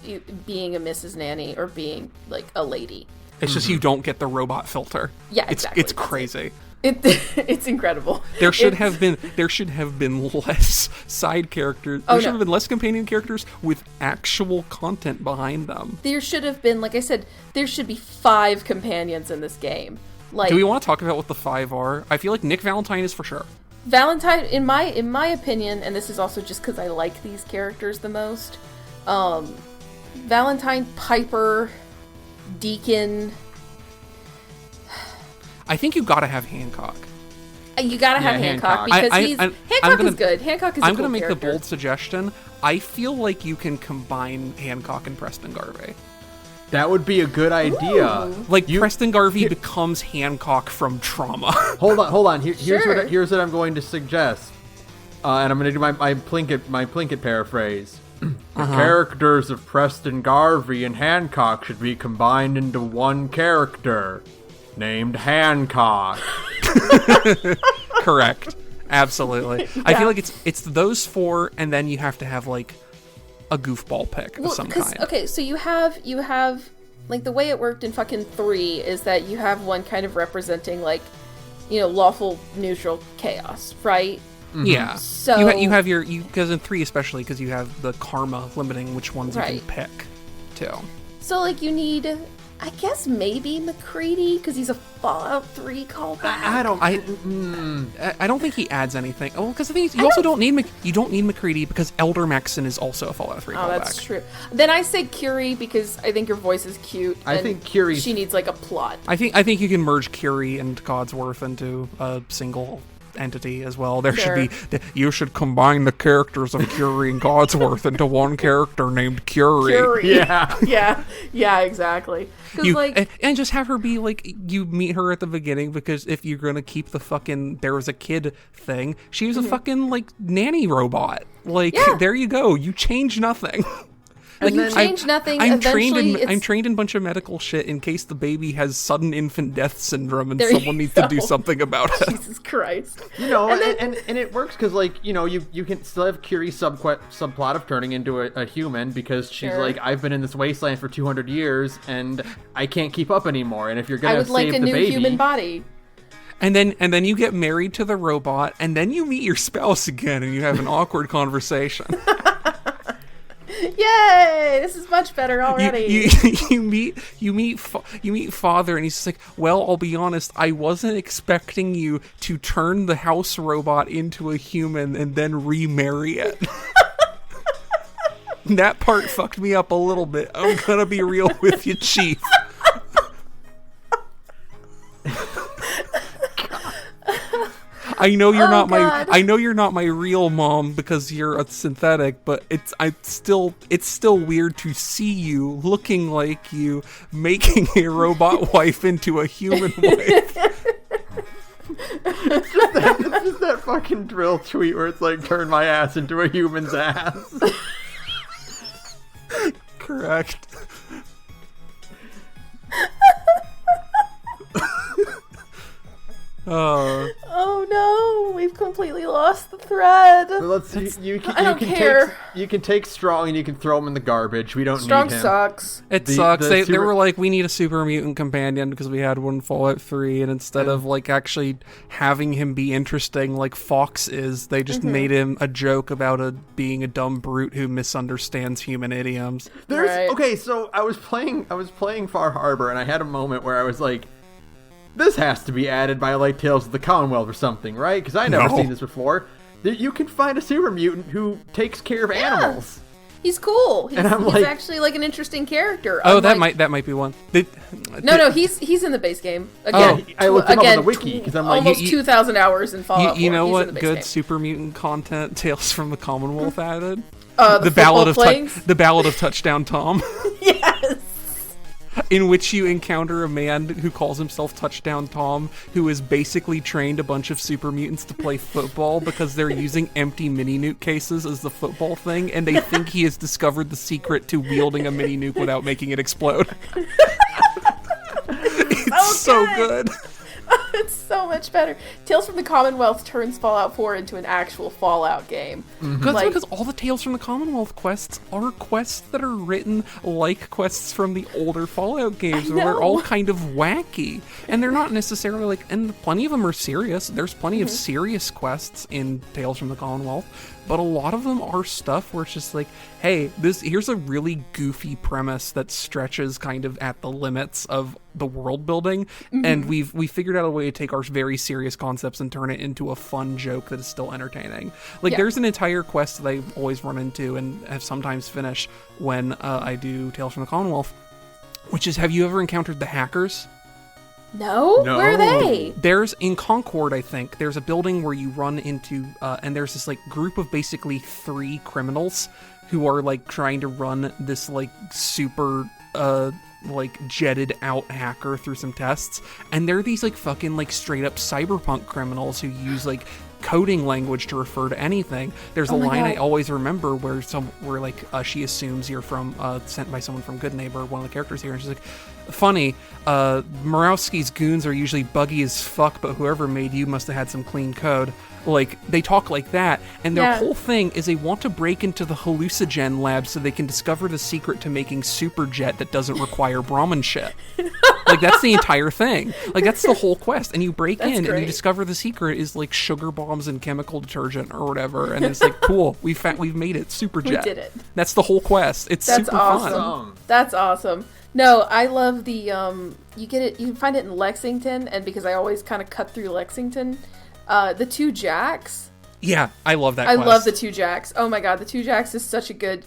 being a Mrs. Nanny or being like a lady. It's just you don't get the robot filter. Yeah, exactly. It's crazy. It's incredible. There should have been less side characters. There should have been less companion characters with actual content behind them. There should have been, like I said, there should be 5 companions in this game. Like, do we want to talk about what the 5 are? I feel like Nick Valentine is for sure. Valentine, in my opinion, and this is also just because I like these characters the most. Valentine, Piper, Deacon. I think you gotta have Hancock. You gotta have Hancock because Hancock is good. Hancock is a cool gonna make character. the bold suggestion. I feel like you can combine Hancock and Preston Garvey. That would be a good idea. Ooh. Like Preston Garvey becomes Hancock from Trauma. Hold on. Here's what I'm going to suggest, and I'm going to do my Plinkett paraphrase. The characters of Preston Garvey and Hancock should be combined into one character, named Hancock. Correct. Absolutely. Yeah. I feel like it's those 4, and then you have to have like a goofball pick of some kind. Okay, so you have like the way it worked in fucking 3 is that you have one kind of representing like, you know, lawful neutral chaos, right? Mm-hmm. Yeah. So you have because in 3 especially because you have the karma limiting which ones you can pick too. So like you need, I guess maybe McCready because he's a Fallout 3 callback. I don't think he adds anything. Oh, because the thing is, you don't need McCready because Elder Maxon is also a Fallout 3 callback. Oh, that's true. Then I say Curie because I think her voice is cute. I think Curie. She needs like a plot. I think you can merge Curie and Codsworth into a single entity as well. You should combine the characters of Curie and Codsworth into one character named Curie. Yeah, exactly. And just have her be like, you meet her at the beginning because if you're gonna keep the fucking there was a kid thing, she was a fucking like nanny robot. Like there you go. You change nothing. Like you change nothing. I'm trained in a bunch of medical shit in case the baby has sudden infant death syndrome and someone needs to do something about it. Jesus Christ! You know, and it works because like you know you can still have Curie's subplot of turning into a human because she's like, I've been in this wasteland for 200 years and I can't keep up anymore. And if you're gonna save the baby, new human body. And then you get married to the robot, and then you meet your spouse again, and you have an awkward conversation. Yay! This is much better already. You meet father, and he's just like, well, I'll be honest, I wasn't expecting you to turn the house robot into a human and then remarry it. That part fucked me up a little bit. I'm gonna be real with you, Chief. I know you're not my real mom because you're a synthetic, but it's still weird to see you looking like you making a robot wife into a human wife. It's just that fucking drill tweet where it's like, turn my ass into a human's ass. Correct. Oh no, we've completely lost the thread. So let's see. I don't care. You can take Strong and you can throw him in the garbage. We don't Strong need him. sucks. It sucks. They were like, we need a super mutant companion because we had one in Fallout 3, and instead of like actually having him be interesting like Fox is, they just made him a joke about being a dumb brute who misunderstands human idioms. Okay, so I was playing Far Harbor, and I had a moment where I was like, this has to be added by like Tales of the Commonwealth or something, right? Because I never seen this before. You can find a super mutant who takes care of animals. He's cool. He's actually like an interesting character. That might be one. No, he's in the base game. Again, I looked him up on the wiki because I'm like, almost 2,000 hours in Fallout 4. You know what good super mutant content Tales from the Commonwealth added? The Ballad of Touchdown Tom. Yes. In which you encounter a man who calls himself Touchdown Tom, who has basically trained a bunch of super mutants to play football because they're using empty mini nuke cases as the football thing, and they think he has discovered the secret to wielding a mini nuke without making it explode. It's so good. It's so much better. Tales from the Commonwealth turns Fallout 4 into an actual Fallout game. Because all the Tales from the Commonwealth quests are quests that are written like quests from the older Fallout games, where they're all kind of wacky. And they're not necessarily like, and plenty of them are serious. There's plenty of serious quests in Tales from the Commonwealth. But a lot of them are stuff where it's just like, hey, here's a really goofy premise that stretches kind of at the limits of the world building, and we figured out a way to take our very serious concepts and turn it into a fun joke that is still entertaining. There's an entire quest that I always run into and have sometimes finished when I do Tales from the Commonwealth, which is, have you ever encountered the hackers? No? Where are they? There's, in Concord, I think, there's a building where you run into, and there's this, like, group of basically 3 criminals who are, like, trying to run this, like, super, like, jetted out hacker through some tests. And they're these, like, fucking, like, straight up cyberpunk criminals who use, like, coding language to refer to anything. There's a line I always remember where she assumes you're from, sent by someone from Good Neighbor, one of the characters here, and she's like, funny, Murawski's goons are usually buggy as fuck, but whoever made you must have had some clean code. Like, they talk like that, and their whole thing is they want to break into the hallucinogen lab so they can discover the secret to making superjet that doesn't require Brahmin shit. Like, that's the entire thing. Like, that's the whole quest, and you break in and you discover the secret is, like, sugar bombs and chemical detergent or whatever, and it's like, cool, we've made it, superjet. We did it. That's the whole quest. That's super fun. That's awesome. No, I love the, you can find it in Lexington, and because I always kind of cut through Lexington, the 2 Jacks. Yeah, I love that quest. I love the 2 Jacks. Oh my god, the 2 Jacks is such a good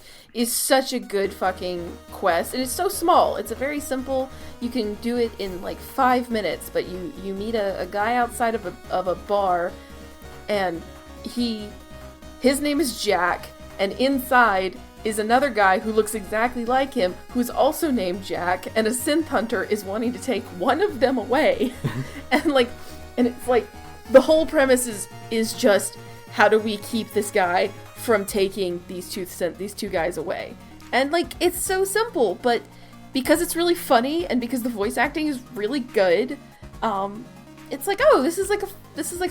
fucking quest, and it's so small. It's a very simple, you can do it in like 5 minutes, but you meet a guy outside of a bar, and his name is Jack, and inside is another guy who looks exactly like him, who's also named Jack, and a synth hunter is wanting to take one of them away. and it's like, the whole premise is just, how do we keep this guy from taking these two guys away? And like, it's so simple, but because it's really funny and because the voice acting is really good, it's like, oh, this is like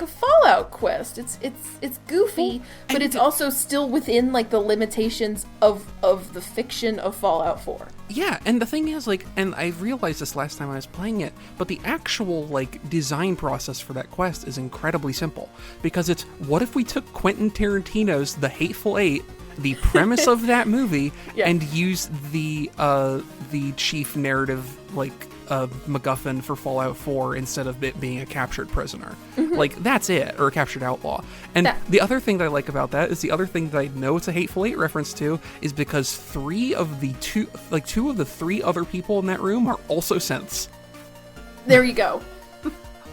a Fallout quest. It's goofy, but it's also still within like the limitations of the fiction of Fallout 4. Yeah, and the thing is, like, and I realized this last time I was playing it, but the actual, like, design process for that quest is incredibly simple. Because it's, what if we took Quentin Tarantino's The Hateful Eight, the premise of that movie, and used the chief narrative, like, MacGuffin for Fallout 4 instead of it being a captured prisoner. Like, that's it, or a captured outlaw. And the other thing that I like about that is the other thing that I know it's a Hateful Eight reference to is because two of the 3 other people in that room are also synths. There you go.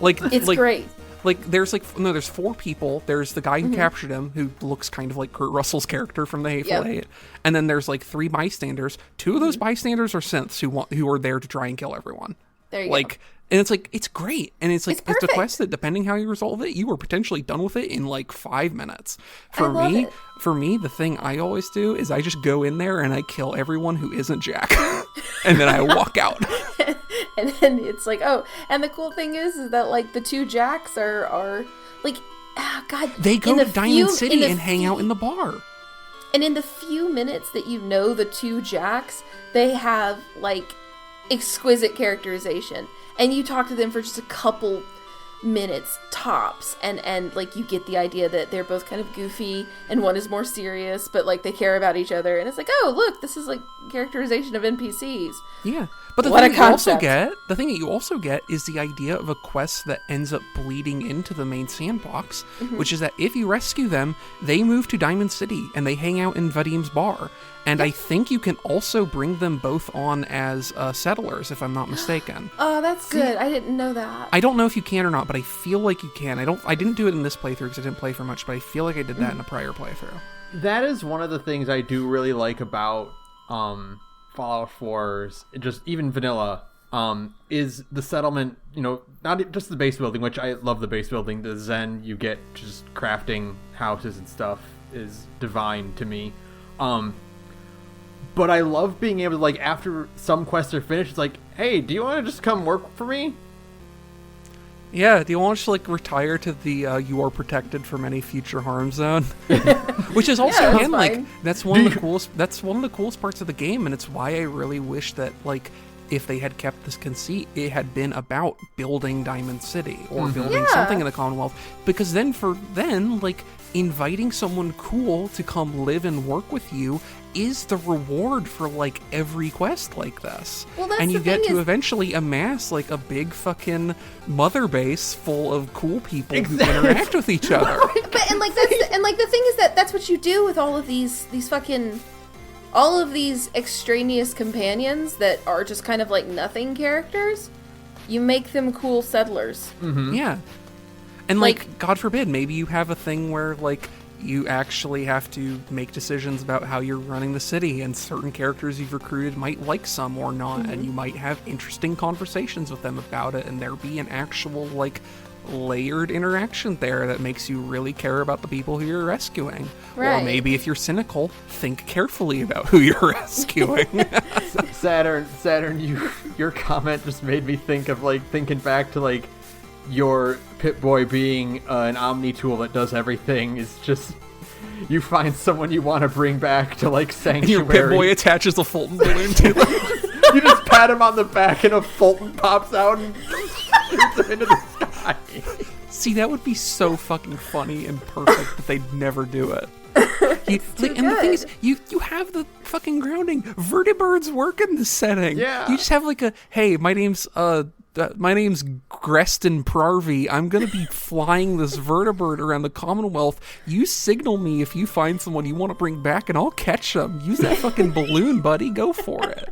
It's great. Like, there's 4 people. There's the guy who captured him, who looks kind of like Kurt Russell's character from The Hateful Eight. And then there's, like, 3 bystanders. 2 of those bystanders are synths who are there to try and kill everyone. There you go. And it's like, it's great. And it's like, it's a quest that, depending how you resolve it, you are potentially done with it in, like, 5 minutes. For me, the thing I always do is I just go in there and I kill everyone who isn't Jack. And then I walk out. And then it's like, oh, and the cool thing is that, like, the 2 Jacks are like, God, They go to Diamond City and hang out in the bar. And in the few minutes that you know the two Jacks, they have, like, exquisite characterization. And you talk to them for just a couple minutes tops, and like, you get the idea that they're both kind of goofy, and one is more serious, but, like, they care about each other. And it's like, oh, look, this is, like, characterization of NPCs. Yeah. But the thing that you also get is the idea of a quest that ends up bleeding into the main sandbox, which is that if you rescue them, they move to Diamond City and they hang out in Vadim's bar. And I think you can also bring them both on as settlers, if I'm not mistaken. Oh, that's good. I didn't know that. I don't know if you can or not, but I feel like you can. I didn't do it in this playthrough because I didn't play for much, but I feel like I did that in a prior playthrough. That is one of the things I do really like about Fallout 4's, just even vanilla, is the settlement, not just the base building, which I love the base building, the zen you get just crafting houses and stuff is divine to me. But I love being able to, like, after some quests are finished, it's like, hey, do you want to just come work for me? Yeah, do you want to, like, retire to the you are protected from any future harm zone? Which is also, again, like, that's one of the coolest parts of the game, and it's why I really wish that, like, if they had kept this conceit, it had been about building Diamond City or building something in the Commonwealth. Because then, like, inviting someone cool to come live and work with you is the reward for, like, every quest like this. Well, that's and you get to eventually amass, like, a big fucking mother base full of cool people who interact with each other. But the thing is that that's what you do with all of these fucking, all of these extraneous companions that are just kind of like nothing characters. You make them cool settlers. Mm-hmm. Yeah. And, like, God forbid, maybe you have a thing where, like, you actually have to make decisions about how you're running the city, and certain characters you've recruited might like some or not, and you might have interesting conversations with them about it, and there be an actual, like, layered interaction there that makes you really care about the people who you're rescuing. Right. Or maybe if you're cynical, think carefully about who you're rescuing. Saturn, your comment just made me think of, like, thinking back to, like, your Pip-Boy being an Omni tool that does everything is just, you find someone you want to bring back to, like, Sanctuary. And your Pip-Boy attaches a Fulton balloon to them. You just pat him on the back and a Fulton pops out and shoots him into the sky. See, that would be so fucking funny and perfect, but they'd never do it. And the thing is, you have the fucking grounding. Vertibirds work in this setting. Yeah. You just have, like, hey, my name's Greston Prarvi. I'm going to be flying this vertibird around the Commonwealth. You signal me if you find someone you want to bring back, and I'll catch them. Use that fucking balloon, buddy. Go for it.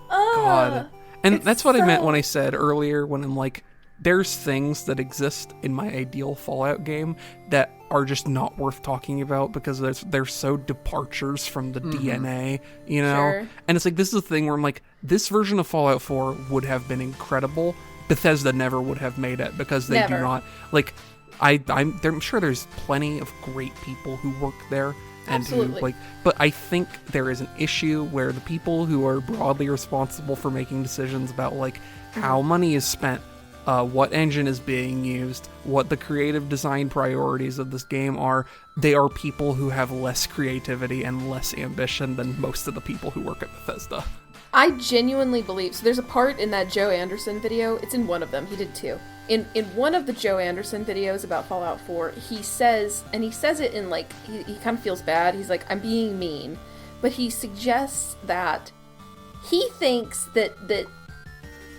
God. And that's what I meant when I said earlier, when I'm like, there's things that exist in my ideal Fallout game that are just not worth talking about because they're so departures from the DNA, you know? Sure. And it's like, this is the thing where I'm like, this version of Fallout 4 would have been incredible. Bethesda never would have made it because they do not, like, I'm sure there's plenty of great people who work there. And absolutely. Who, like, but I think there is an issue where the people who are broadly responsible for making decisions about, like, how money is spent, what engine is being used, what the creative design priorities of this game are, they are people who have less creativity and less ambition than most of the people who work at Bethesda. I genuinely believe, so there's a part in that Joe Anderson video, it's in one of them, he did two. In one of the Joe Anderson videos about Fallout 4, he says, and he says it in, like, he kind of feels bad, he's like, I'm being mean, but he suggests that he thinks that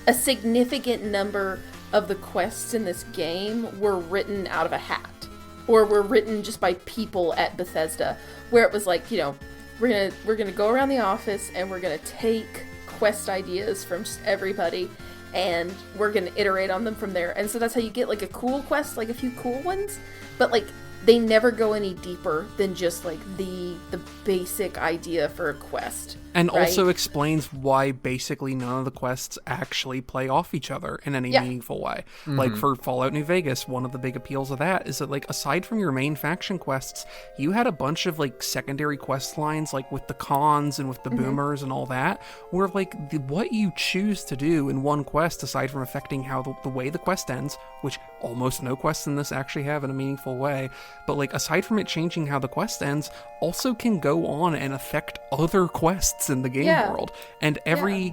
a significant number of the quests in this game were written out of a hat, or were written just by people at Bethesda, where it was like, you know, we're gonna go around the office and we're gonna take quest ideas from everybody and we're gonna iterate on them from there. And so that's how you get, like, a cool quest, like a few cool ones, but, like, they never go any deeper than just like the basic idea for a quest. And right? also explains why basically none of the quests actually play off each other in any meaningful way. Like for Fallout New Vegas, one of the big appeals of that is that, like, aside from your main faction quests, you had a bunch of like secondary quest lines, like with the cons and with the boomers and all that, where like what you choose to do in one quest, aside from affecting how the way the quest ends, which almost no quests in this actually have in a meaningful way, but like aside from it changing how the quest ends, also can go on and affect other quests in the game world. And every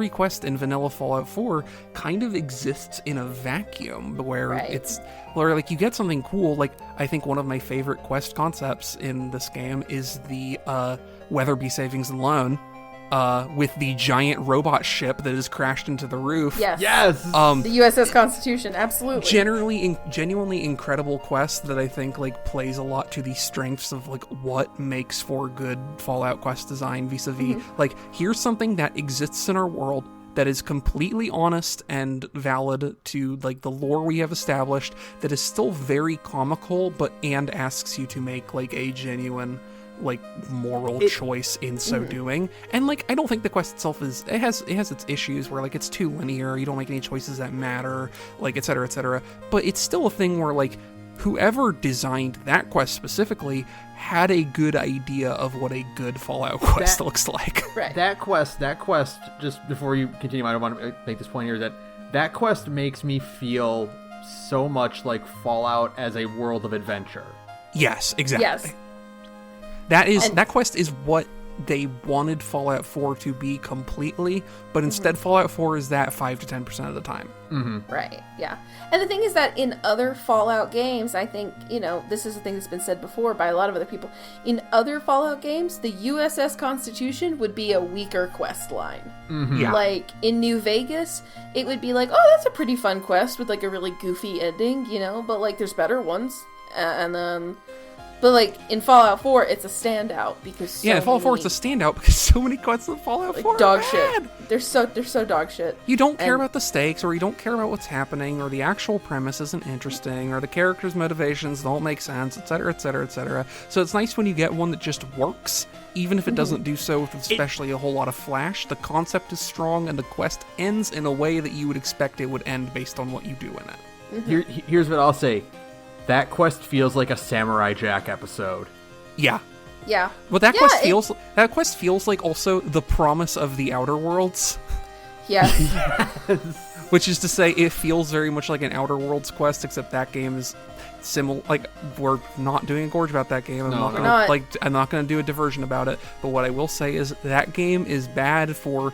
quest in vanilla Fallout 4 kind of exists in a vacuum where it's where like you get something cool. Like I think one of my favorite quest concepts in this game is the Weatherby Savings and Loan with the giant robot ship that has crashed into the roof. Yes. Yes. The USS Constitution, absolutely. Genuinely incredible quest that I think like plays a lot to the strengths of like what makes for good Fallout quest design vis-a-vis like here's something that exists in our world that is completely honest and valid to like the lore we have established, that is still very comical and asks you to make like a genuine like moral choice in so doing. And like I don't think the quest itself it has its issues where like it's too linear, you don't make any choices that matter, like etc., but it's still a thing where like whoever designed that quest specifically had a good idea of what a good Fallout quest looks like. Right. That quest, just before you continue, I don't want to make this point here, that quest makes me feel so much like Fallout as a world of adventure. Yes, exactly. Yes. That quest is what they wanted Fallout 4 to be completely, but instead Fallout 4 is that 5 to 10% of the time. Right, yeah. And the thing is that in other Fallout games, I think, this is a thing that's been said before by a lot of other people, in other Fallout games, the USS Constitution would be a weaker quest line. Yeah. Like, in New Vegas, it would be like, oh, that's a pretty fun quest with, like, a really goofy ending, but, like, there's better ones. But, like, in Fallout 4, it's a standout because in Fallout 4, it's a standout because so many quests in Fallout 4 dog are shit. bad. They're so dog shit. You don't care about the stakes, or you don't care about what's happening, or the actual premise isn't interesting, or the characters' motivations don't make sense, etc. So it's nice when you get one that just works, even if it doesn't do so with especially a whole lot of flash. The concept is strong, and the quest ends in a way that you would expect it would end based on what you do in it. Here's what I'll say. That quest feels like a Samurai Jack episode. Yeah. Yeah. Well, that quest feels like also the promise of the Outer Worlds. Yeah. Which is to say, it feels very much like an Outer Worlds quest, except that game is similar. Like, we're not doing a gorge about that game. I'm not gonna do a diversion about it. But what I will say is that game is bad for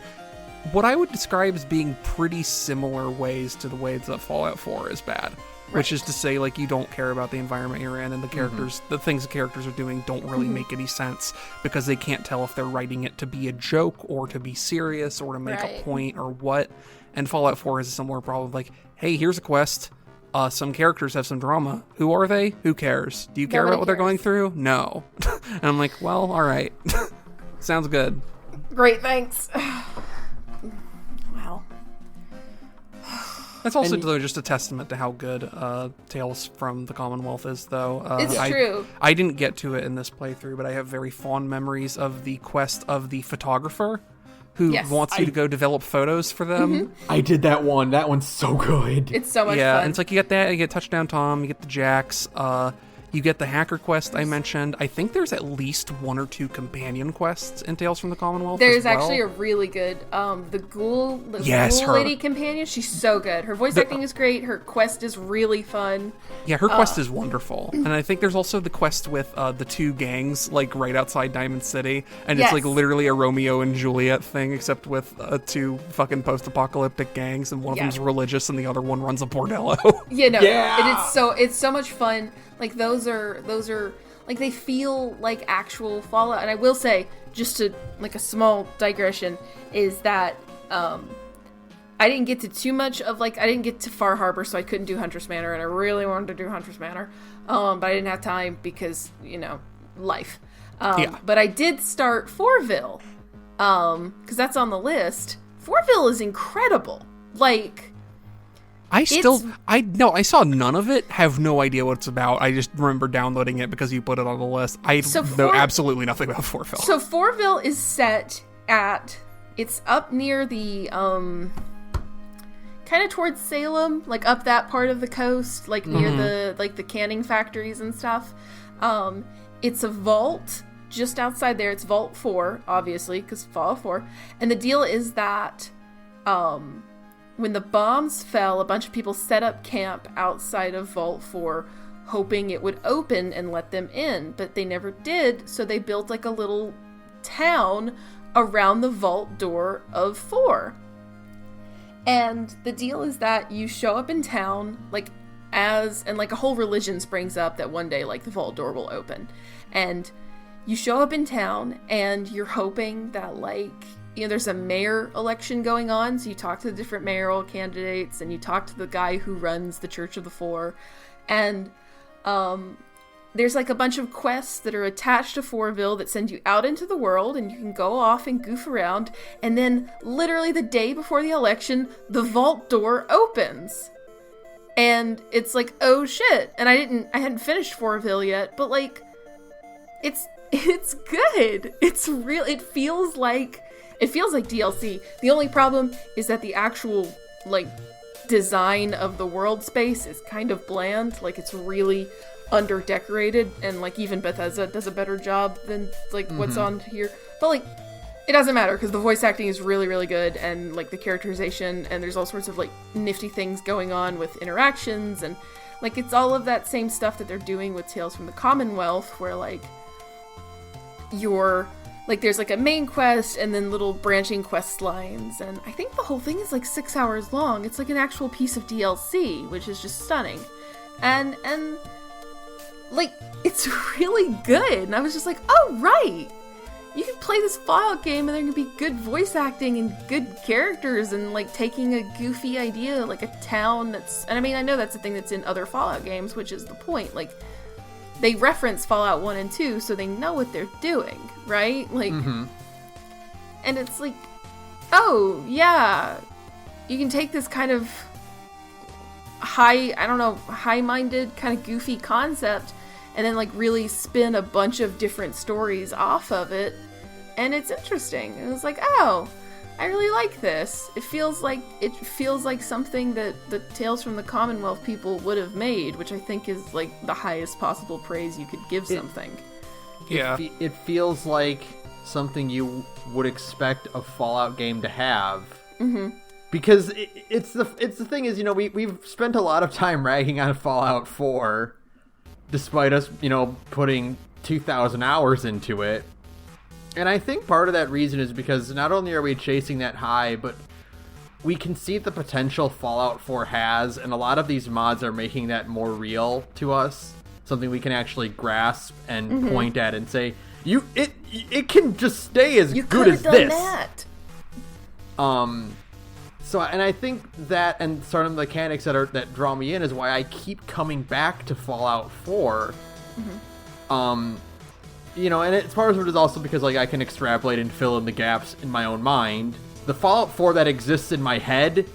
what I would describe as being pretty similar ways to the ways that Fallout 4 is bad. Which is to say, like, you don't care about the environment you're in, and the characters, the things the characters are doing don't really make any sense because they can't tell if they're writing it to be a joke or to be serious or to make a point or what. And Fallout 4 has a similar problem. Like, hey, here's a quest. Some characters have some drama. Who are they? Who cares? Do you care about what they're going through? No. And I'm like, well, all right. Sounds good. Great, thanks. Wow. That's also just a testament to how good Tales from the Commonwealth is, though. It's true. I didn't get to it in this playthrough, but I have very fond memories of the quest of the photographer who wants you to go develop photos for them. I did that one. That one's so good. It's so much fun. Yeah, and it's like you get that, you get Touchdown Tom, you get the Jacks, you get the hacker quest I mentioned. I think there's at least one or two companion quests in Tales from the Commonwealth. There's actually a really good the ghoul lady companion. She's so good. Her voice acting is great. Her quest is really fun. Yeah, her quest is wonderful. And I think there's also the quest with the two gangs, like right outside Diamond City, and it's like literally a Romeo and Juliet thing, except with two fucking post-apocalyptic gangs, and one of them's religious and the other one runs a bordello. It's so much fun. Like those are like they feel like actual Fallout. And I will say, just to like a small digression, is that I didn't get to too much of I didn't get to Far Harbor, so I couldn't do Huntress Manor, and I really wanted to do Huntress Manor, but I didn't have time because life. But I did start Fortville, because that's on the list. Fortville is incredible. Like, I saw none of it, have no idea what it's about. I just remember downloading it because you put it on the list. I know absolutely nothing about Fortville. So Fortville is set it's up near the, kind of towards Salem, like up that part of the coast, like near the canning factories and stuff. It's a vault just outside there. It's Vault 4, obviously, because Fallout 4. And the deal is that, when the bombs fell, a bunch of people set up camp outside of Vault 4, hoping it would open and let them in, but they never did, so they built like a little town around the vault door of 4. And the deal is that you show up in town, and a whole religion springs up that one day, like, the vault door will open. And you show up in town, and you're hoping that, there's a mayor election going on, so you talk to the different mayoral candidates, and you talk to the guy who runs the Church of the Four, and there's a bunch of quests that are attached to Fortville that send you out into the world, and you can go off and goof around, and then literally the day before the election, the vault door opens. And it's oh shit, and I hadn't finished Fortville yet, but it's good. It's real. It feels like DLC. The only problem is that the actual, design of the world space is kind of bland. It's really under-decorated, and, even Bethesda does a better job than, what's on here. But, it doesn't matter, because the voice acting is really, really good, and, the characterization, and there's all sorts of, nifty things going on with interactions, and, it's all of that same stuff that they're doing with Tales from the Commonwealth, where, there's a main quest and then little branching quest lines, and I think the whole thing is 6 hours long. It's an actual piece of DLC, which is just stunning. And it's really good. And I was just oh right, you can play this Fallout game and there can be good voice acting and good characters and taking a goofy idea, a town that's, and I mean, I know that's a thing that's in other Fallout games, which is the point. They reference Fallout 1 and 2, so they know what they're doing, right? And it's oh, yeah, you can take this kind of high-minded, kind of goofy concept, and then, really spin a bunch of different stories off of it, and it's interesting. And it's oh, I really like this. It feels like something that the Tales from the Commonwealth people would have made, which I think is the highest possible praise you could give something. Yeah. It feels like something you would expect a Fallout game to have. Mm-hmm. Because it's the thing is, we've spent a lot of time ragging on Fallout 4, despite us, putting 2,000 hours into it. And I think part of that reason is because not only are we chasing that high, but we can see the potential Fallout 4 has, and a lot of these mods are making that more real to us. Something we can actually grasp and point at and say, it can just stay as good as this. That. So, and I think that and sort of the mechanics that draw me in is why I keep coming back to Fallout 4. And it's part of it is also because I can extrapolate and fill in the gaps in my own mind. The Fallout 4 that exists in my head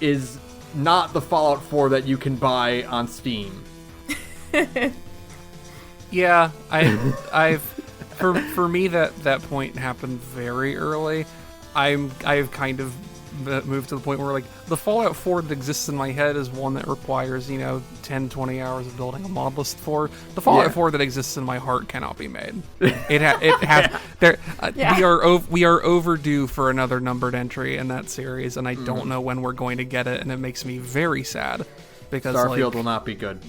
is not the Fallout 4 that you can buy on Steam. Yeah, for me that point happened very early. I've kind of moved to the point where the Fallout 4 that exists in my head is one that requires 10-20 hours of building a mod list for. The Fallout 4 that exists in my heart cannot be made. We are overdue for another numbered entry in that series, and I don't know when we're going to get it, and it makes me very sad because Starfield will not be good.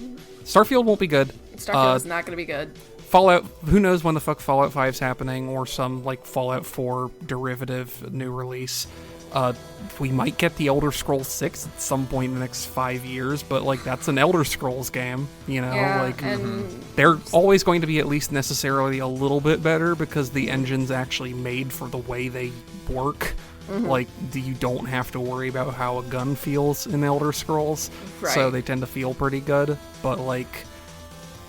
Starfield won't be good. Starfield is not going to be good. Fallout, who knows when the fuck Fallout 5's happening, or some Fallout 4 derivative new release. We might get the Elder Scrolls 6 at some point in the next 5 years, but that's an Elder Scrolls game, they're always going to be at least necessarily a little bit better because the engine's actually made for the way they work. You don't have to worry about how a gun feels in Elder Scrolls, right. So they tend to feel pretty good, but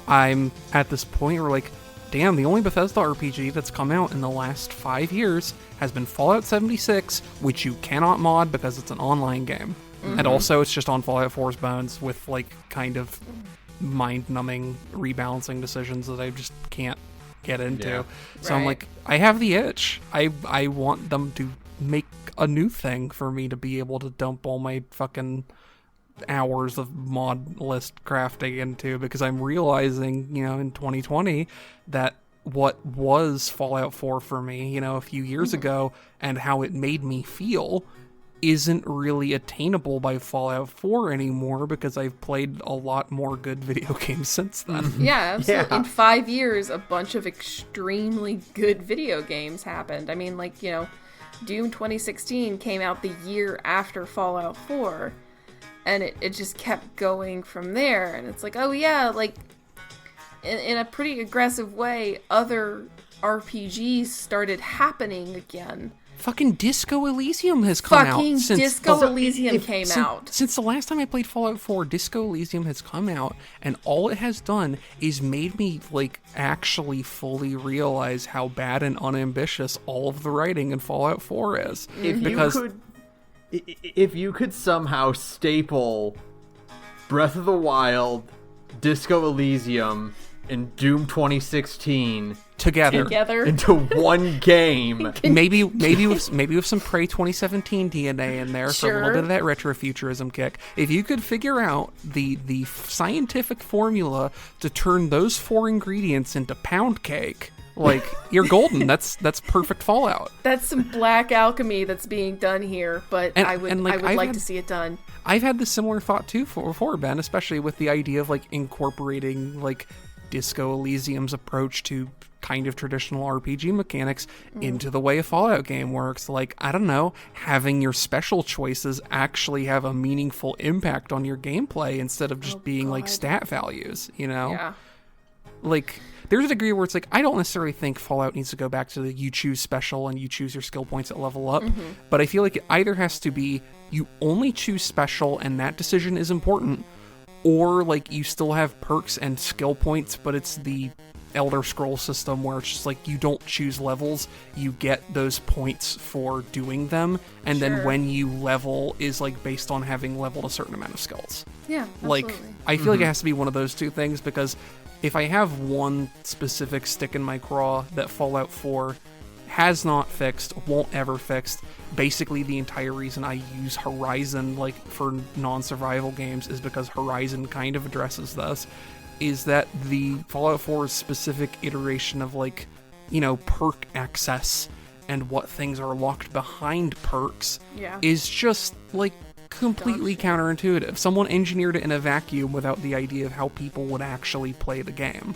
I'm at this point where damn, the only Bethesda RPG that's come out in the last 5 years has been Fallout 76, which you cannot mod because it's an online game. And also it's just on Fallout 4's bones with like kind of mind-numbing rebalancing decisions that I just can't get into. Yeah. So I'm like, I have the itch. I want them to make a new thing for me to be able to dump all my fucking hours of mod list crafting into, because I'm realizing, in 2020 that what was Fallout 4 for me, a few years ago, and how it made me feel isn't really attainable by Fallout 4 anymore, because I've played a lot more good video games since then. Yeah, absolutely. Yeah. In 5 years, a bunch of extremely good video games happened. I mean, Doom 2016 came out the year after Fallout 4, and it just kept going from there. And it's like, oh yeah, in a pretty aggressive way, other RPGs started happening again. Fucking Disco Elysium has come out. Fucking Disco Elysium came out. Since the last time I played Fallout 4, Disco Elysium has come out, and all it has done is made me, actually fully realize how bad and unambitious all of the writing in Fallout 4 is. If you could somehow staple Breath of the Wild, Disco Elysium, and Doom 2016 together into one game. maybe with some Prey 2017 DNA in there for a little bit of that retrofuturism kick. If you could figure out the scientific formula to turn those 4 ingredients into pound cake, you're golden. That's perfect Fallout. That's some black alchemy that's being done here, but I would like to see it done. I've had this similar thought too before, Ben, especially with the idea of incorporating Disco Elysium's approach to kind of traditional RPG mechanics into the way a Fallout game works. I don't know, having your special choices actually have a meaningful impact on your gameplay instead of just being stat values, Yeah. There's a degree where it's I don't necessarily think Fallout needs to go back to the you choose special and you choose your skill points at level up, but I feel like it either has to be you only choose special and that decision is important, or you still have perks and skill points, but it's the Elder Scrolls system where it's just you don't choose levels, you get those points for doing them, and then when you level is based on having leveled a certain amount of skills. Yeah, absolutely. I feel like it has to be one of those two things, because if I have one specific stick in my craw that Fallout 4 has not fixed, won't ever fix, basically the entire reason I use Horizon for non-survival games is because Horizon kind of addresses this, is that the Fallout 4's specific iteration of perk access and what things are locked behind perks is just completely counterintuitive. Someone engineered it in a vacuum without the idea of how people would actually play the game.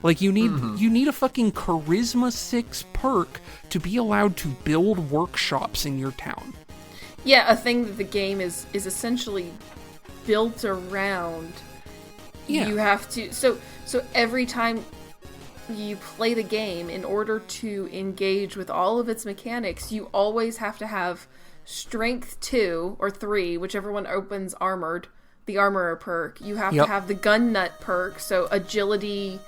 You need a fucking Charisma 6 perk to be allowed to build workshops in your town. Yeah, a thing that the game is essentially built around. Yeah. You have to so every time you play the game, in order to engage with all of its mechanics, you always have to have Strength 2 or 3, whichever one opens armored, the armorer perk. You have to have the gun nut perk, so agility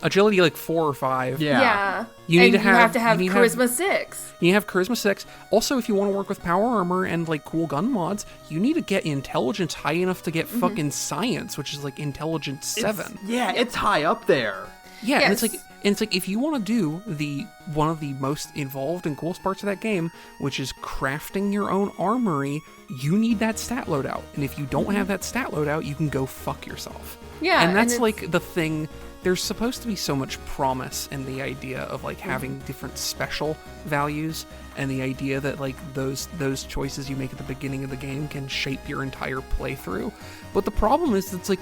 4 or 5. Yeah. You have to have Charisma 6. You have Charisma 6. Also, if you want to work with power armor and cool gun mods, you need to get intelligence high enough to get fucking science, which is intelligence 7. It's high up there. Yeah, Yes. and it's if you want to do one of the most involved and coolest parts of that game, which is crafting your own armory, you need that stat loadout. And if you don't have that stat loadout, you can go fuck yourself. Yeah, and that's the thing. There's supposed to be so much promise in the idea of having different special values, and the idea that those choices you make at the beginning of the game can shape your entire playthrough. But the problem is it's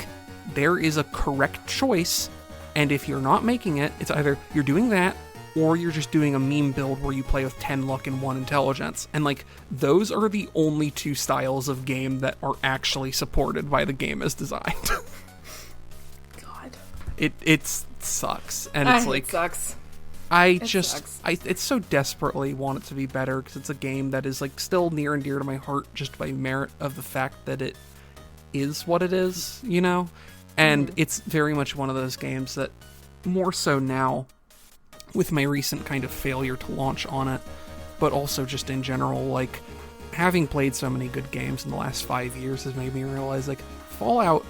there is a correct choice. And if you're not making it, it's either you're doing that, or you're just doing a meme build where you play with 10 luck and 1 intelligence. And those are the only two styles of game that are actually supported by the game as designed. God. It sucks. And it's it sucks. I so desperately want it to be better, because it's a game that is still near and dear to my heart just by merit of the fact that it is what it is, And it's very much one of those games that, more so now, with my recent kind of failure to launch on it, but also just in general, having played so many good games in the last 5 years has made me realize, like, Fallout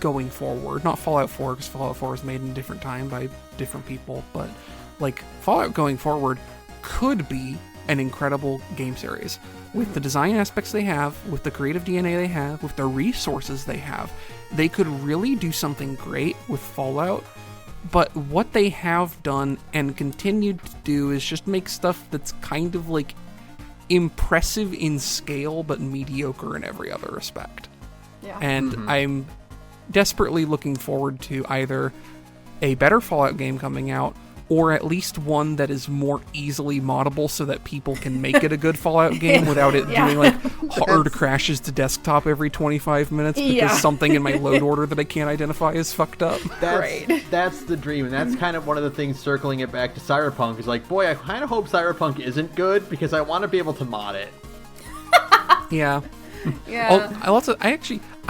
going forward, not Fallout 4, because Fallout 4 was made in a different time by different people, but, like, Fallout going forward could be an incredible game series. With the design aspects they have, with the creative DNA they have, with the resources they have, they could really do something great with Fallout. But what they have done and continue to do is just make stuff that's kind of, like, impressive in scale, but mediocre in every other respect. Yeah. And I'm desperately looking forward to either a better Fallout game coming out, or at least one that is more easily moddable so that people can make it a good Fallout game without it doing, like, hard crashes to desktop every 25 minutes because something in my load order that I can't identify is fucked up. That's the dream, and that's kind of one of the things circling it back to Cyberpunk is like, boy, I kind of hope Cyberpunk isn't good because I want to be able to mod it. Yeah. Yeah. I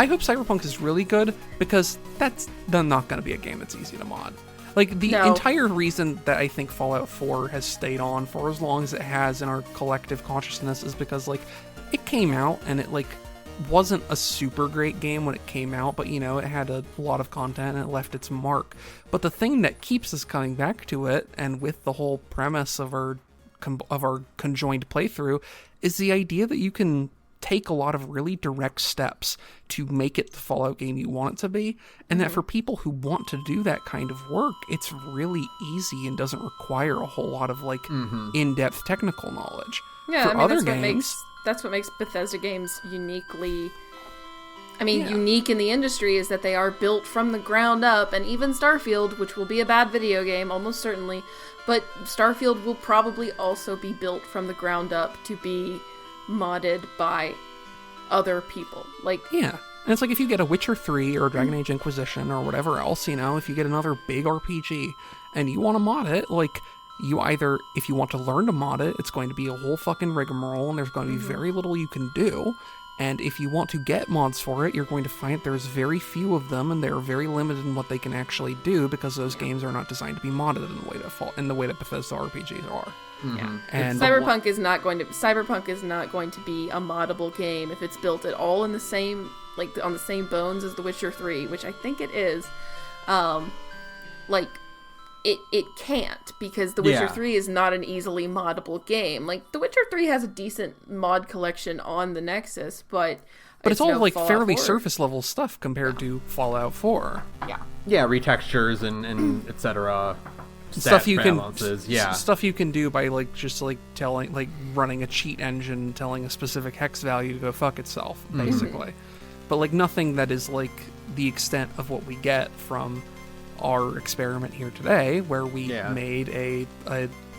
hope Cyberpunk is really good because that's not going to be a game that's easy to mod. Like, the entire reason that I think Fallout 4 has stayed on for as long as it has in our collective consciousness is because, like, it came out and it, like, wasn't a super great game when it came out, but, you know, it had a lot of content and it left its mark. But the thing that keeps us coming back to it, and with the whole premise of our conjoined playthrough, is the idea that you can take a lot of really direct steps to make it the Fallout game you want it to be, and that for people who want to do that kind of work, it's really easy and doesn't require a whole lot of, like, in-depth technical knowledge. Yeah, for other games, that's what makes Bethesda games uniquely... unique in the industry is that they are built from the ground up, and even Starfield, which will be a bad video game, almost certainly, but Starfield will probably also be built from the ground up to be modded by other people. Like, yeah. And it's like if you get a Witcher 3 or Dragon Age Inquisition or whatever else, you know, if you get another big RPG and you want to mod it, like, you either, if you want to learn to mod it, it's going to be a whole fucking rigmarole and there's going to be very little you can do. And if you want to get mods for it, you're going to find there's very few of them, and they're very limited in what they can actually do because those games are not designed to be modded in the way that Bethesda RPGs are. Yeah. And Cyberpunk is not going to be a moddable game if it's built at all in the same, like, on the same bones as The Witcher 3, which I think it is. It can't, because The Witcher 3 is not an easily moddable game. Like, The Witcher 3 has a decent mod collection on the Nexus, but it's all, like, Fallout fairly 4. surface level stuff compared to Fallout 4. Yeah, retextures and etc. Stuff you balances. Stuff you can do by, like, just, like, telling, like, running a cheat engine, telling a specific hex value to go fuck itself, basically. But, like, nothing that is, like, the extent of what we get from our experiment here today, where we made a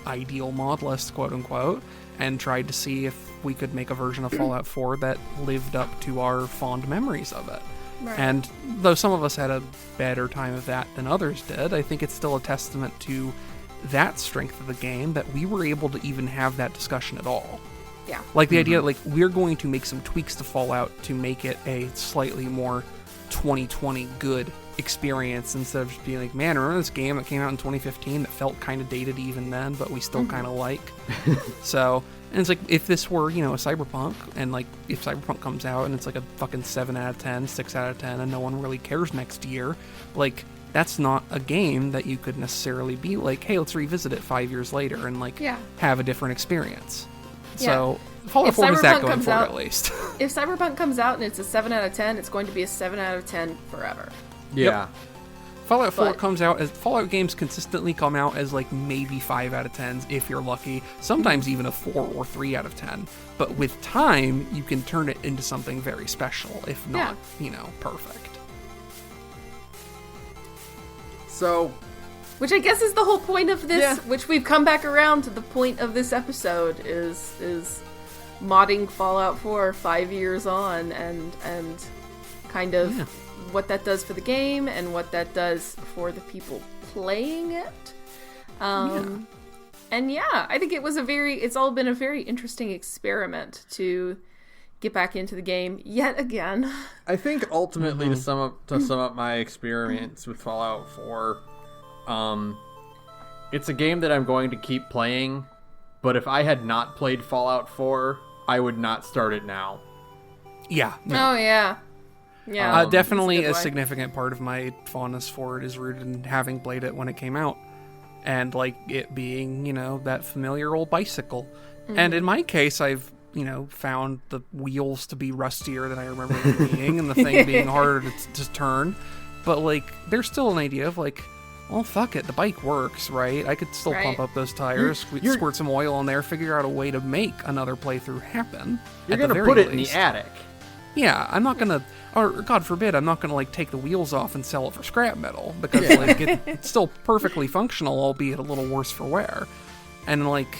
ideal mod list, quote unquote, and tried to see if we could make a version of Fallout 4 that lived up to our fond memories of it. Right. And though some of us had a better time of that than others did, I think it's still a testament to that strength of the game that we were able to even have that discussion at all. Yeah. Like, the idea, like, we're going to make some tweaks to Fallout to make it a slightly more 2020 good experience, instead of just being like, man, remember this game that came out in 2015 that felt kind of dated even then, but we still kind of like. So, and it's like, if this were, you know, a Cyberpunk, and, like, if Cyberpunk comes out and it's like a fucking 7 out of 10, 6 out of 10, and no one really cares next year, like, that's not a game that you could necessarily be like, hey, let's revisit it 5 years later and, like, have a different experience. So Fallout 4 has that going for it, at least. If Cyberpunk comes out and it's a 7 out of 10, it's going to be a 7 out of 10 forever. Yeah. Yep. Fallout 4 comes out as... Fallout games consistently come out as, like, maybe 5 out of 10s if you're lucky. Sometimes even a 4 or 3 out of 10. But with time, you can turn it into something very special, if not, you know, perfect. So... Which I guess is the whole point of this, which we've come back around to the point of this episode, is modding Fallout 4 5 years on, and kind of what that does for the game and what that does for the people playing it. And I think it's all been a very interesting experiment to get back into the game yet again. I think ultimately to sum up my experience with Fallout 4, it's a game that I'm going to keep playing, but if I had not played Fallout 4, I would not start it now. Yeah. No. Oh, yeah. Yeah. Definitely that's a good way. significant part of my fondness for it is rooted in having played it when it came out. And, like, it being, that familiar old bicycle. Mm-hmm. And in my case, I've, found the wheels to be rustier than I remember them being, and the thing being harder to turn. But, like, there's still an idea of, like, well, fuck it, the bike works, right? I could still pump up those tires, squirt some oil on there, figure out a way to make another playthrough happen. You're going to put it in the attic. Yeah, I'm not going to, or God forbid, I'm not going to, like, take the wheels off and sell it for scrap metal, because, like, it's still perfectly functional, albeit a little worse for wear. And, like,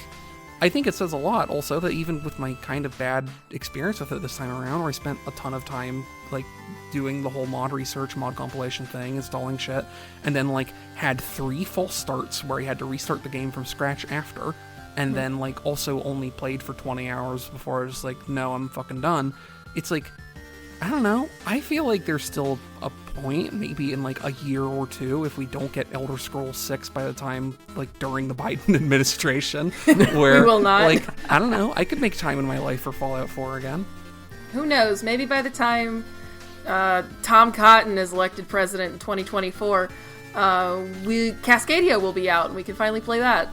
I think it says a lot, also, that even with my kind of bad experience with it this time around, where I spent a ton of time, like, doing the whole mod research, mod compilation thing, installing shit, and then, like, had 3 full starts where I had to restart the game from scratch after, and then, like, also only played for 20 hours before I was like, no, I'm fucking done. It's like, I don't know, I feel like there's still a point, maybe in, like, a year or two, if we don't get Elder Scrolls 6 by the time, like, during the Biden administration, where, We will not. like, I don't know, I could make time in my life for Fallout 4 again. Who knows? Maybe by the time Tom Cotton is elected president in 2024, Cascadia will be out, and we can finally play that.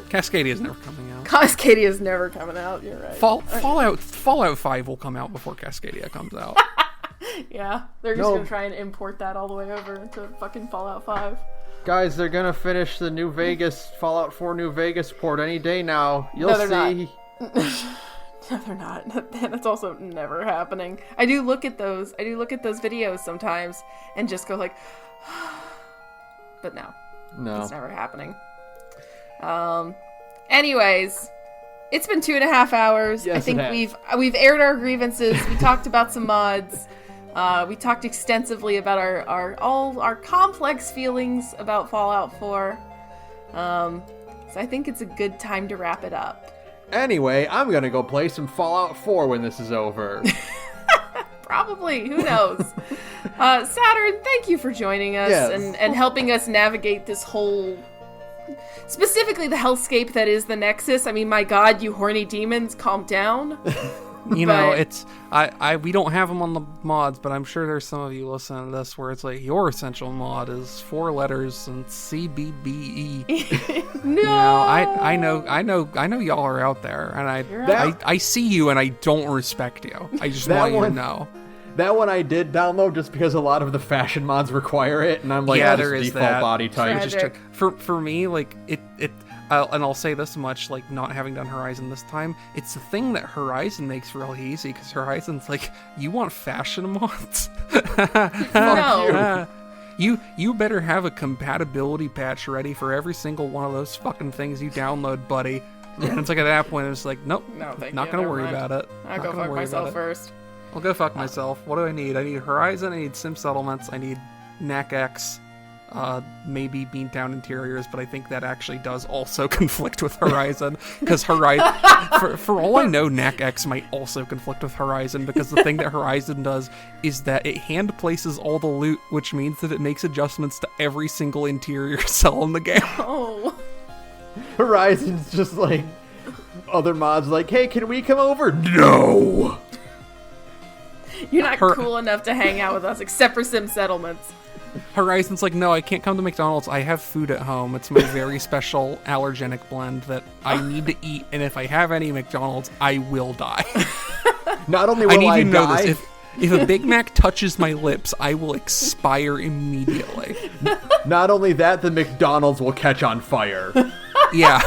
Cascadia's never coming out. Cascadia's never coming out. You're right. Fallout 5 will come out before Cascadia comes out. Yeah, they're just gonna try and import that all the way over into fucking Fallout 5. Guys, they're gonna finish the New Vegas Fallout 4 New Vegas port any day now. You'll see. No, they're not. That's also never happening. I do look at those videos sometimes and just go like, but no, it's never happening. Anyways, it's been 2.5 hours. Yes, I think we've aired our grievances. We talked about some mods. We talked extensively about all our complex feelings about Fallout 4. So I think it's a good time to wrap it up. Anyway, I'm gonna go play some Fallout 4 when this is over. Probably. Who knows? Saturn, thank you for joining us and helping us navigate this whole... Specifically the hellscape that is the Nexus. I mean, my God, you horny demons, calm down. It's... we don't have them on the mods, but I'm sure there's some of you listening to this where it's like, your essential mod is 4 letters and CBBE. No! I know y'all are out there, and I see you and I don't respect you. I just want you to know. That one I did download just because a lot of the fashion mods require it, and I'm like, there is default that body type. For me, like, and I'll say this much, like, not having done Horizon this time, it's the thing that Horizon makes really easy, because Horizon's like, you want fashion mods? No. You better have a compatibility patch ready for every single one of those fucking things you download, buddy. And it's like, at that point, it's like, nope, not gonna worry about it. I'll go fuck myself first. I'll go fuck myself. What do I need? I need Horizon, I need Sim Settlements, I need NACX, maybe Beantown Interiors, but I think that actually does also conflict with Horizon, because Horizon, for all I know, NACX might also conflict with Horizon, because the thing that Horizon does is that it hand places all the loot, which means that it makes adjustments to every single interior cell in the game. Oh. Horizon's just like, other mods like, hey, can we come over? No! You're not cool enough to hang out with us, except for Sim Settlements. Horizon's like, no, I can't come to McDonald's. I have food at home. It's my very special allergenic blend that I need to eat, and if I have any McDonald's, I will die. Not only will I need you to know die... this. If a Big Mac touches my lips, I will expire immediately. Not only that, the McDonald's will catch on fire. Yeah.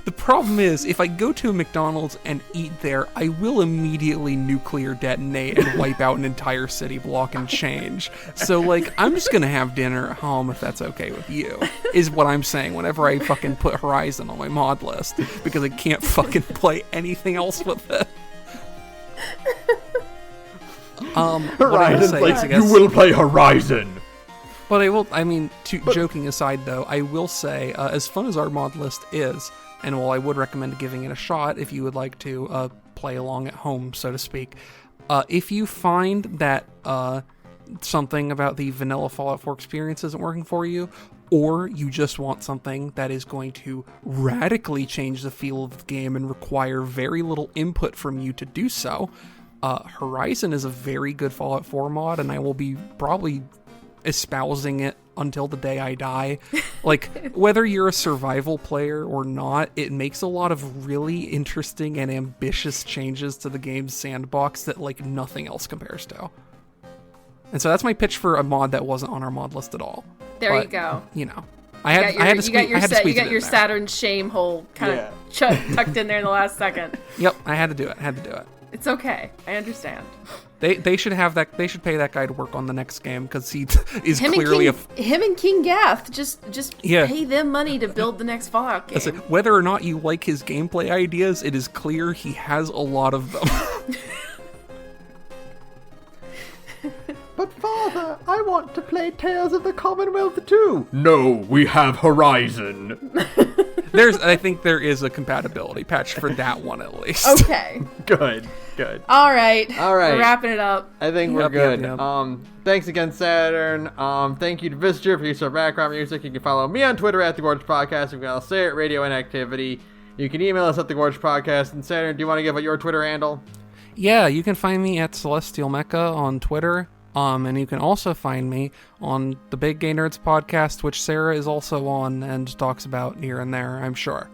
The problem is, if I go to a McDonald's and eat there, I will immediately nuclear detonate and wipe out an entire city block and change. So, like, I'm just gonna have dinner at home if that's okay with you, is what I'm saying whenever I fucking put Horizon on my mod list, because I can't fucking play anything else with it. Horizon's like, you will play Horizon! But joking aside though, I will say, as fun as our mod list is, and while I would recommend giving it a shot if you would like to play along at home, so to speak, if you find that something about the vanilla Fallout 4 experience isn't working for you, or you just want something that is going to radically change the feel of the game and require very little input from you to do so, Horizon is a very good Fallout 4 mod, and I will be probably espousing it until the day I die. Like, whether you're a survival player or not, it makes a lot of really interesting and ambitious changes to the game's sandbox that, like, nothing else compares to. And so that's my pitch for a mod that wasn't on our mod list at all. There you go. You know, I had to squeeze You got your Saturn shame hole kind of tucked in there in the last second. Yep, I had to do it. It's okay. I understand. They should have that. They should pay that guy to work on the next game because he is clearly him and King Gath. Just pay them money to build the next Fallout game. Listen, whether or not you like his gameplay ideas, it is clear he has a lot of them. But Father, I want to play Tales of the Commonwealth too. No, we have Horizon. I think there is a compatibility patch for that one at least. Okay. Good. All right. We're wrapping it up. I think we're good. Yep. Thanks again, Saturn. Thank you to Visitor for use of background music. You can follow me on Twitter at thegorgepodcast. You can also say at radioinactivity. You can email us at thegorgepodcast. And Saturn, do you want to give out your Twitter handle? Yeah, you can find me at Celestial Mecha on Twitter. And you can also find me on the Big Gay Nerds podcast, which Sara is also on and talks about here and there, I'm sure.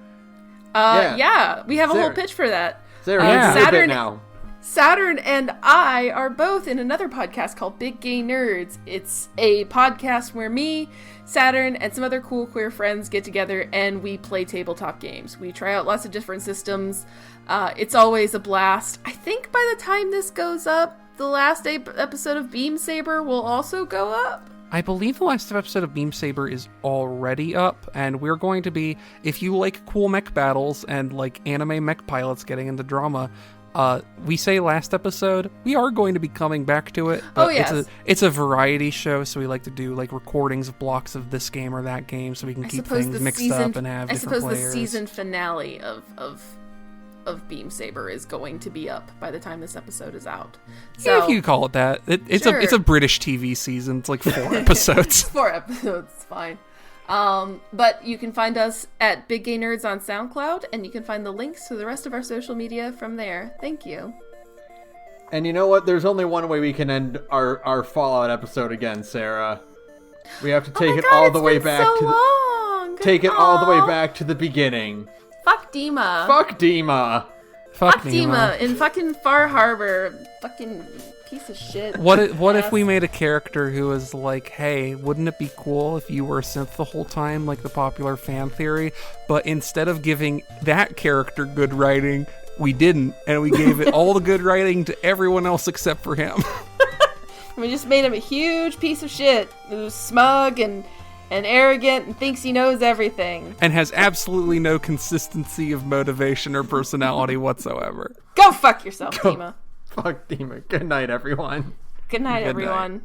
Yeah, we have a whole pitch for that. Saturn, Saturn and I are both in another podcast called Big Gay Nerds. It's a podcast where me, Saturn, and some other cool queer friends get together and we play tabletop games. We try out lots of different systems. It's always a blast. I think by the time this goes up, the last episode of Beam Saber will also go up. I believe the last episode of Beam Saber is already up, and we're going to be, if you like cool mech battles and like anime mech pilots getting into drama, we say last episode, we are going to be coming back to it. But it's a variety show, so we like to do like recordings of blocks of this game or that game, so we can keep things mixed up and have different players. I suppose the season finale of Beam Saber is going to be up by the time this episode is out. So, yeah, if you call it that. It's a British TV season. It's like 4 episodes. 4 episodes, fine. But you can find us at Big Gay Nerds on SoundCloud, and you can find the links to the rest of our social media from there. Thank you. And you know what? There's only one way we can end our Fallout episode again, Sara. We have to take it all the way back to all the way back to the beginning. Fuck Dima. Fuck Dima. Fuck Dima in fucking Far Harbor. Fucking piece of shit. What if we made a character who was like, hey, wouldn't it be cool if you were a synth the whole time, like the popular fan theory? But instead of giving that character good writing, we didn't, and we gave it all the good writing to everyone else except for him. We just made him a huge piece of shit who's smug and arrogant and thinks he knows everything. And has absolutely no consistency of motivation or personality whatsoever. Go fuck yourself, Dima. Fuck Dima. Good night, everyone. Good night, everyone.